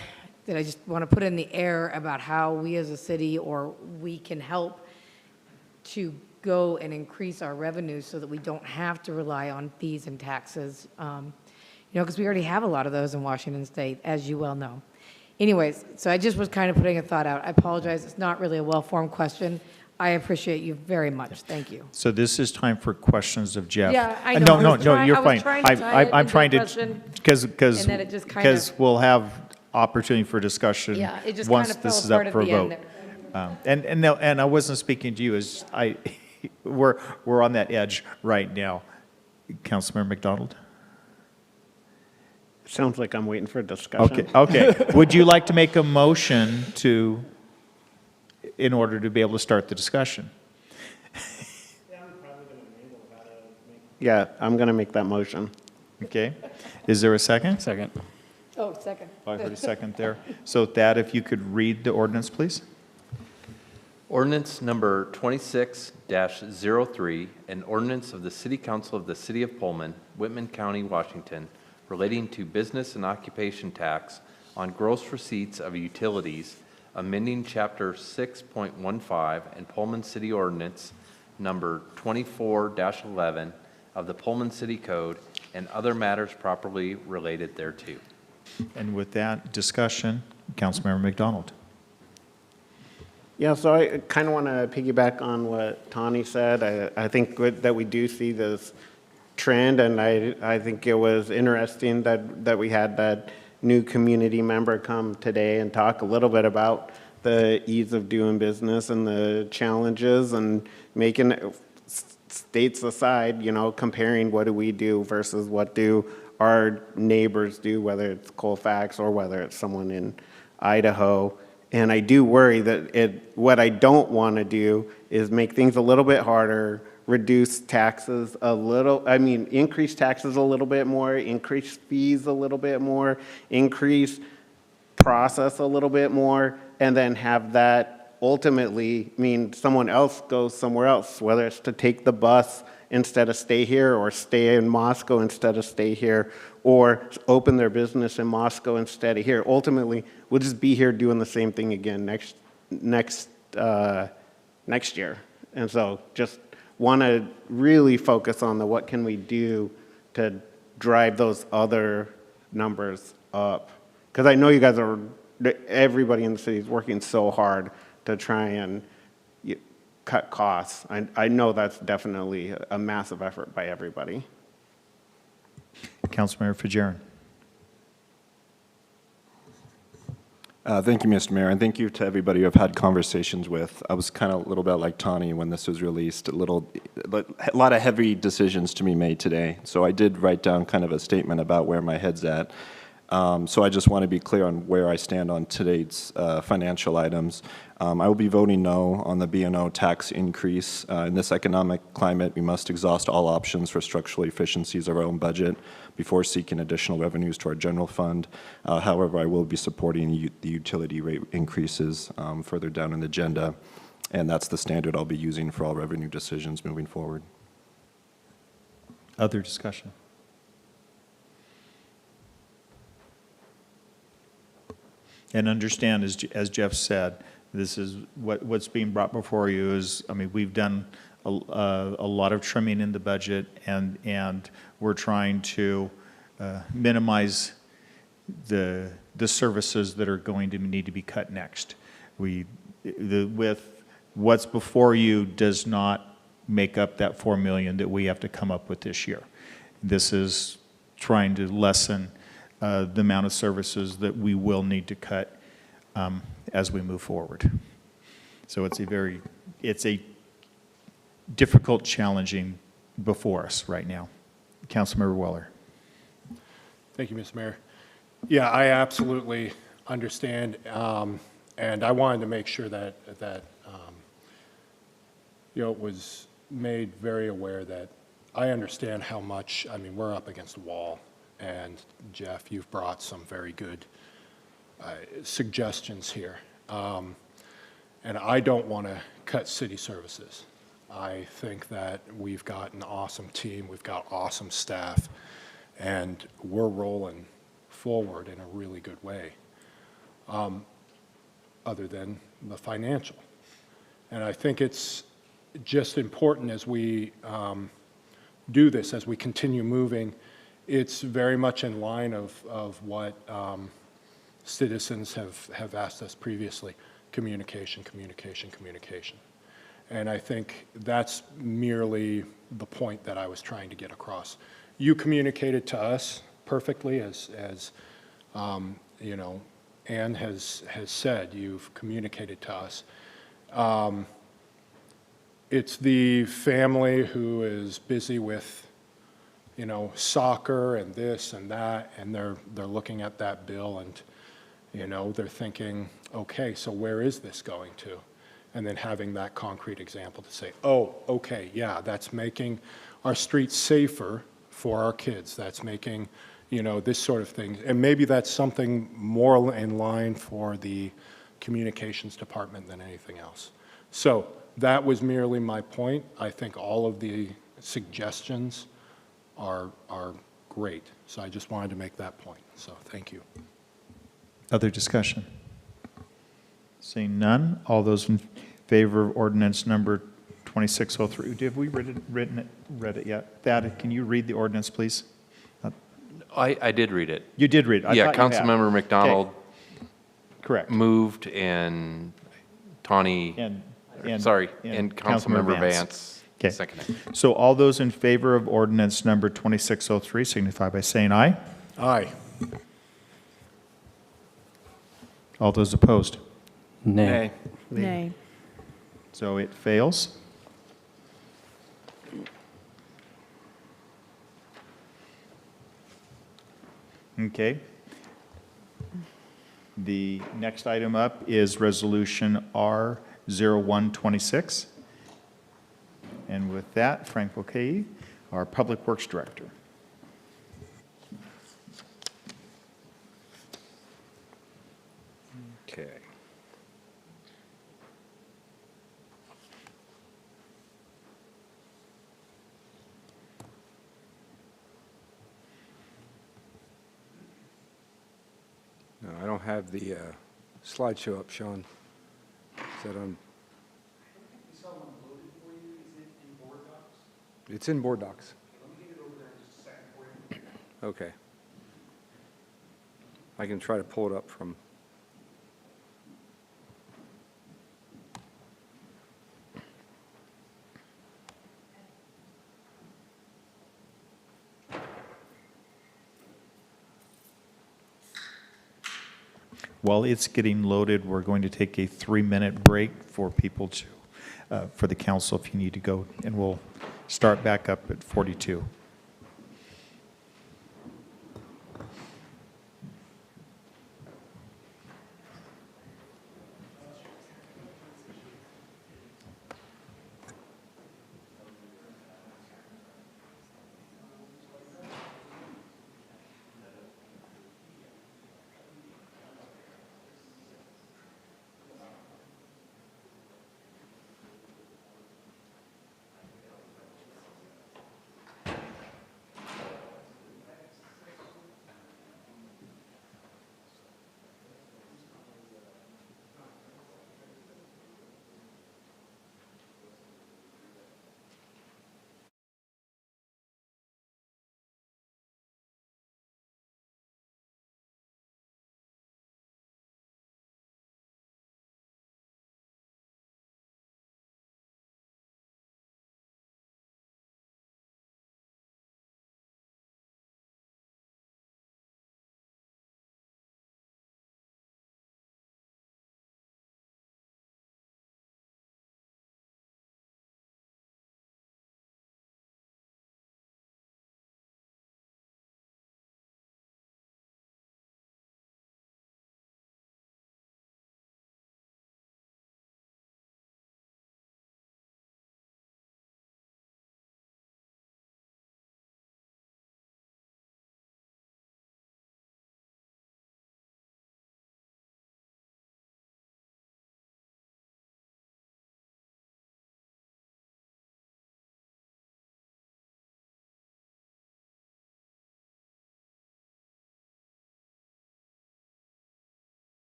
that I just want to put in the air about how we as a city or we can help to go and increase our revenue so that we don't have to rely on fees and taxes, you know, because we already have a lot of those in Washington State, as you well know. Anyways, so I just was kind of putting a thought out. I apologize. It's not really a well-formed question. I appreciate you very much. Thank you. So this is time for questions of Jeff. Yeah, I know. No, you're fine. I was trying to tie it I'm into trying a to, question, because, and then it just kind of- we'll have opportunity for discussion Yeah, it just once kind of this fell is apart up at for a the vote. end. And I wasn't speaking to you, as we're on that edge right now. Councilmember McDonald? Sounds like I'm waiting for discussion. Okay. Would you like to make a motion in order to be able to start the discussion? Yeah, I'm going to make that motion. Okay. Is there a second? Second. Oh, second. I heard a second there. So Thad, if you could read the ordinance, please. Ordinance number 26-03, an ordinance of the City Council of the City of Pullman, Whitman County, Washington, relating to business and occupation tax on gross receipts of utilities, amending Chapter 6.15 and Pullman City Ordinance number 24-11 of the Pullman City Code and other matters properly related thereto. And with that discussion, Councilmember McDonald. Yeah, so I kind of want to piggyback on what Tawny said. I think that we do see this trend, and I think it was interesting that we had that new community member come today and talk a little bit about the ease of doing business and the challenges and making states aside, you know, comparing what do we do versus what do our neighbors do, whether it's Colfax or whether it's someone in Idaho. And I do worry that what I don't want to do is make things a little bit harder, reduce taxes a little, increase taxes a little bit more, increase fees a little bit more, increase process a little bit more, and then have that ultimately mean someone else goes somewhere else, whether it's to take the bus instead of stay here, or stay in Moscow instead of stay here, or open their business in Moscow instead of here. Ultimately, we'll just be here doing the same thing again next year. And so just want to really focus on what can we do to drive those other numbers up. Because I know you guys everybody in the city is working so hard to try and cut costs. I know that's definitely a massive effort by everybody. Councilmember Fajarin. Thank you, Mr. Mayor, and thank you to everybody who I've had conversations with. I was kind of a little bit like Tawny when this was released, a lot of heavy decisions to be made today. So I did write down kind of a statement about where my head's at. So I just want to be clear on where I stand on today's financial items. I will be voting no on the B&O tax increase. In this economic climate, we must exhaust all options for structural efficiencies of our own budget before seeking additional revenues to our general fund. However, I will be supporting the utility rate increases further down in the agenda, and that's the standard I'll be using for all revenue decisions moving forward. Other discussion? And understand, as Jeff said, this is what's being brought before you is, I mean, we've done a lot of trimming in the budget, and we're trying to minimize the services that are going to need to be cut next. With what's before you does not make up that $4 million that we have to come up with this year. This is trying to lessen the amount of services that we will need to cut as we move forward. So it's a difficult, challenging before us right now. Councilmember Weller. Thank you, Mr. Mayor. Yeah, I absolutely understand, and I wanted to make sure that it was made very aware that I understand how much, I mean, we're up against a wall, and Jeff, you've brought some very good suggestions here. And I don't want to cut city services. I think that we've got an awesome team, we've got awesome staff, and we're rolling forward in a really good way, other than the financial. And I think it's just important as we do this, as we continue moving, it's very much in line of what citizens have asked us previously: communication, communication, communication. And I think that's merely the point that I was trying to get across. You communicated to us perfectly, as you know, Ann has said. You've communicated to us. It's the family who is busy with, you know, soccer and this and that, and they're looking at that bill, and you know, they're thinking, okay, so where is this going to? And then having that concrete example to say, oh, okay, yeah, that's making our streets safer for our kids. That's making, you know, this sort of thing. And maybe that's something more in line for the communications department than anything else. So that was merely my point. I think all of the suggestions are great. So I just wanted to make that point. So thank you. Other discussion? Seeing none, all those in favor of ordinance number 2603, have we read it yet? Thad, can you read the ordinance, please? I did read it. You did read it. Yeah, thought you had. Councilmember McDonald Correct. moved, and Tawny, And Councilmember Vance Okay. seconded. So all those in favor of ordinance number 2603 signify by saying aye. Aye. All those opposed? Nay. Nay. So it fails. Okay. The next item up is Resolution R0126. And with that, Frank Bouquet, our Public Works Director. Okay. No, I don't have the slideshow up, Sean. Is that on? It's in Board Docs. Let me get it over there in just a second for you. Okay. I can try to pull it up from. while it's getting loaded, we're going to take a 3-minute break for people to, for the council if you need to go, and we'll start back up at 42.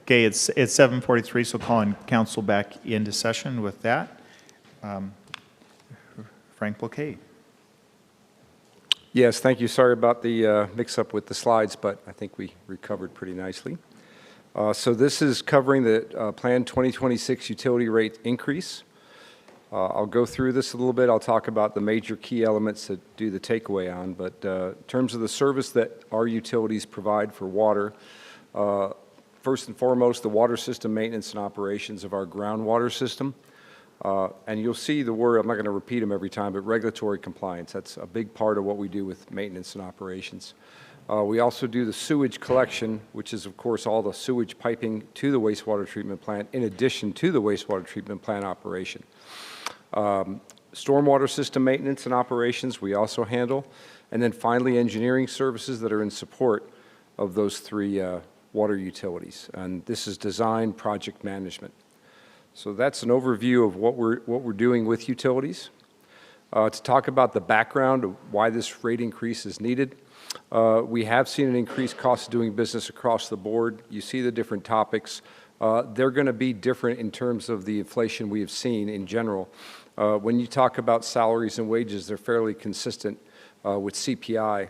Okay, it's 7:43, so calling council back into session with that. Frank Bouquet. Yes, thank you. Sorry about the mix-up with the slides, but I think we recovered pretty nicely. So this is covering the planned 2026 utility rate increase. I'll go through this a little bit. I'll talk about the major key elements that do the takeaway on, but in terms of the service that our utilities provide for water, first and foremost, the water system maintenance and operations of our groundwater system. And you'll see the word, I'm not going to repeat them every time, but regulatory compliance. That's a big part of what we do with maintenance and operations. We also do the sewage collection, which is, of course, all the sewage piping to the wastewater treatment plant, in addition to the wastewater treatment plant operation. Stormwater system maintenance and operations we also handle. And then finally, engineering services that are in support of those three water utilities. And this is design, project management. So that's an overview of what we're doing with utilities. To talk about the background of why this rate increase is needed, we have seen an increased cost of doing business across the board. You see the different topics. They're going to be different in terms of the inflation we have seen in general. When you talk about salaries and wages, they're fairly consistent with CPI.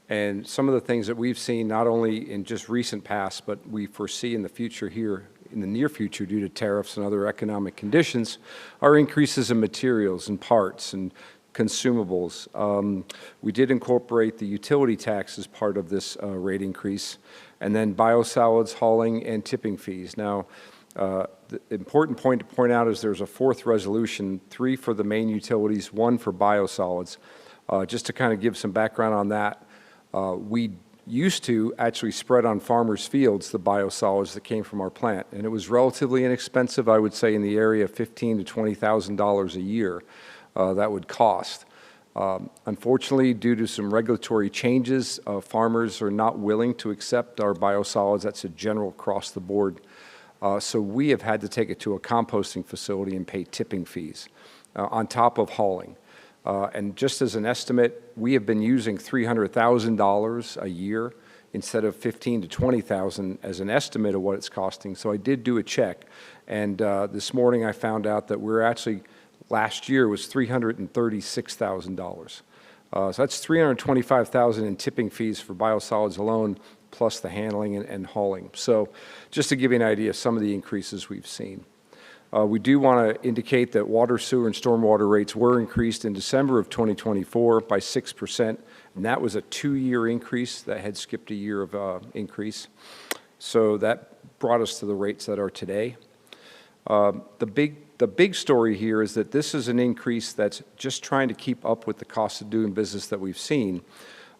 And some of the things that we've seen, not only in just recent past, but we foresee in the future here, in the near future due to tariffs and other economic conditions, are increases in materials and parts and consumables. We did incorporate the utility tax as part of this rate increase, and then biosolids, hauling, and tipping fees. Now, the important point to point out is there's a fourth resolution, 3 for the main utilities, 1 for biosolids. Just to kind of give some background on that, we used to actually spread on farmers' fields the biosolids that came from our plant, and it was relatively inexpensive, I would say in the area of $15,000 to $20,000 a year that would cost. Unfortunately, due to some regulatory changes, farmers are not willing to accept our biosolids. That's a general across the board. So we have had to take it to a composting facility and pay tipping fees on top of hauling. And just as an estimate, we have been using $300,000 a year instead of $15,000 to $20,000 as an estimate of what it's costing. So I did do a check, and this morning I found out that we're actually, last year was $336,000. So that's $325,000 in tipping fees for biosolids alone, plus the handling and hauling. So just to give you an idea of some of the increases we've seen. We do want to indicate that water, sewer, and stormwater rates were increased in December of 2024 by 6%, and that was a 2-year increase that had skipped a year of increase. So that brought us to the rates that are today. The big story here is that this is an increase that's just trying to keep up with the cost of doing business that we've seen.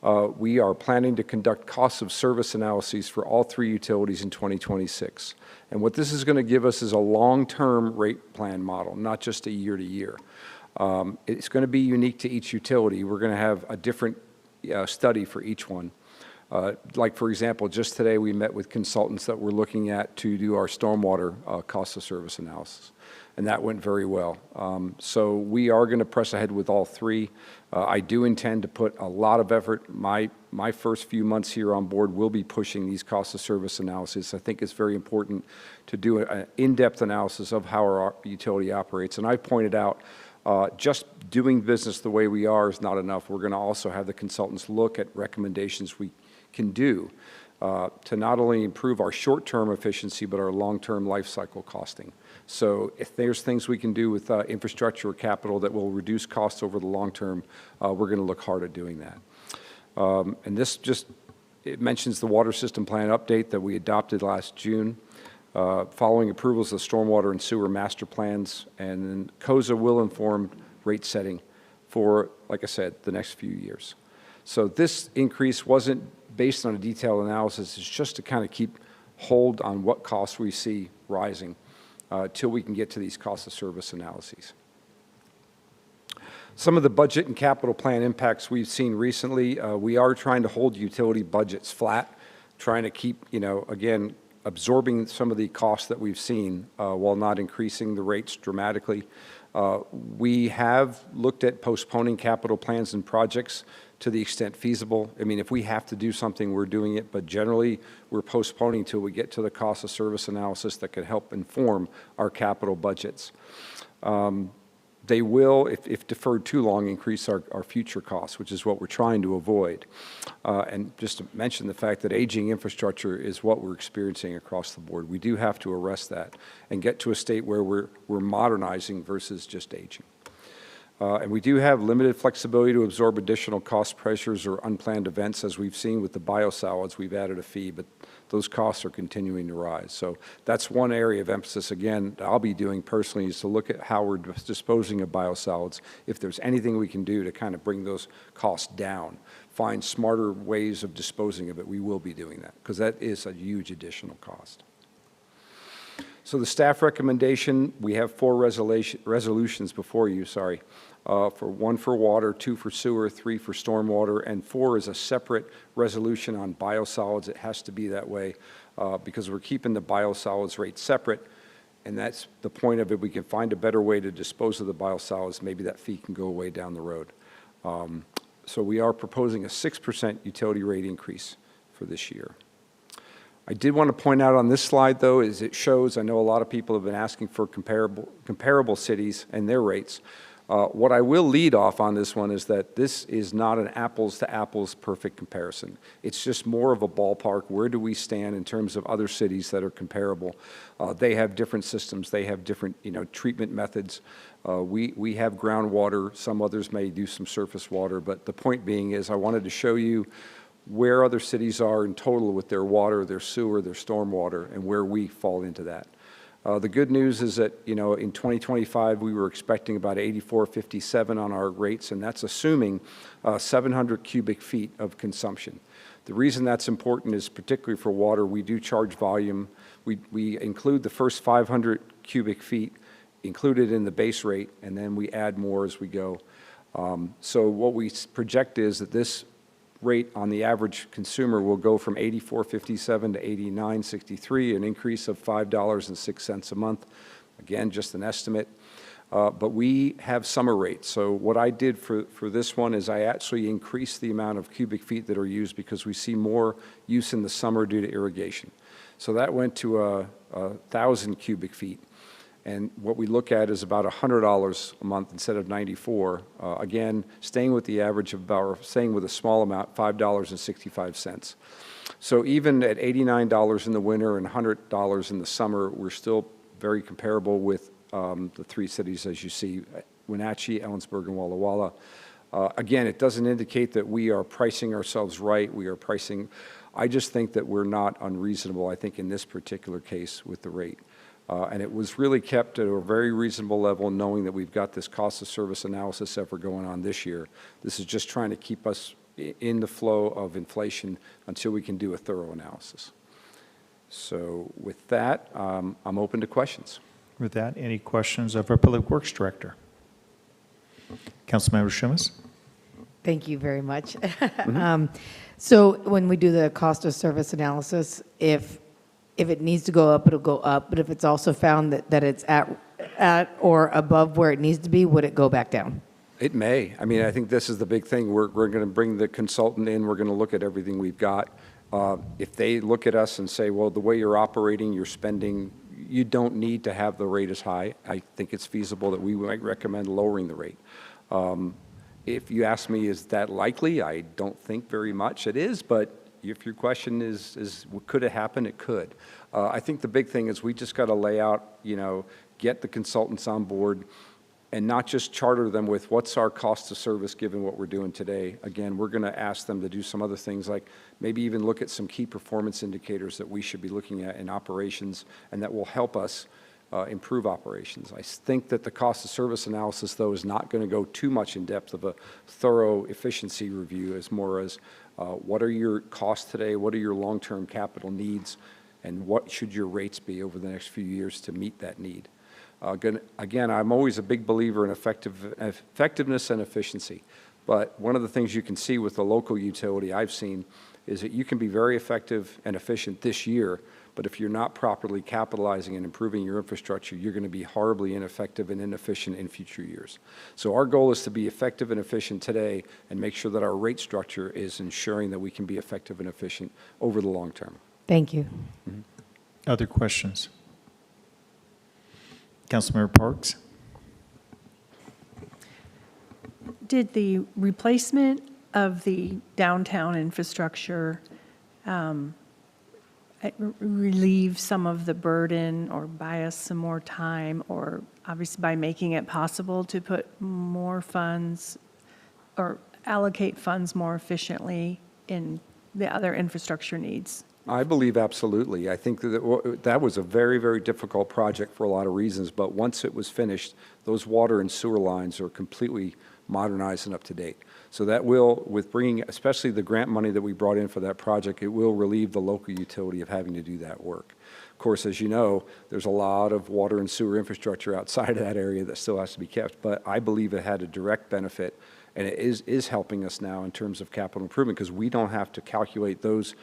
We are planning to conduct cost of service analyses for all 3 utilities in 2026. And what this is going to give us is a long-term rate plan model, not just a year-to-year. It's going to be unique to each utility. We're going to have a different study for each one. Like, for example, just today we met with consultants that we're looking at to do our stormwater cost of service analysis, and that went very well. So we are going to press ahead with all 3. I do intend to put a lot of effort. My first few months here on board will be pushing these cost of service analysis. I think it's very important to do an in-depth analysis of how our utility operates. And I pointed out just doing business the way we are is not enough. We're going to also have the consultants look at recommendations we can do to not only improve our short-term efficiency, but our long-term life cycle costing. So if there's things we can do with infrastructure or capital that will reduce costs over the long term, we're going to look hard at doing that. And this just, it mentions the water system plan update that we adopted last June, following approvals of stormwater and sewer master plans, and then COSA will inform rate setting for, like I said, the next few years. So this increase wasn't based on a detailed analysis. It's just to kind of keep hold on what costs we see rising till we can get to these cost of service analyses. Some of the budget and capital plan impacts we've seen recently, we are trying to hold utility budgets flat, trying to keep, again, absorbing some of the costs that we've seen while not increasing the rates dramatically. We have looked at postponing capital plans and projects to the extent feasible. I mean, if we have to do something, we're doing it, but generally we're postponing until we get to the cost of service analysis that could help inform our capital budgets. They will, if deferred too long, increase our future costs, which is what we're trying to avoid. And just to mention the fact that aging infrastructure is what we're experiencing across the board. We do have to arrest that and get to a state where we're modernizing versus just aging. And we do have limited flexibility to absorb additional cost pressures or unplanned events. As we've seen with the biosolids, we've added a fee, but those costs are continuing to rise. So that's one area of emphasis, again, that I'll be doing personally, is to look at how we're disposing of biosolids. If there's anything we can do to kind of bring those costs down, find smarter ways of disposing of it, we will be doing that, because that is a huge additional cost. So the staff recommendation, we have 4 resolutions before you, for 1 for water, 2 for sewer, 3 for stormwater, and 4 is a separate resolution on biosolids. It has to be that way because we're keeping the biosolids rate separate. And that's the point of it. We can find a better way to dispose of the biosolids. Maybe that fee can go away down the road. So we are proposing a 6% utility rate increase for this year. I did want to point out on this slide, though, is it shows, I know a lot of people have been asking for comparable cities and their rates. What I will lead off on this one is that this is not an apples-to-apples perfect comparison. It's just more of a ballpark. Where do we stand in terms of other cities that are comparable? They have different systems. They have different, treatment methods. We have groundwater. Some others may do some surface water. But the point being is I wanted to show you where other cities are in total with their water, their sewer, their stormwater, and where we fall into that. The good news is that, in 2025, we were expecting about 84.57 on our rates, and that's assuming 700 cubic feet of consumption. The reason that's important is particularly for water, we do charge volume. We include the first 500 cubic feet included in the base rate, and then we add more as we go. So what we project is that this rate on the average consumer will go from 84.57 to 89.63, an increase of $5.06 a month. Again, just an estimate. But we have summer rates. So what I did for this one is I actually increased the amount of cubic feet that are used because we see more use in the summer due to irrigation. So that went to 1,000 cubic feet. And what we look at is about $100 a month instead of $94. Again, staying with the average of about, or staying with a small amount, $5.65. So even at $89 in the winter and $100 in the summer, we're still very comparable with the three cities, as you see, Wenatchee, Ellensburg, and Walla Walla. Again, it doesn't indicate that we are pricing ourselves right. We are pricing, I just think that we're not unreasonable, I think, in this particular case with the rate. And it was really kept at a very reasonable level, knowing that we've got this cost of service analysis effort going on this year. This is just trying to keep us in the flow of inflation until we can do a thorough analysis. So with that, I'm open to questions. With that, any questions of our Public Works Director? Councilmember Shumas? Thank you very much. So when we do the cost of service analysis, if it needs to go up, it'll go up. But if it's also found that it's at or above where it needs to be, would it go back down? It may. I mean, I think this is the big thing. We're going to bring the consultant in. We're going to look at everything we've got. If they look at us and say, well, the way you're operating, you're spending, you don't need to have the rate as high, I think it's feasible that we might recommend lowering the rate. If you ask me, is that likely? I don't think very much it is, but if your question is could it happen? It could. I think the big thing is we just got to lay out, get the consultants on board and not just charter them with what's our cost of service given what we're doing today. Again, we're going to ask them to do some other things like maybe even look at some key performance indicators that we should be looking at in operations and that will help us improve operations. I think that the cost of service analysis, though, is not going to go too much in depth of a thorough efficiency review, as more as what are your costs today, what are your long-term capital needs, and what should your rates be over the next few years to meet that need. Again, I'm always a big believer in effectiveness and efficiency, but one of the things you can see with the local utility I've seen is that you can be very effective and efficient this year, but if you're not properly capitalizing and improving your infrastructure, you're going to be horribly ineffective and inefficient in future years. So our goal is to be effective and efficient today and make sure that our rate structure is ensuring that we can be effective and efficient over the long term. Thank you. Mm-hmm. Other questions? Councilmember Parks? Did the replacement of the downtown infrastructure relieve some of the burden or buy us some more time, or obviously by making it possible to put more funds or allocate funds more efficiently in the other infrastructure needs? I believe absolutely. I think that was a very, very difficult project for a lot of reasons, but once it was finished, those water and sewer lines are completely modernized and up to date. So that will, with bringing, especially the grant money that we brought in for that project, it will relieve the local utility of having to do that work. Of course, as you know, there's a lot of water and sewer infrastructure outside of that area that still has to be kept, but I believe it had a direct benefit And it is helping us now in terms of capital improvement because we don't have to calculate those,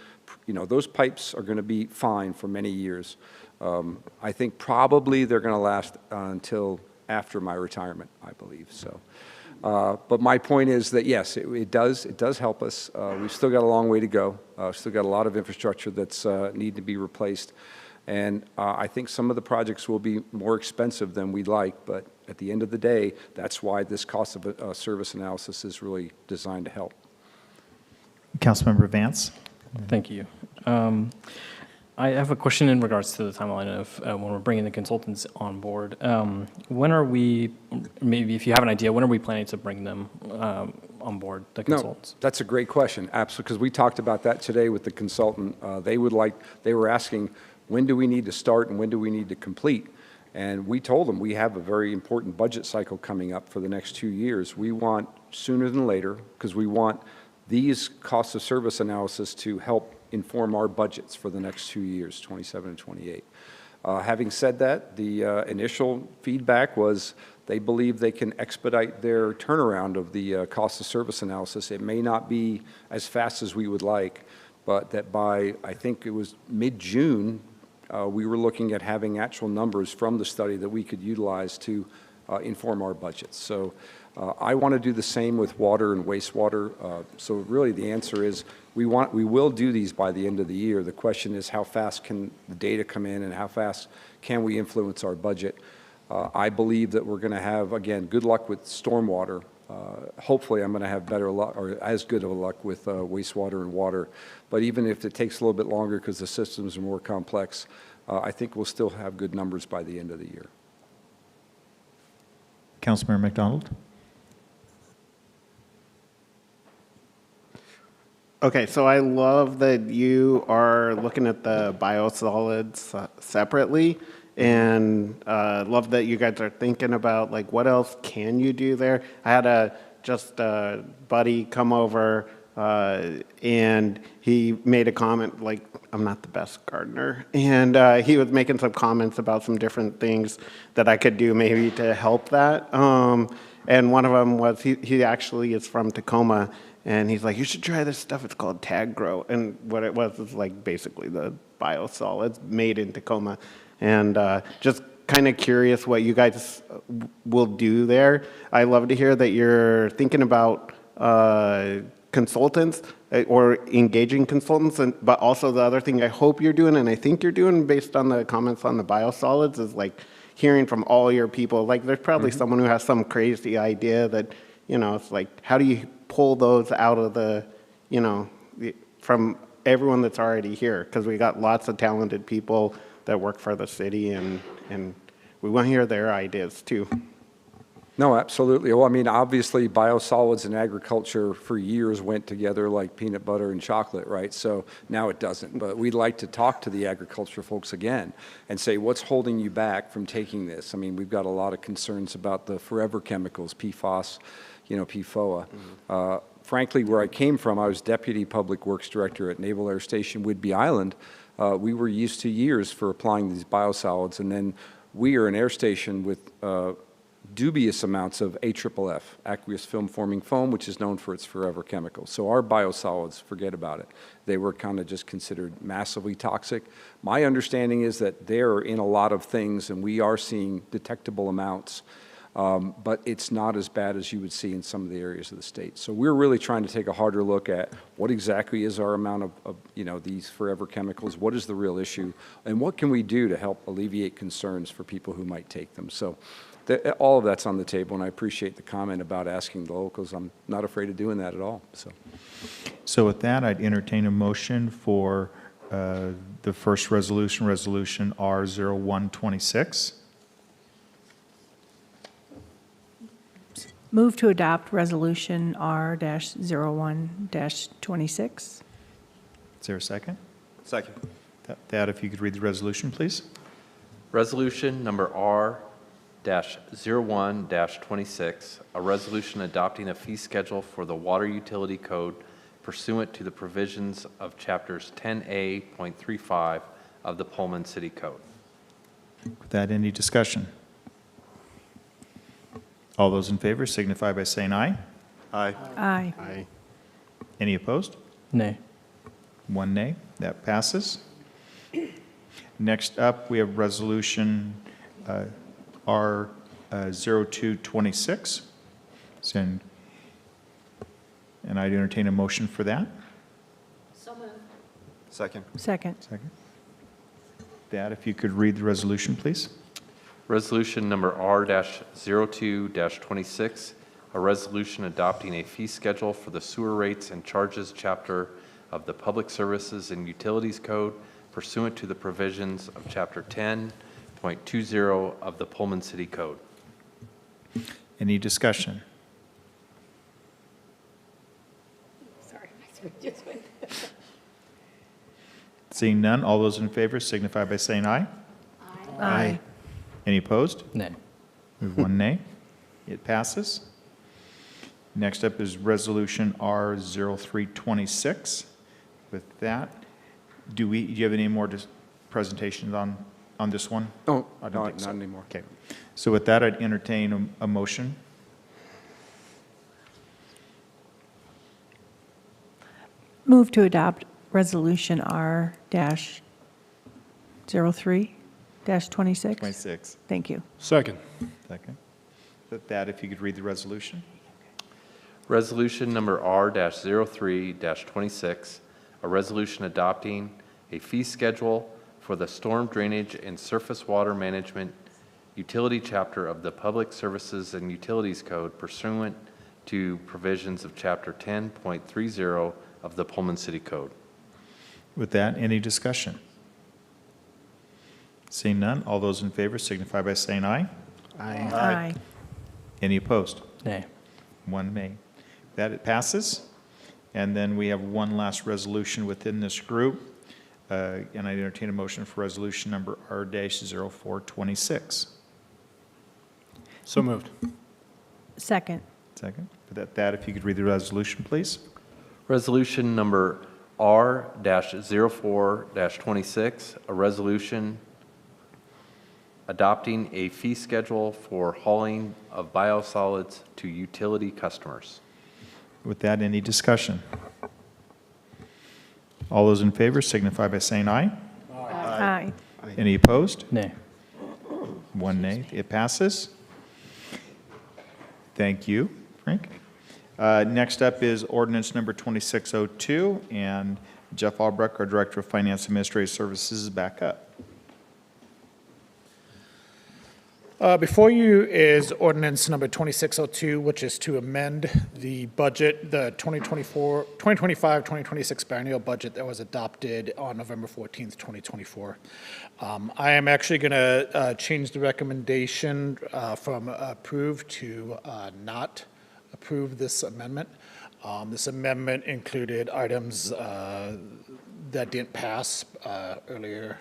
those pipes are going to be fine for many years. I think probably they're going to last until after my retirement, I believe, so. But my point is that, yes, it does help us. We've still got a long way to go. Still got a lot of infrastructure that's need to be replaced. And I think some of the projects will be more expensive than we'd like, but at the end of the day, that's why this cost of service analysis is really designed to help. Councilmember Vance? Thank you. I have a question in regards to the timeline of when we're bringing the consultants on board. When are we, maybe if you have an idea, when are we planning to bring them on board, the consultants? No, that's a great question, absolutely, because we talked about that today with the consultant. They were asking, when do we need to start and when do we need to complete? And we told them we have a very important budget cycle coming up for the next 2 years. We want sooner than later because we want these cost of service analysis to help inform our budgets for the next 2 years, 27 and 28. Having said that, the initial feedback was they believe they can expedite their turnaround of the cost of service analysis. It may not be as fast as we would like, but that by, I think it was mid-June, we were looking at having actual numbers from the study that we could utilize to inform our budgets. So I want to do the same with water and wastewater. So really the answer is we will do these by the end of the year. The question is how fast can the data come in and how fast can we influence our budget? I believe that we're going to have, again, good luck with stormwater. Hopefully I'm going to have better luck or as good of a luck with wastewater and water. But even if it takes a little bit longer because the systems are more complex, I think we'll still have good numbers by the end of the year. Councilmember McDonald? Okay, so I love that you are looking at the biosolids separately, and love that you guys are thinking about like what else can you do there. I had a buddy come over and he made a comment like, I'm not the best gardener, and he was making some comments about some different things that I could do maybe to help that. And one of them was he actually is from Tacoma. And he's like, you should try this stuff. It's called Tag Grow. And what it was like basically the biosolids made in Tacoma. And just kind of curious what you guys will do there. I love to hear that you're thinking about consultants or engaging consultants. But also the other thing I hope you're doing, and I think you're doing based on the comments on the biosolids, is like hearing from all your people. Like there's probably someone who has some crazy idea that, it's like, how do you pull those out of the, from everyone that's already here, because we got lots of talented people that work for the city, and we want to hear their ideas too. No, absolutely. Well, I mean, obviously, biosolids and agriculture for years went together like peanut butter and chocolate, right? So now it doesn't. But we'd like to talk to the agriculture folks again and say, what's holding you back from taking this? I mean, we've got a lot of concerns about the forever chemicals, PFOS, PFOA. Frankly, where I came from, I was Deputy Public Works Director at Naval Air Station Whidbey Island. We were used to years for applying these biosolids, and then we are an air station with dubious amounts of AFFF, aqueous film forming foam, which is known for its forever chemicals. So our biosolids, forget about it. They were kind of just considered massively toxic. My understanding is that they're in a lot of things, and we are seeing detectable amounts. But it's not as bad as you would see in some of the areas of the state. So we're really trying to take a harder look at what exactly is our amount of these forever chemicals, what is the real issue, and what can we do to help alleviate concerns for people who might take them. So all of that's on the table, and I appreciate the comment about asking the locals. I'm not afraid of doing that at all. So with that, I'd entertain a motion for the first resolution, Resolution R0126. Move to adopt Resolution R-01-26. Is there a second? Second. That, if you could read the resolution, please. Resolution number R-01-26, a resolution adopting a fee schedule for the water utility code pursuant to the provisions of chapters 10A.35 of the Pullman City Code. Without any discussion. All those in favor signify by saying aye. Aye. Aye. Any opposed? Nay. One nay. That passes. Next up, we have Resolution R0226. And I'd entertain a motion for that. Second. Second. Second. That, if you could read the resolution, please. Resolution number R-02-26, a resolution adopting a fee schedule for the sewer rates and charges chapter of the Public Services and Utilities Code pursuant to the provisions of Chapter 10.20 of the Pullman City Code. Any discussion? Sorry, my screen just went. Seeing none, all those in favor signify by saying aye. Aye. Any opposed? Nay. We have one nay. It passes. Next up is Resolution R0326. With that, do you have any more presentations on this one? Oh, I don't no, think so. not anymore. Okay. So with that, I'd entertain a motion. Move to adopt Resolution R-03-26. 26. Thank you. Second. Second. With that, if you could read the resolution. Resolution number R-03-26, a resolution adopting a fee schedule for the storm drainage and surface water management utility chapter of the Public Services and Utilities Code pursuant to provisions of Chapter 10.30 of the Pullman City Code. With that, any discussion? Seeing none, all those in favor signify by saying aye. Aye. Any opposed? Nay. One nay. That it passes. And then we have one last resolution within this group. And I entertain a motion for resolution number R-0426. So moved. Second. Second. With that, if you could read the resolution, please. Resolution number R-04-26, a resolution adopting a fee schedule for hauling of biosolids to utility customers. With that, any discussion? All those in favor signify by saying aye. Aye. Any opposed? Nay. One nay. It passes. Thank you, Frank. Next up is ordinance number 2602, and Jeff Albrecht, our Director of Finance Administrative Services, is back up. Before you is ordinance number 2602, which is to amend the budget, the 2025-2026 biennial budget that was adopted on November 14th, 2024. I am actually going to change the recommendation from approve to not approve this amendment. This amendment included items that didn't pass earlier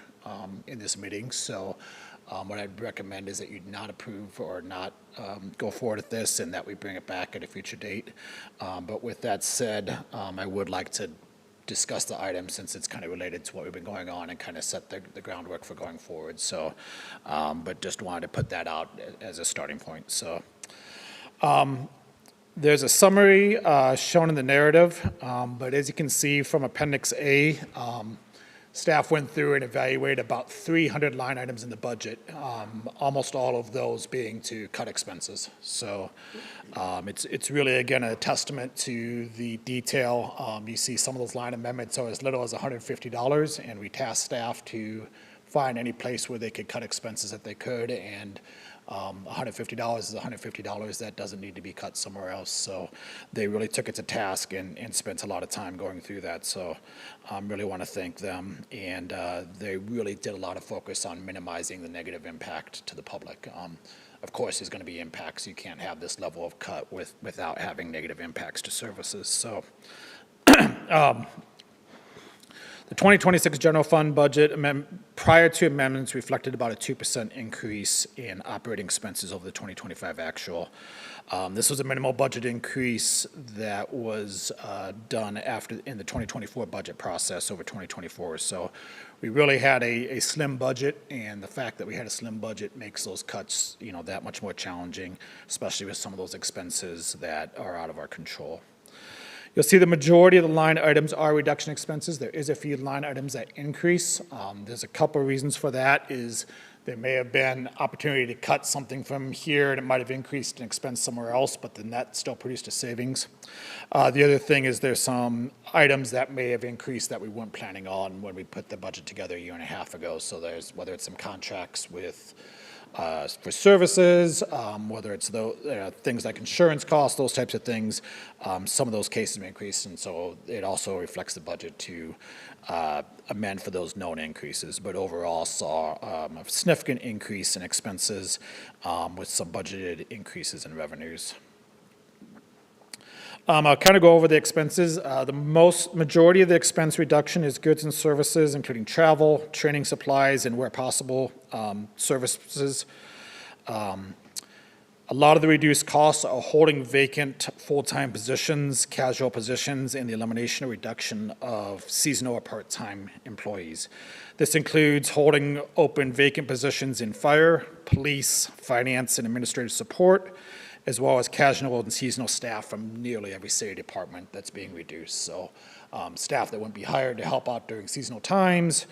in this meeting, so what I'd recommend is that you not approve or not go forward with this and that we bring it back at a future date. But with that said, I would like to discuss the item since it's kind of related to what we've been going on and kind of set the groundwork for going forward. So, but just wanted to put that out as a starting point. So, there's a summary shown in the narrative, but as you can see from Appendix A, staff went through and evaluated about 300 line items in the budget, almost all of those being to cut expenses. So it's really, again, a testament to the detail. You see some of those line amendments are as little as $150, and we tasked staff to find any place where they could cut expenses if they could, and $150 is $150. That doesn't need to be cut somewhere else. So they really took it to task and spent a lot of time going through that. So I really want to thank them. And they really did a lot of focus on minimizing the negative impact to the public. Of course, there's going to be impacts. You can't have this level of cut without having negative impacts to services. So the 2026 general fund budget prior to amendments reflected about a 2% increase in operating expenses over the 2025 actual. This was a minimal budget increase that was done in the 2024 budget process over 2024. So we really had a slim budget, and the fact that we had a slim budget makes those cuts, that much more challenging, especially with some of those expenses that are out of our control. You'll see the majority of the line items are reduction expenses. There is a few line items that increase. There's a couple of reasons for that. Is there may have been opportunity to cut something from here, and it might have increased an expense somewhere else, but the net still produced a savings. The other thing is there's some items that may have increased that we weren't planning on when we put the budget together a year and a half ago. So there's, whether it's some contracts with for services, whether it's things like insurance costs, those types of things, some of those cases have increased, and so it also reflects the budget to amend for those known increases. But overall saw a significant increase in expenses with some budgeted increases in revenues. I'll kind of go over the expenses. The majority of the expense reduction is goods and services, including travel, training supplies, and where possible, services. A lot of the reduced costs are holding vacant full-time positions, casual positions, and the elimination or reduction of seasonal or part-time employees. This includes holding open vacant positions in fire, police, finance, and administrative support, as well as casual and seasonal staff from nearly every city department that's being reduced. So staff that wouldn't be hired to help out during seasonal times,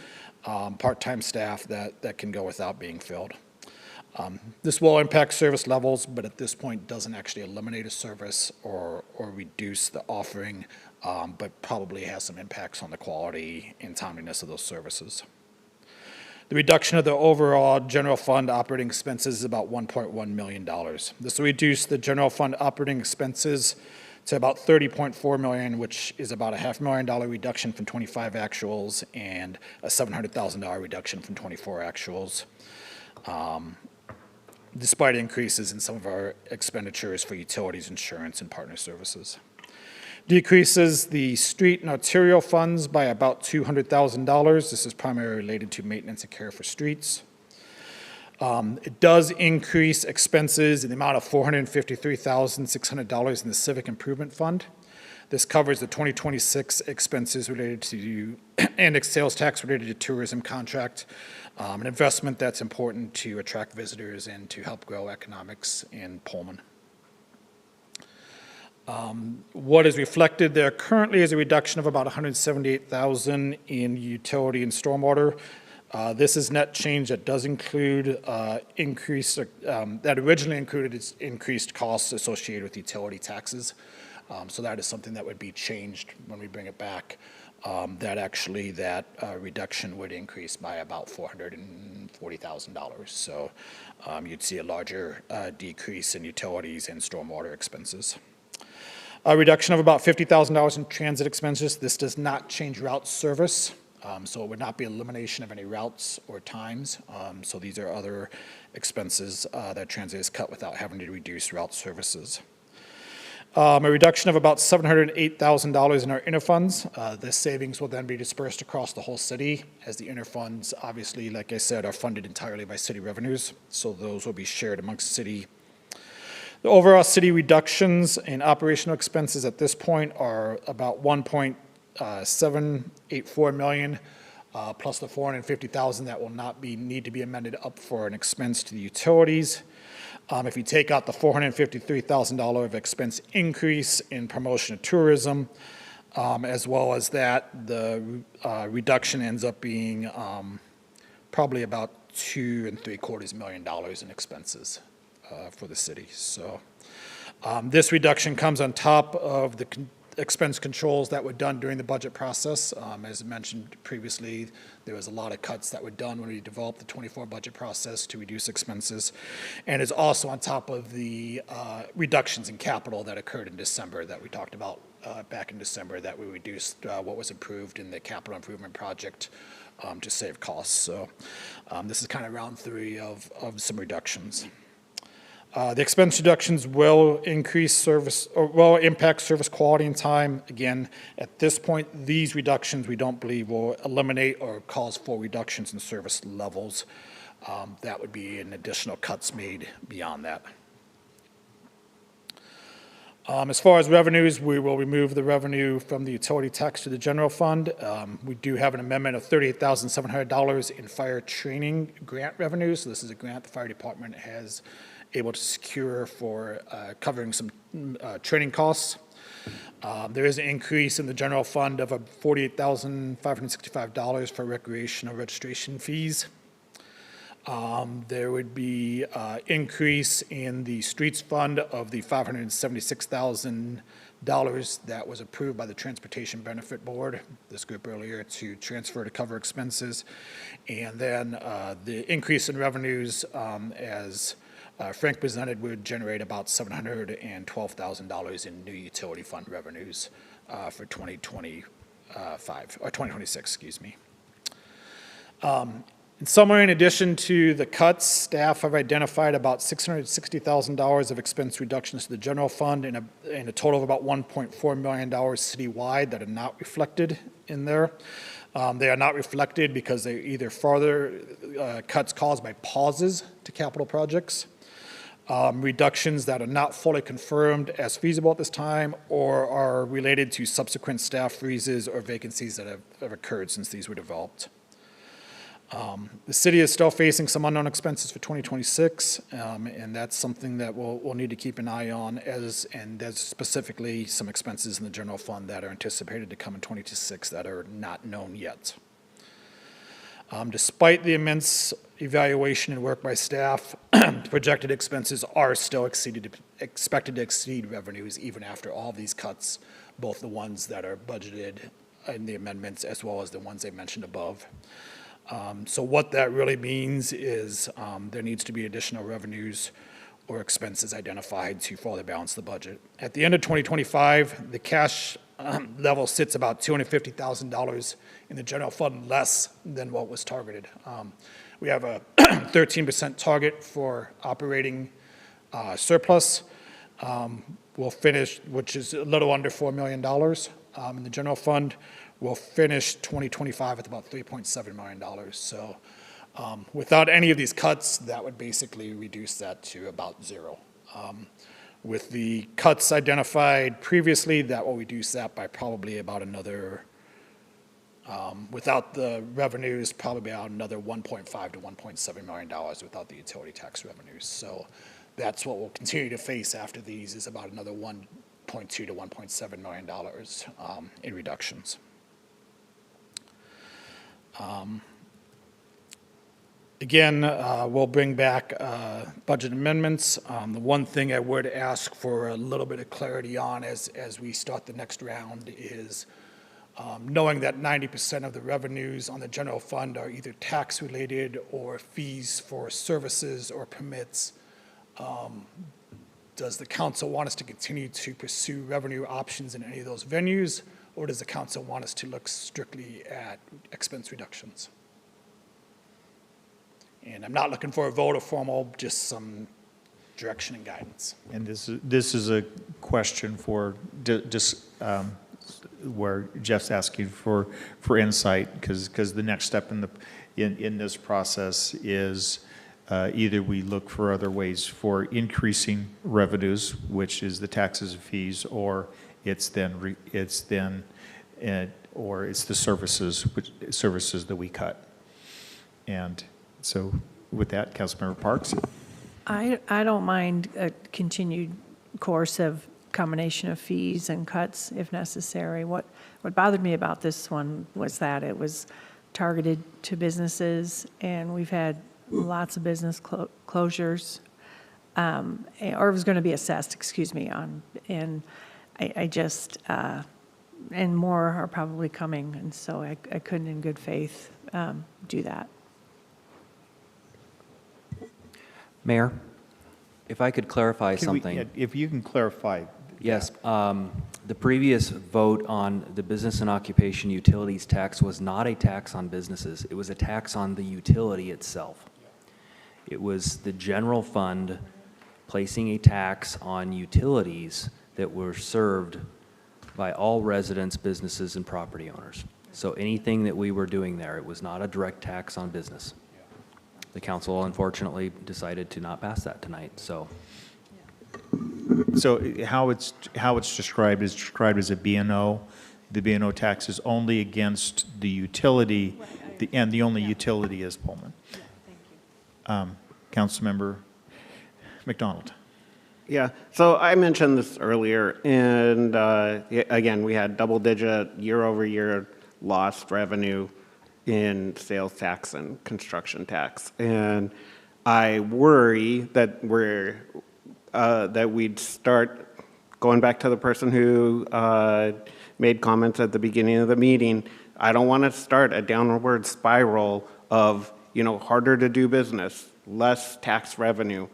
part-time staff that can go without being filled. This will impact service levels, but at this point doesn't actually eliminate a service or reduce the offering, but probably has some impacts on the quality and timeliness of those services. The reduction of the overall general fund operating expenses is about $1.1 million. This will reduce the general fund operating expenses to about $30.4 million, which is about a $500,000 reduction from 25 actuals and a $700,000 reduction from 24 actuals, despite increases in some of our expenditures for utilities, insurance, and partner services. Decreases the street and arterial funds by about $200,000. This is primarily related to maintenance and care for streets. It does increase expenses in the amount of $453,600 in the Civic Improvement Fund. This covers the 2026 expenses related to and sales tax related to tourism contract, an investment that's important to attract visitors and to help grow economics in Pullman. What is reflected there currently is a reduction of about $178,000 in utility and stormwater. This is net change that does include that originally included increased costs associated with utility taxes. So that is something that would be changed when we bring it back. That reduction would increase by about $440,000. So you'd see a larger decrease in utilities and stormwater expenses. A reduction of about $50,000 in transit expenses. This does not change route service, so it would not be elimination of any routes or times. So these are other expenses that transit is cut without having to reduce route services. A reduction of about $708,000 in our interfunds. This savings will then be dispersed across the whole city, as the interfunds, obviously, like I said, are funded entirely by city revenues, so those will be shared amongst city. The overall city reductions in operational expenses at this point are about $1.784 million, plus the $450,000 that will not need to be amended up for an expense to the utilities. If you take out the $453,000 of expense increase in promotion of tourism, as well as that, the reduction ends up being probably about $2.75 million in expenses for the city. So this reduction comes on top of the expense controls that were done during the budget process. As mentioned previously, there was a lot of cuts that were done when we developed the 24 budget process to reduce expenses, and is also on top of the reductions in capital that occurred in December that we talked about back in December, that we reduced what was approved in the capital improvement project to save costs. So this is kind of round three of some reductions. The expense reductions will increase service, or will impact service quality and time. Again, at this point, these reductions we don't believe will eliminate or cause full reductions in service levels. That would be an additional cuts made beyond that. As far as revenues, we will remove the revenue from the utility tax to the general fund. We do have an amendment of $38,700 in fire training grant revenues. So this is a grant the fire department has able to secure for covering some training costs. There is an increase in the general fund of $48,565 for recreational registration fees. There would be increase in the streets fund of the $576,000 that was approved by the Transportation Benefit Board, this group earlier, to transfer to cover expenses. And then the increase in revenues, as Frank presented, would generate about $712,000 in new utility fund revenues for 2025, or 2026, excuse me. In summary, in addition to the cuts, staff have identified about $660,000 of expense reductions to the general fund and a total of about $1.4 million citywide that are not reflected in there. They are not reflected because they're either further cuts caused by pauses to capital projects, reductions that are not fully confirmed as feasible at this time, or are related to subsequent staff freezes or vacancies that have occurred since these were developed. The city is still facing some unknown expenses for 2026, and that's something that we'll need to keep an eye on, and there's specifically some expenses in the general fund that are anticipated to come in 2026 that are not known yet. Despite the immense evaluation and work by staff, projected expenses are still expected to exceed revenues even after all these cuts, both the ones that are budgeted in the amendments as well as the ones I mentioned above. So what that really means is there needs to be additional revenues or expenses identified to further balance the budget. At the end of 2025, the cash level sits about $250,000 in the general fund less than what was targeted. We have a 13% target for operating surplus. We'll finish, which is a little under $4 million in the general fund. We'll finish 2025 with about $3.7 million. So without any of these cuts, that would basically reduce that to about zero. With the cuts identified previously, that will reduce that by probably about another, without the revenues, probably about another $1.5 to $1.7 million without the utility tax revenues. So that's what we'll continue to face after these, is about another $1.2 to $1.7 million in reductions. Again, we'll bring back budget amendments. The one thing I would ask for a little bit of clarity on as we start the next round is knowing that 90% of the revenues on the general fund are either tax-related or fees for services or permits. Does the council want us to continue to pursue revenue options in any of those venues, or does the council want us to look strictly at expense reductions? And I'm not looking for a vote or formal, just some direction and guidance. And this is a question for just where Jeff's asking for insight, because the next step in this process is either we look for other ways for increasing revenues, which is the taxes and fees, or it's the services that we cut. And so with that, Councilmember Parks. I don't mind a continued course of combination of fees and cuts if necessary. What bothered me about this one was that it was targeted to businesses, and we've had lots of business closures, or it was going to be assessed, excuse me, and I just, and more are probably coming, and so I couldn't in good faith do that. Mayor, if I could clarify something. If you can clarify. Yes, the previous vote on the business and occupation utilities tax was not a tax on businesses. It was a tax on the utility itself. It was the general fund placing a tax on utilities that were served by all residents, businesses, and property owners. So anything that we were doing there, it was not a direct tax on business. The council unfortunately decided to not pass that tonight, so. So how it's described is described as a B&O. The B&O tax is only against the utility, and the only utility is Pullman. Councilmember McDonald. Yeah, so I mentioned this earlier, and again, we had double-digit year-over-year lost revenue in sales tax and construction tax. And I worry that we'd start, going back to the person who made comments at the beginning of the meeting, I don't want to start a downward spiral of, harder to do business, less tax revenue,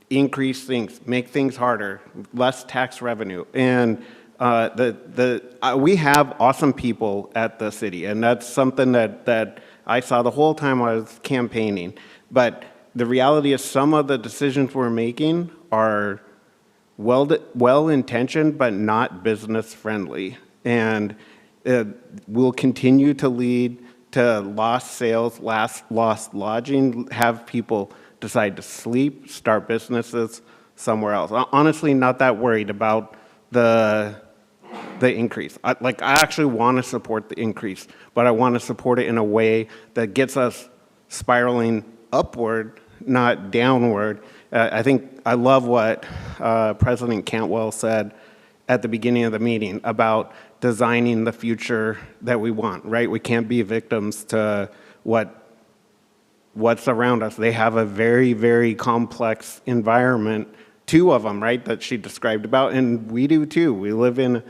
increase things, make things harder, less tax revenue. And we have awesome people at the city, and that's something that I saw the whole time I was campaigning. But the reality is some of the decisions we're making are well-intentioned but not business-friendly. And will continue to lead to lost sales, lost lodging, have people decide to sleep, start businesses somewhere else. Honestly, not that worried about the increase. I actually want to support the increase, but I want to support it in a way that gets us spiraling upward, not downward. I think I love what President Cantwell said at the beginning of the meeting about designing the future that we want, right? We can't be victims to what's around us. They have a very, very complex environment, two of them, right, that she described about, and we do too. We live in an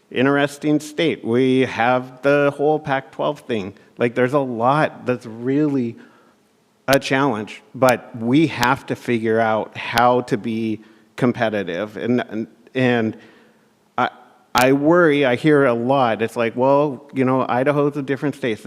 interesting state. We have the whole Pac-12 thing. There's a lot that's really a challenge, but we have to figure out how to be competitive. And I worry, I hear a lot, it's like, well, Idaho's a different state,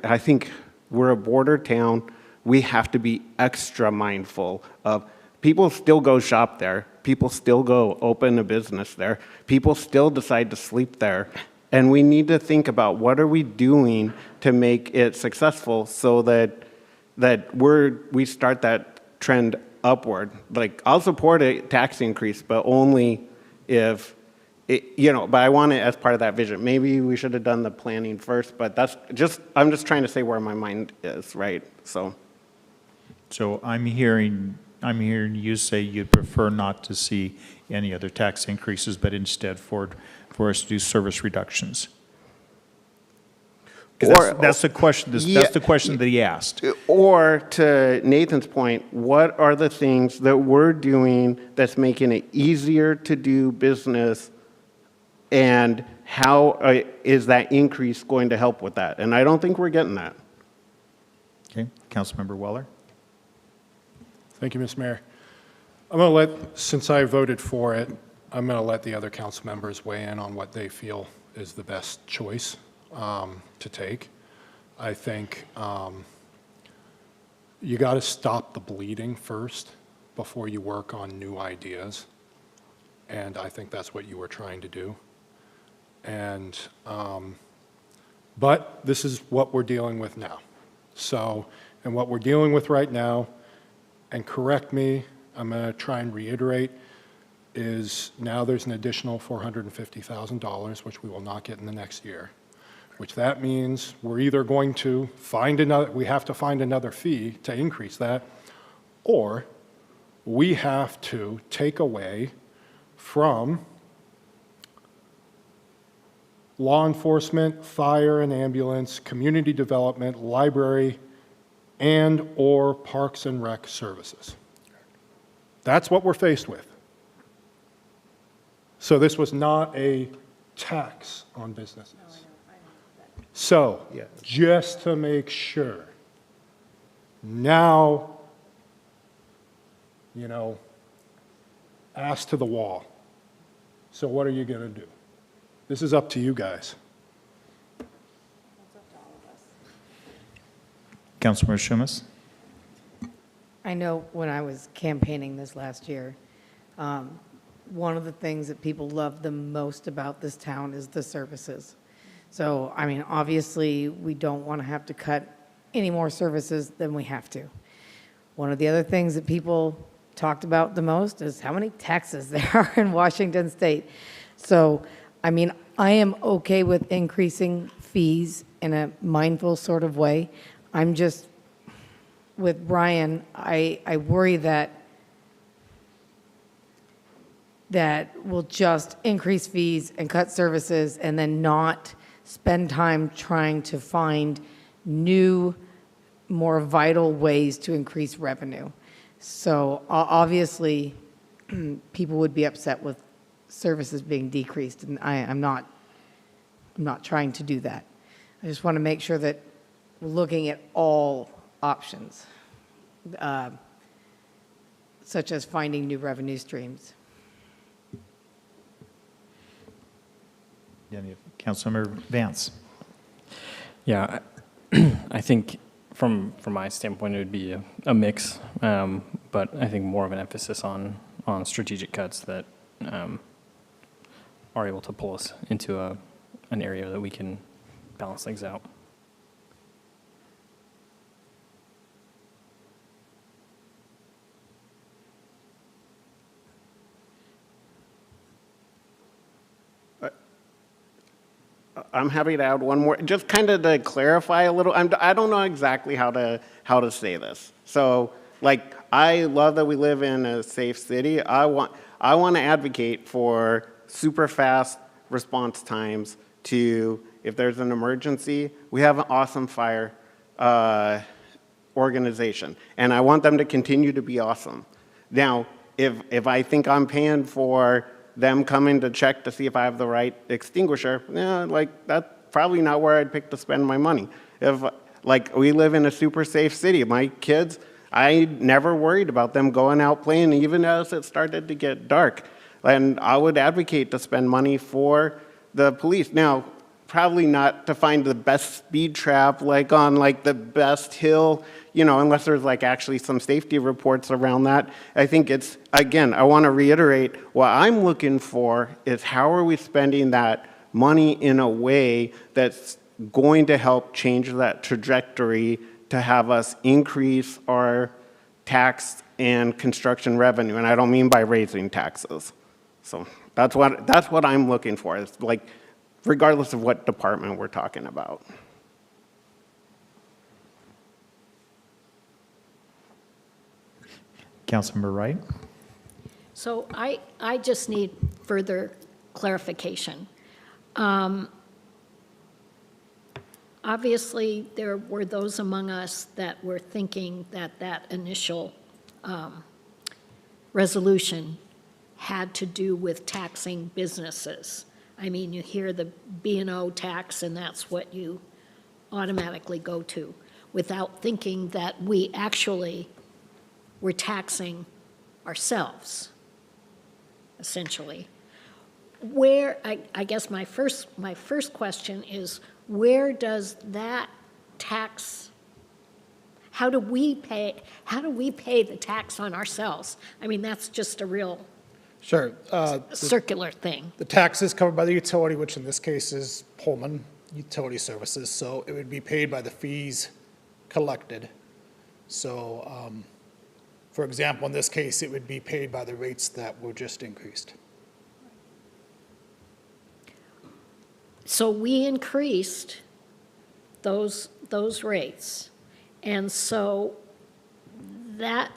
I think we're a border town. We have to be extra mindful of people still go shop there. People still go open a business there. People still decide to sleep there. And we need to think about what are we doing to make it successful so that we start that trend upward. I'll support a tax increase, but only if, but I want it as part of that vision. Maybe we should have done the planning first, but I'm just trying to say where my mind is, right? So I'm hearing you say you'd prefer not to see any other tax increases, but instead for us to do service reductions. That's the question. That's the question that he asked. Or to Nathan's point, what are the things that we're doing that's making it easier to do business, and how is that increase going to help with that? And I don't think we're getting that. Okay, Councilmember Weller. Thank you, Mr. Mayor. I'm going to since I voted for it, I'm going to let the other council members weigh in on what they feel is the best choice to take. I think you got to stop the bleeding first before you work on new ideas. And I think that's what you were trying to do. And, but this is what we're dealing with now. And what we're dealing with right now, and correct me, I'm going to try and reiterate, is now there's an additional $450,000, which we will not get in the next year, which that means we're either going to we have to find another fee to increase that, or we have to take away from law enforcement, fire and ambulance, community development, library, and/or parks and rec services. That's what we're faced with. So this was not a tax on businesses. So, just to make sure, now, ass to the wall. So what are you going to do? This is up to you guys. Councilmember Shumas. I know when I was campaigning this last year, one of the things that people love the most about this town is the services. So, obviously, we don't want to have to cut any more services than we have to. One of the other things that people talked about the most is how many taxes there are in Washington State. So, I mean, I am okay with increasing fees in a mindful sort of way. I'm just, with Brian, I worry that we'll just increase fees and cut services and then not spend time trying to find new, more vital ways to increase revenue. So obviously, people would be upset with services being decreased, and I'm not trying to do that. I just want to make sure that we're looking at all options, such as finding new revenue streams. Yeah, Councilmember Vance. Yeah, I think from my standpoint, it would be a mix, but I think more of an emphasis on strategic cuts that are able to pull us into an area that we can balance things out. I'm happy to add one more, just kind of to clarify a little. I don't know exactly how to say this. So, like, I love that we live in a safe city. I want to advocate for super fast response times to, if there's an emergency, we have an awesome fire organization, and I want them to continue to be awesome. Now, if I think I'm paying for them coming to check to see if I have the right extinguisher, like, that's probably not where I'd pick to spend my money. If, like, we live in a super safe city, my kids, I never worried about them going out playing even as it started to get dark. And I would advocate to spend money for the police. Now, probably not to find the best speed trap, like on like the best hill, you know, unless there's like actually some safety reports around that. I think it's, again, I want to reiterate, what I'm looking for is how are we spending that money in a way that's going to help change that trajectory to have us increase our tax and construction revenue. And I don't mean by raising taxes. So that's what I'm looking for. It's like, regardless of what department we're talking about. Councilmember Wright. So I just need further clarification. Obviously, there were those among us that were thinking that that initial resolution had to do with taxing businesses. I mean, you hear the B&O tax, and that's what you automatically go to, without thinking that we actually were taxing ourselves, essentially. Where, I guess my first question is, where does that tax, how do we pay the tax on ourselves? I mean, that's just a real Sure. circular thing. The tax is covered by the utility, which in this case is Pullman Utility Services, so it would be paid by the fees collected. So, for example, in this case, it would be paid by the rates that were just increased. So we increased those rates, and so that,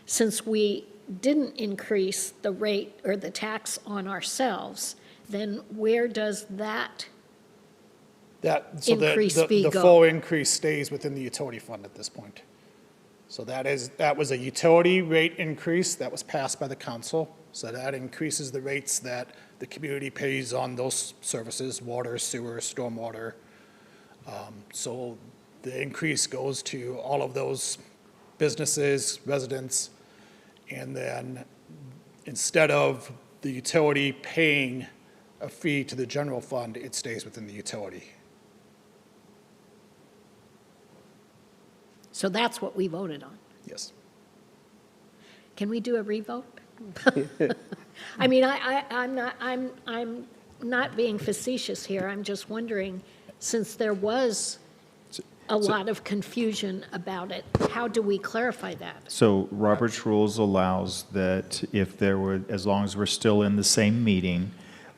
since we didn't increase the rate or the tax on ourselves, then where does that increase fee The go? full increase stays within the utility fund at this point. So that was a utility rate increase that was passed by the council. So that increases the rates that the community pays on those services, water, sewer, stormwater. So the increase goes to all of those businesses, residents, and then instead of the utility paying a fee to the general fund, it stays within the utility. So that's what we voted on. Yes. Can we do a revote? I mean, I'm not being facetious here. I'm just wondering, since there was a lot of confusion about it. How do we clarify that? So Robert's Rules allows that if there were, as long as we're still in the same meeting,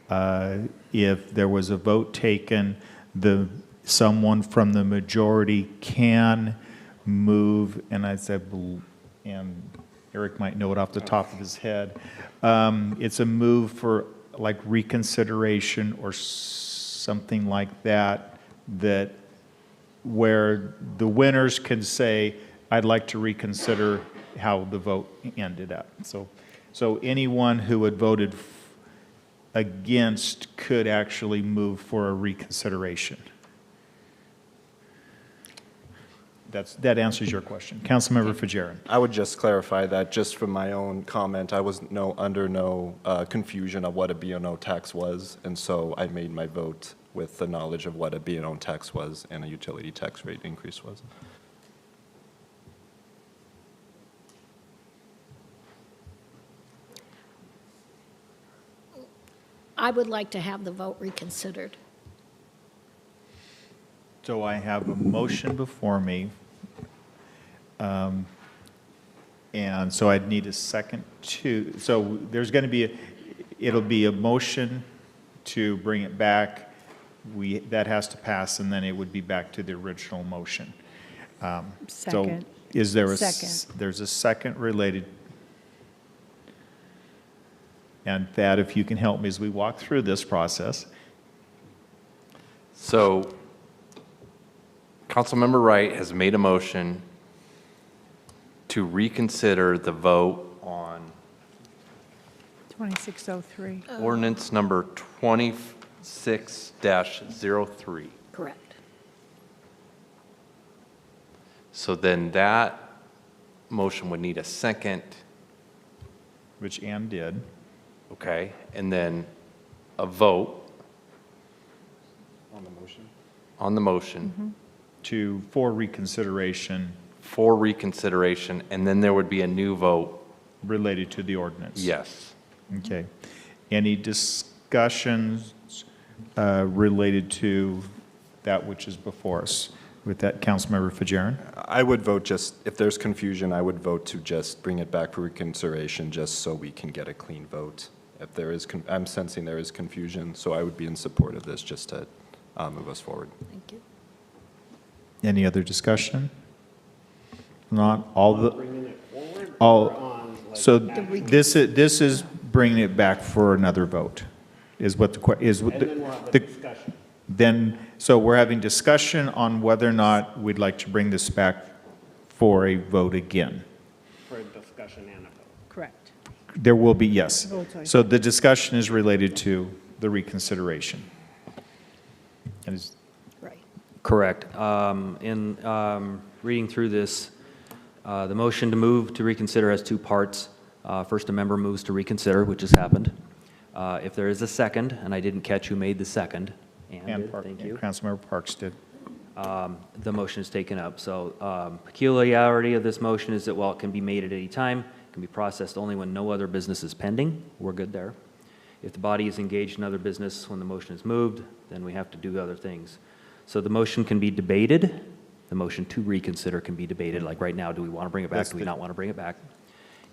if there was a vote taken, someone from the majority can move, and I said, and Eric might know it off the top of his head, it's a move for like reconsideration or something like that, where the winners can say, I'd like to reconsider how the vote ended up. So anyone who had voted against could actually move for a reconsideration. That answers your question. Councilmember Fajarin. I would just clarify that just from my own comment, I was under no confusion of what a B&O tax was, and so I made my vote with the knowledge of what a B&O tax was and a utility tax rate increase was. I would like to have the vote reconsidered. So I have a motion before me. And so I'd need a second so there's going to be, it'll be a motion to bring it back. That has to pass, and then it would be back to the original motion. Second. So is there Second. There's a second related. And Thad, if you can help me as we walk through this process. So Councilmember Wright has made a motion to reconsider the vote on 2603. ordinance number 26-03. Correct. So then that motion would need a second, Which Ann did. okay, and then a vote On the motion? on the motion For reconsideration for reconsideration, and then there would be a new vote. related to the ordinance. Yes. Okay. Any discussions related to that which is before us? With that, Councilmember Fajarin? I would vote just, if there's confusion, I would vote to just bring it back for reconsideration, just so we can get a clean vote. If there is, I'm sensing there is confusion, so I would be in support of this, just to move us forward. Thank you. Any other discussion? Not so this is bringing it back for another vote, is what so we're having discussion on whether or not we'd like to bring this back for a vote again. For discussion and a vote. Correct. There will be, yes. Votes, I So the discussion is related to the reconsideration. And is- Right. Correct. In reading through this, the motion to move to reconsider has two parts. First, a member moves to reconsider, which has happened. If there is a second, and I didn't catch who made the second, and thank you. Councilmember Parks did. The motion is taken up. So peculiarity of this motion is that while it can be made at any time, it can be processed only when no other business is pending. We're good there. If the body is engaged in other business when the motion is moved, then we have to do other things. So the motion can be debated. The motion to reconsider can be debated, like right now, do we want to bring it back? Do we not want to bring it back?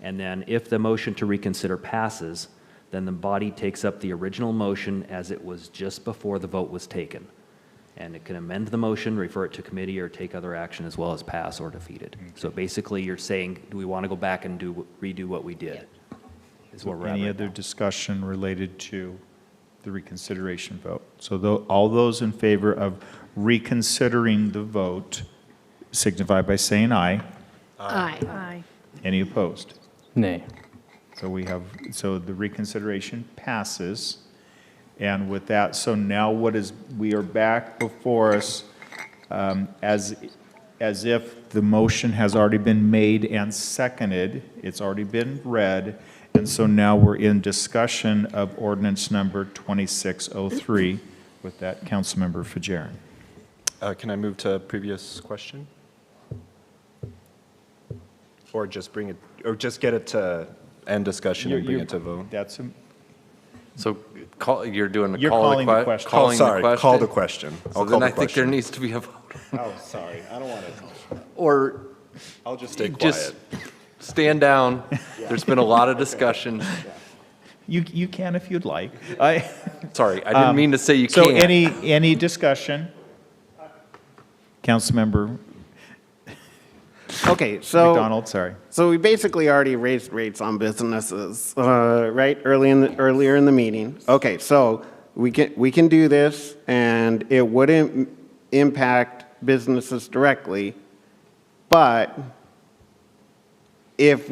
And then if the motion to reconsider passes, then the body takes up the original motion as it was just before the vote was taken. And it can amend the motion, refer it to committee, or take other action as well as pass or defeat it. So basically, you're saying, do we want to go back and redo what we did? Is where we're at Any right other now. discussion related to the reconsideration vote? So all those in favor of reconsidering the vote signify by saying aye. Aye. Aye. Any opposed? Nay. So the reconsideration passes. And with that, so now we are back before us as if the motion has already been made and seconded. It's already been read. And so now we're in discussion of ordinance number 2603. With that, Councilmember Fajarin. Can I move to previous question? Or just get it to end discussion and bring it to vote? So you're doing a You're call calling the question. calling the question? Call the question. So I'll then call the I think there question. needs to be a vote Oh, sorry, I don't want to. Or I'll just stay just quiet. stand down. There's been a lot of discussion. You can if you'd like. Sorry, I didn't mean to say you So can't. any discussion? Councilmember Okay, so. McDonald, sorry. So we basically already raised rates on businesses, right, earlier in the meeting. Okay, so we can do this, and it wouldn't impact businesses directly, but if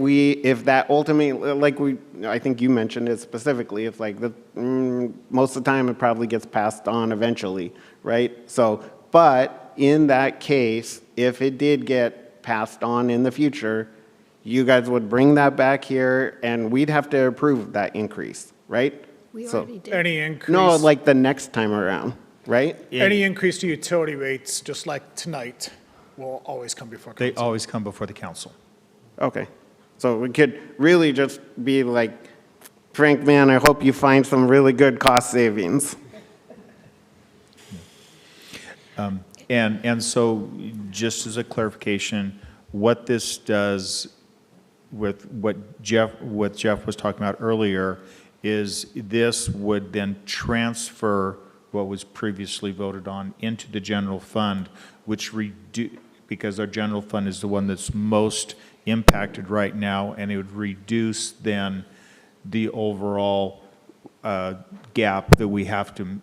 that ultimately, I think you mentioned it specifically, it's like most of the time it probably gets passed on eventually, right? So, but in that case, if it did get passed on in the future, you guys would bring that back here, and we'd have to approve that increase, right? We So- already did. Any increase? No, like the next time around, right? Any increase to utility rates, just like tonight, will always come before They council. always come before the council. Okay. So we could really just be like, Frank, man, I hope you find some really good cost savings. And so, just as a clarification, what this does with what Jeff was talking about earlier is this would then transfer what was previously voted on into the general fund, which because our general fund is the one that's most impacted right now, and it would reduce then the overall gap that we have to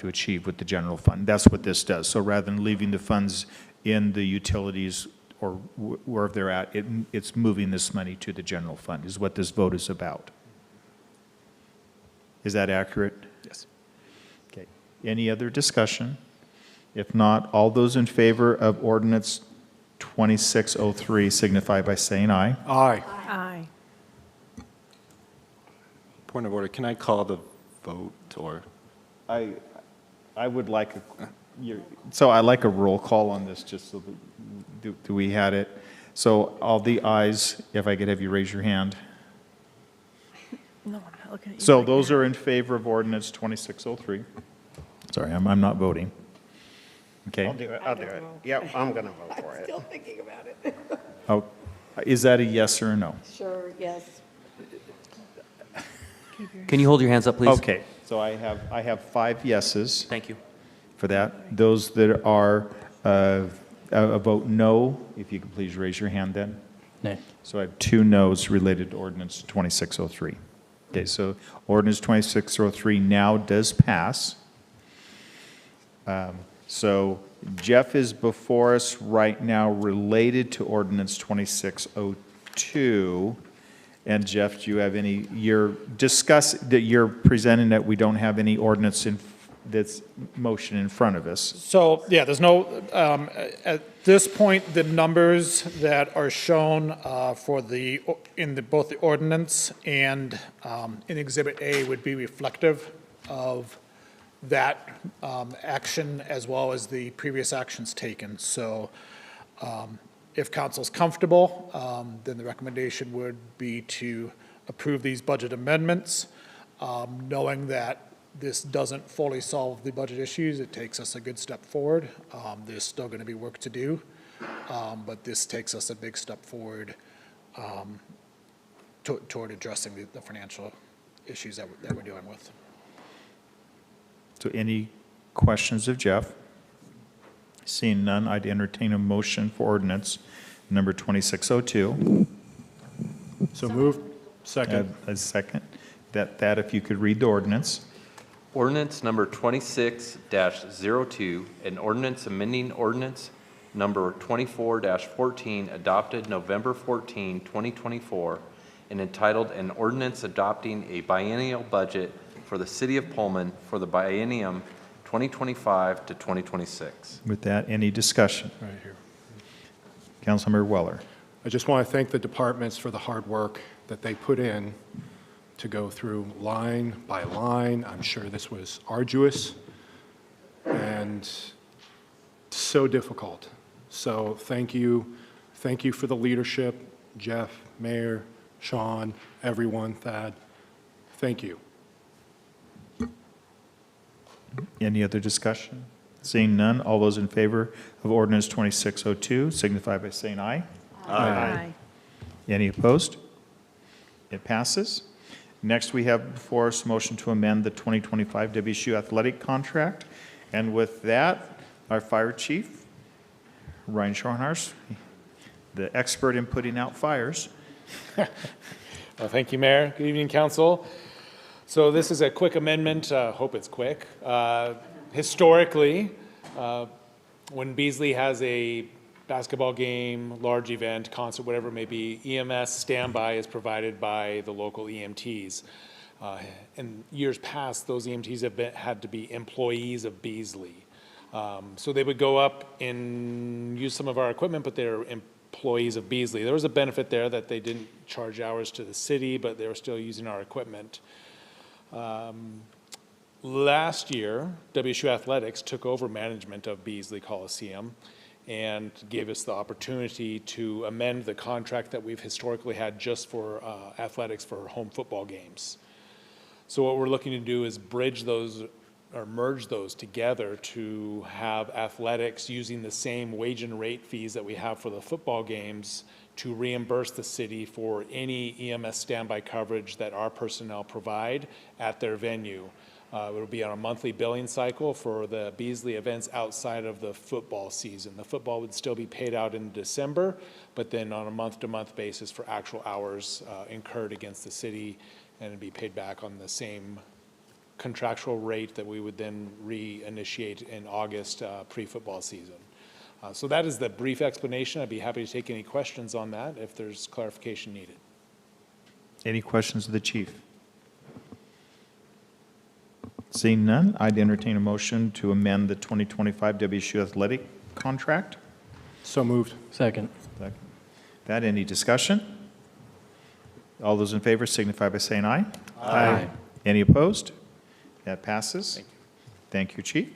achieve with the general fund. That's what this does. So rather than leaving the funds in the utilities or wherever they're at, it's moving this money to the general fund is what this vote is about. Is that accurate? Yes. Okay. Any other discussion? If not, all those in favor of ordinance 2603 signify by saying aye. Aye. Aye. Point of order, can I call the vote, or? I would like so I like a roll call on this, just so that, do we had it? So all the ayes, if I could have you raise your hand. No, I'm not looking at you. So like those that. are in favor of ordinance 2603. Sorry, I'm not voting. Okay. I'll do it. Yep, I'm gonna vote for it. Still thinking about it. Oh, is that a yes or a no? Sure, yes. Can you hold your hands up, please? Okay, so I have 5 yeses Thank you. for that. Those that are a vote no, if you could please raise your hand then. Nay. So I have 2 noes related to ordinance 2603. Okay, so ordinance 2603 now does pass. So Jeff is before us right now related to ordinance 2602. And Jeff, do you have any, you're presenting that we don't have any ordinance that's motion in front of us. So, yeah, there's no, at this point, the numbers that are shown for both the ordinance and in Exhibit A would be reflective of that action as well as the previous actions taken. So if council's comfortable, then the recommendation would be to approve these budget amendments, knowing that this doesn't fully solve the budget issues. It takes us a good step forward. There's still going to be work to do, but this takes us a big step forward toward addressing the financial issues that we're dealing with. So any questions of Jeff? Seeing none, I'd entertain a motion for ordinance number 2602. So moved. Second. A second. That if you could read the ordinance. Ordinance number 26-02, an ordinance amending ordinance number 24-14 adopted November 14, 2024, and entitled an ordinance adopting a biennial budget for the city of Pullman for the biennium 2025 to 2026. With that, any discussion? Right here. Councilmember Weller. I just want to thank the departments for the hard work that they put in to go through line by line. I'm sure this was arduous and so difficult. So thank you. Thank you for the leadership, Jeff, Mayor, Sean, everyone, Thad. Thank you. Any other discussion? Seeing none, all those in favor of ordinance 2602 signify by saying aye. Aye. Any opposed? It passes. Next, we have before us a motion to amend the 2025 WSU athletic contract. And with that, our fire chief, Ryan Schornhars, the expert in putting out fires. Well, thank you, Mayor. Good evening, council. So this is a quick amendment. Hope it's quick. Historically, when Beasley has a basketball game, large event, concert, whatever it may be, EMS standby is provided by the local EMTs. In years past, those EMTs have had to be employees of Beasley. So they would go up and use some of our equipment, but they're employees of Beasley. There was a benefit there that they didn't charge hours to the city, but they were still using our equipment. Last year, WSU Athletics took over management of Beasley Coliseum and gave us the opportunity to amend the contract that we've historically had just for athletics for home football games. So what we're looking to do is bridge those or merge those together to have athletics using the same wage and rate fees that we have for the football games to reimburse the city for any EMS standby coverage that our personnel provide at their venue. It will be on a monthly billing cycle for the Beasley events outside of the football season. The football would still be paid out in December, but then on a month-to-month basis for actual hours incurred against the city, and it'd be paid back on the same contractual rate that we would then reinitiate in August pre-football season. So that is the brief explanation. I'd be happy to take any questions on that if there's clarification needed. Any questions of the chief? Seeing none, I'd entertain a motion to amend the 2025 WSU athletic contract. So moved. Second. That, any discussion? All those in favor signify by saying aye. Aye. Any opposed? That passes. Thank you, Chief.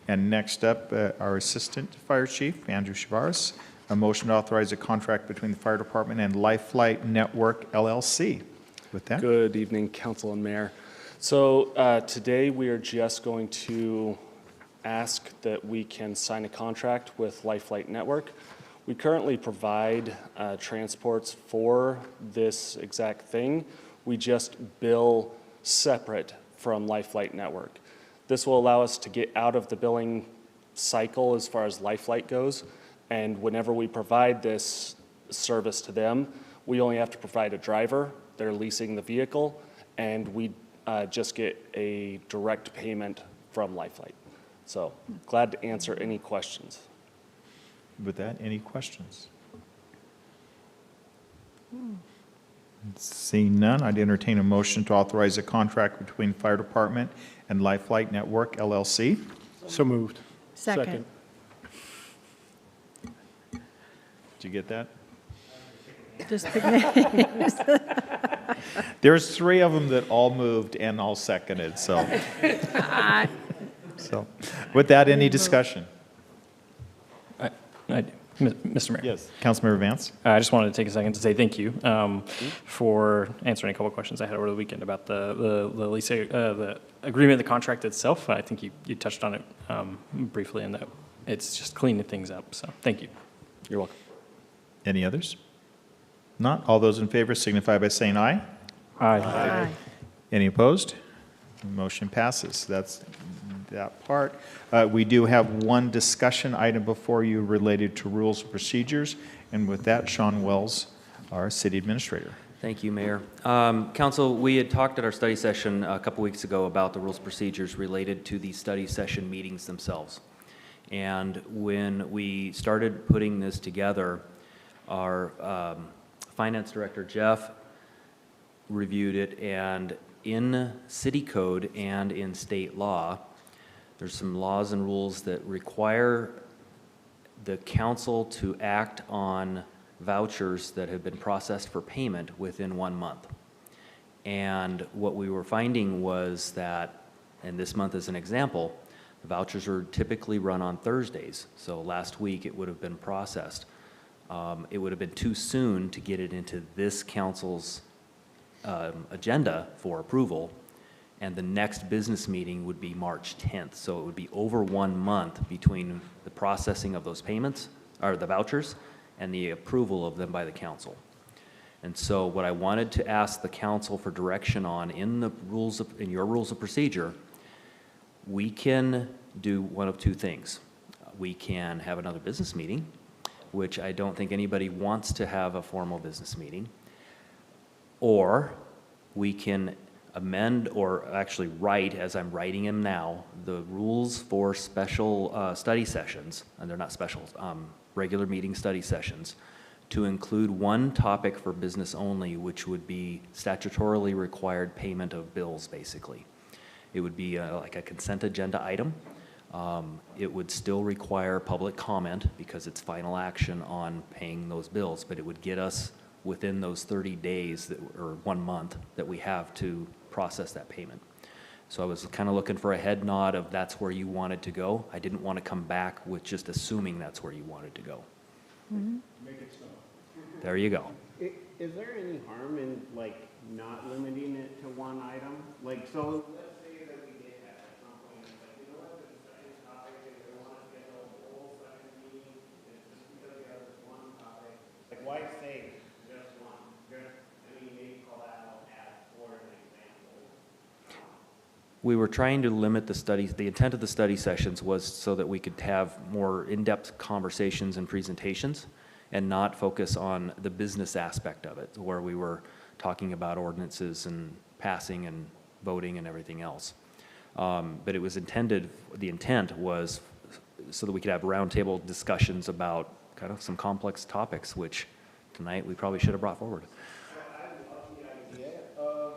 And next up, our Assistant Fire Chief, Andrew Chavaris, a motion to authorize a contract between the Fire Department and Life Flight Network, LLC. With that, Good evening, Council and Mayor. So today we are just going to ask that we can sign a contract with Life Flight Network. We currently provide transports for this exact thing. We just bill separate from Life Flight Network. This will allow us to get out of the billing cycle as far as Life Flight goes. And whenever we provide this service to them, we only have to provide a driver. They're leasing the vehicle, and we just get a direct payment from Life Flight. So glad to answer any questions. with that, any questions? Seeing none, I'd entertain a motion to authorize a contract between Fire Department and Life Flight Network, LLC. So moved. Second. Did you get that? Just There's three of them that all moved and all seconded, so. So, with that, any discussion? Mr. Mayor. Yes, Councilmember Vance. I just wanted to take a second to say thank you for answering a couple of questions I had over the weekend about the lease, the agreement, the contract itself. I think you touched on it briefly, and that it's just cleaning things up. So thank you. You're welcome. Any others? Not. All those in favor signify by saying aye. Aye. Any opposed? Motion passes. That's that part. We do have one discussion item before you related to rules and procedures. And with that, Sean Wells, our city administrator. Thank you, Mayor. Council, we had talked at our study session a couple weeks ago about the rules and procedures related to the study session meetings themselves. And when we started putting this together, our finance director, Jeff, reviewed it, and in city code and in state law, there's some laws and rules that require the council to act on vouchers that have been processed for payment within 1 month. And what we were finding was that, and this month is an example, the vouchers are typically run on Thursdays. So last week it would have been processed. It would have been too soon to get it into this council's agenda for approval and the next business meeting would be March 10th. So it would be over 1 month between the processing of those payments, or the vouchers, and the approval of them by the council. And so what I wanted to ask the council for direction on in your rules of procedure, we can do one of two things. We can have another business meeting, which I don't think anybody wants to have a formal business meeting, or we can amend or actually write, as I'm writing them now, the rules for special study sessions, and they're not special, regular meeting study sessions, to include one topic for business only, which would be statutorily required payment of bills, basically. It would be like a consent agenda item. It would still require public comment because it's final action on paying those bills, but it would get us within those 30 days or 1 month that we have to process that payment. So I was kind of looking for a head nod of that's where you wanted to go. I didn't want to come back with just assuming that's where you wanted to go. Make it so. There you go. Is there any harm in, like, not limiting it to one item? Like, so, let's say that we did have at some point, it's like, you know what, this second topic, and we want to schedule a whole second meeting, and just because we have this one topic, like, why say just one? I mean, maybe call that out as for an example. We were trying to limit the studies. The intent of the study sessions was so that we could have more in-depth conversations and presentations and not focus on the business aspect of it, where we were talking about ordinances and passing and voting and everything else. But it was intended, the intent was so that we could have roundtable discussions about kind of some complex topics, which tonight we probably should have brought forward. I love the idea of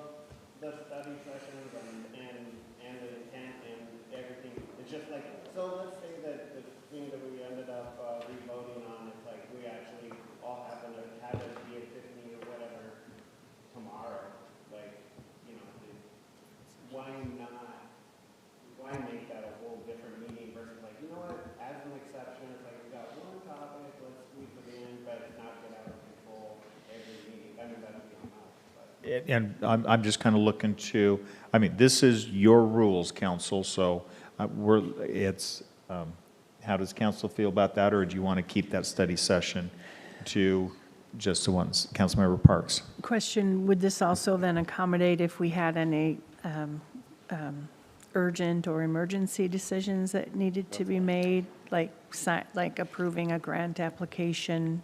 the study sessions and the intent and everything. It's just like, so let's say that the thing that we ended up re-voting on, it's like we actually all happen to have it be at 50 or whatever tomorrow. Like, you know, why make that a whole different meeting versus like, you know what, as an exception, it's like we got one topic, let's squeeze it in, but not get out of control every meeting. I mean, that'd be enough. And I'm just kind of looking to, I mean, this is your rules, council, so how does council feel about that, or do you want to keep that study session to just the ones? Councilmember Parks. Question, would this also then accommodate if we had any urgent or emergency decisions that needed to be made, like approving a grant application?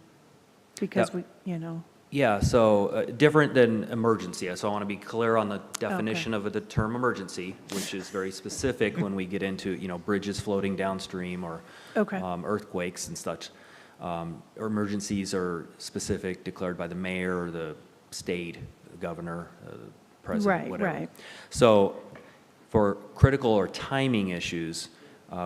Because Yeah. Yeah, so different than emergency. So I want to be clear on the definition of the term emergency, which is very specific when we get into, bridges floating downstream or earthquakes and such. Emergencies are specific, declared by the mayor or the state, the governor, the president, whatever. Right. So for critical or timing issues,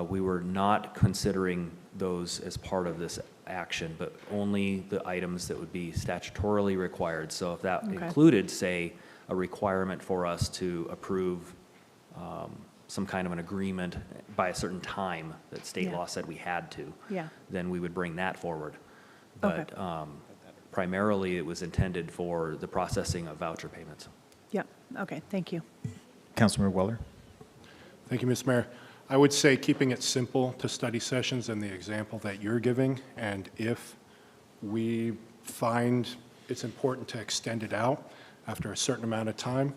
we were not considering those as part of this action, but only the items that would be statutorily required. So if that included, say, a requirement for us to approve some kind of an agreement by a certain time that state law said we had to, then we would bring that forward. But primarily it was intended for the processing of voucher payments. Yeah, okay, thank you. Councilmember Weller. Thank you, Ms. Mayor. I would say keeping it simple to study sessions and the example that you're giving, and if we find it's important to extend it out after a certain amount of time,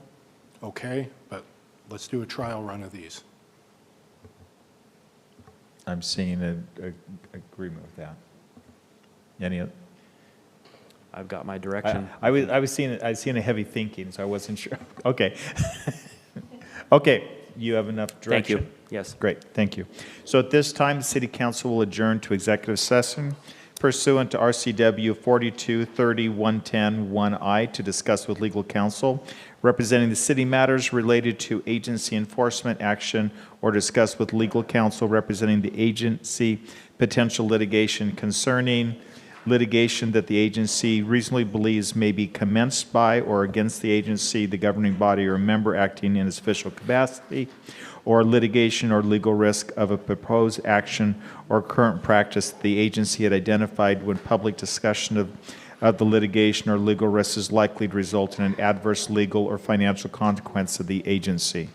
okay, but let's do a trial run of these. I'm seeing an agreement with that. Any other? I've got my direction. I was seeing a heavy thinking, so I wasn't sure. Okay. Okay, you have enough direction? Thank you. Yes. Great, thank you. So at this time, the City Council will adjourn to executive session pursuant to RCW 4230-110-1I to discuss with legal counsel representing the city matters related to agency enforcement action or discuss with legal counsel representing the agency potential litigation concerning litigation that the agency reasonably believes may be commenced by or against the agency, the governing body, or a member acting in its official capacity, or litigation or legal risk of a proposed action or current practice the agency had identified when public discussion of the litigation or legal risk is likely to result in an adverse legal or financial consequence of the agency.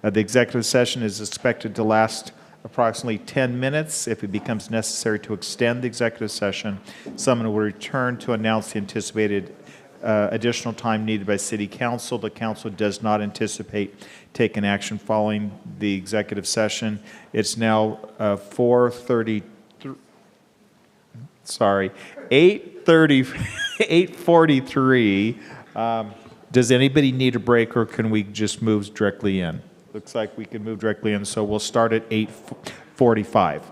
The executive session is expected to last approximately 10 minutes. If it becomes necessary to extend the executive session, someone will return to announce the anticipated additional time needed by City Council. The council does not anticipate taking action following the executive session. It's now 8:43. Does anybody need a break, or can we just move directly in? Looks like we can move directly in, so we'll start at 8:45.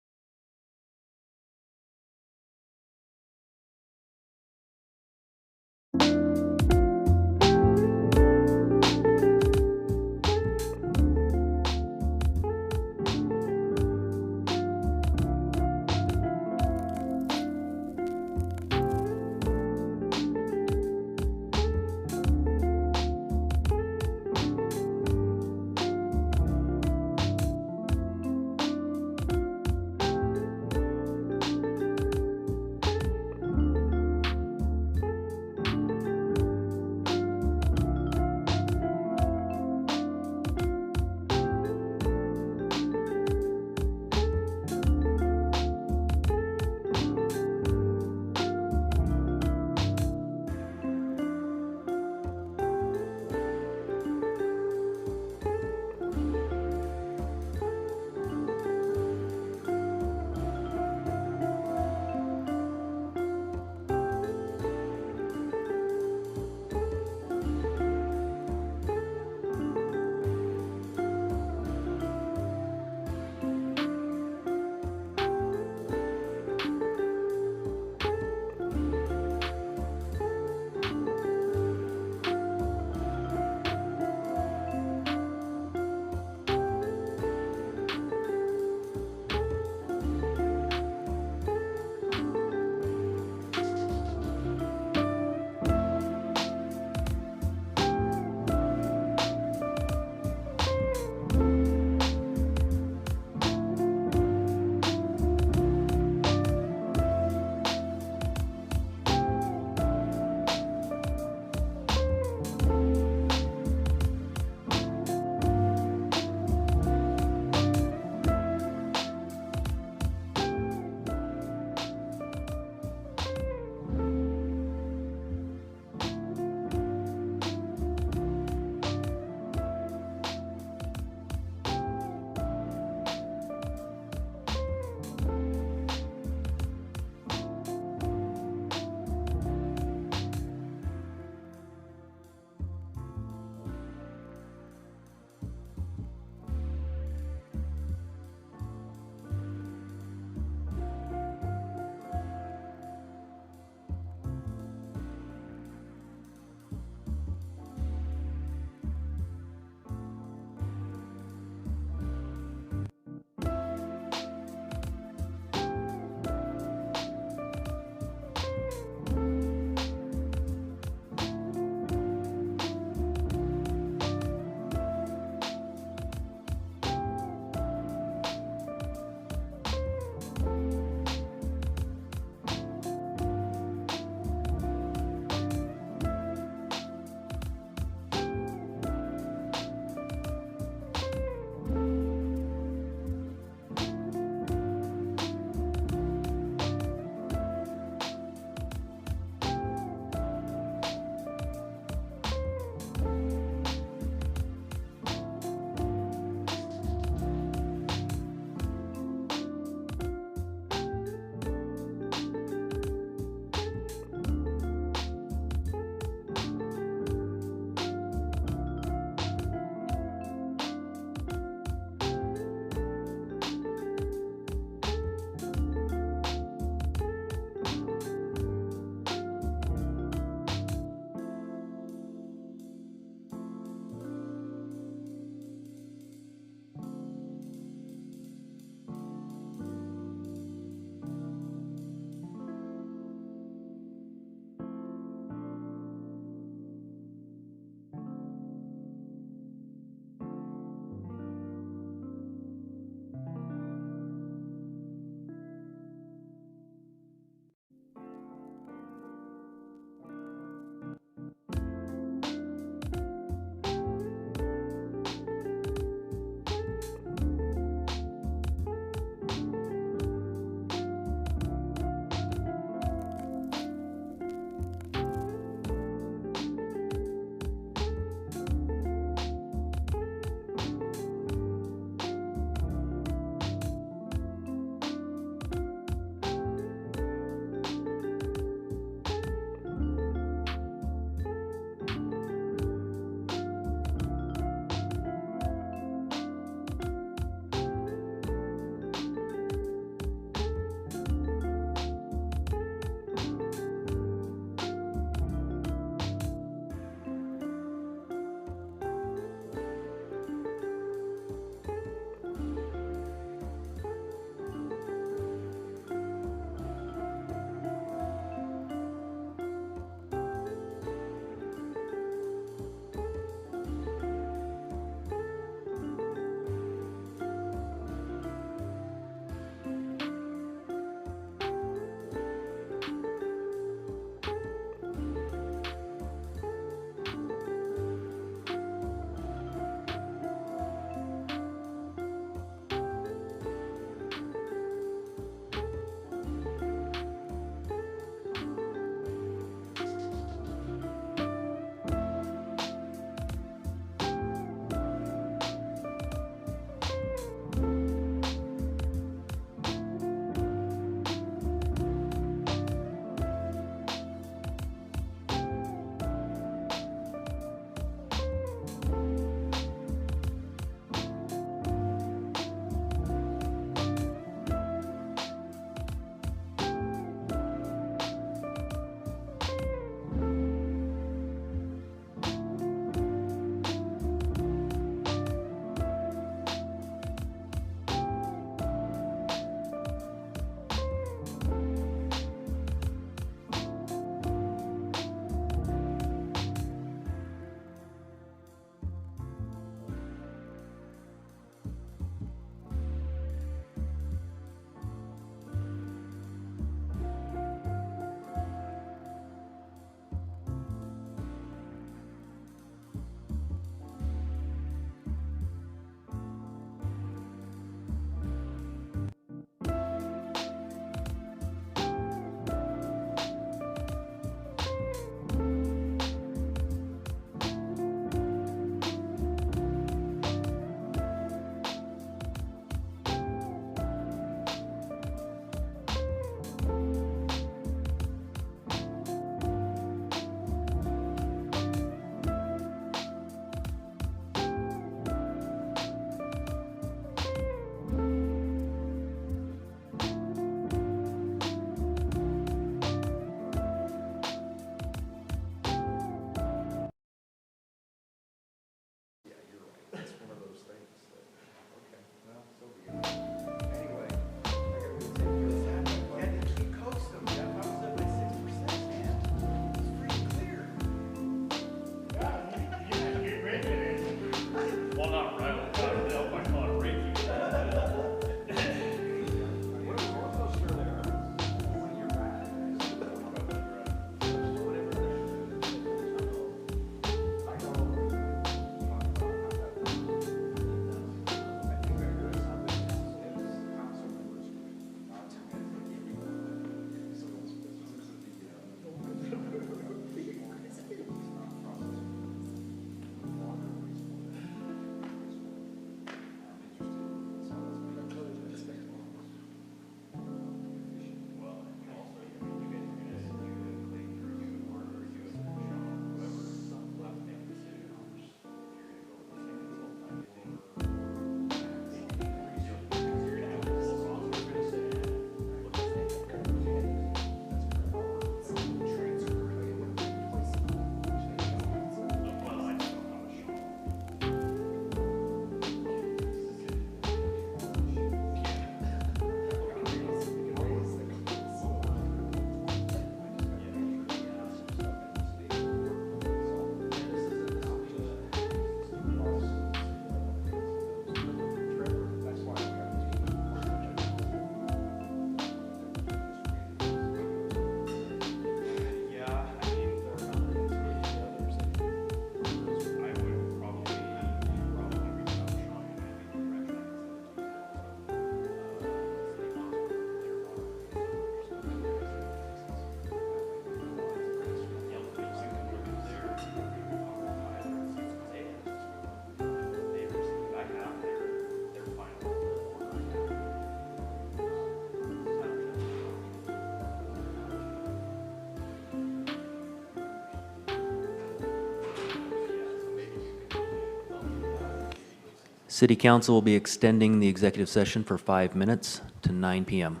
City Council will be extending the executive session for 5 minutes to 9 PM.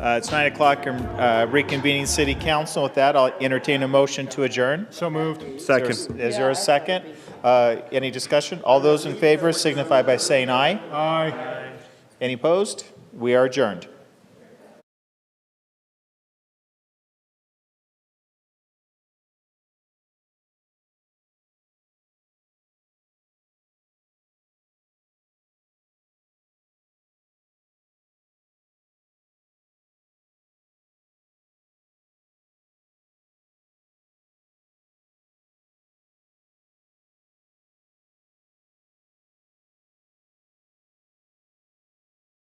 It's 9 o'clock, reconvening City Council. With that, I'll entertain a motion to adjourn. So moved. Is there a second? Any discussion? All those in favor signify by saying aye. Aye. Any opposed? We are adjourned.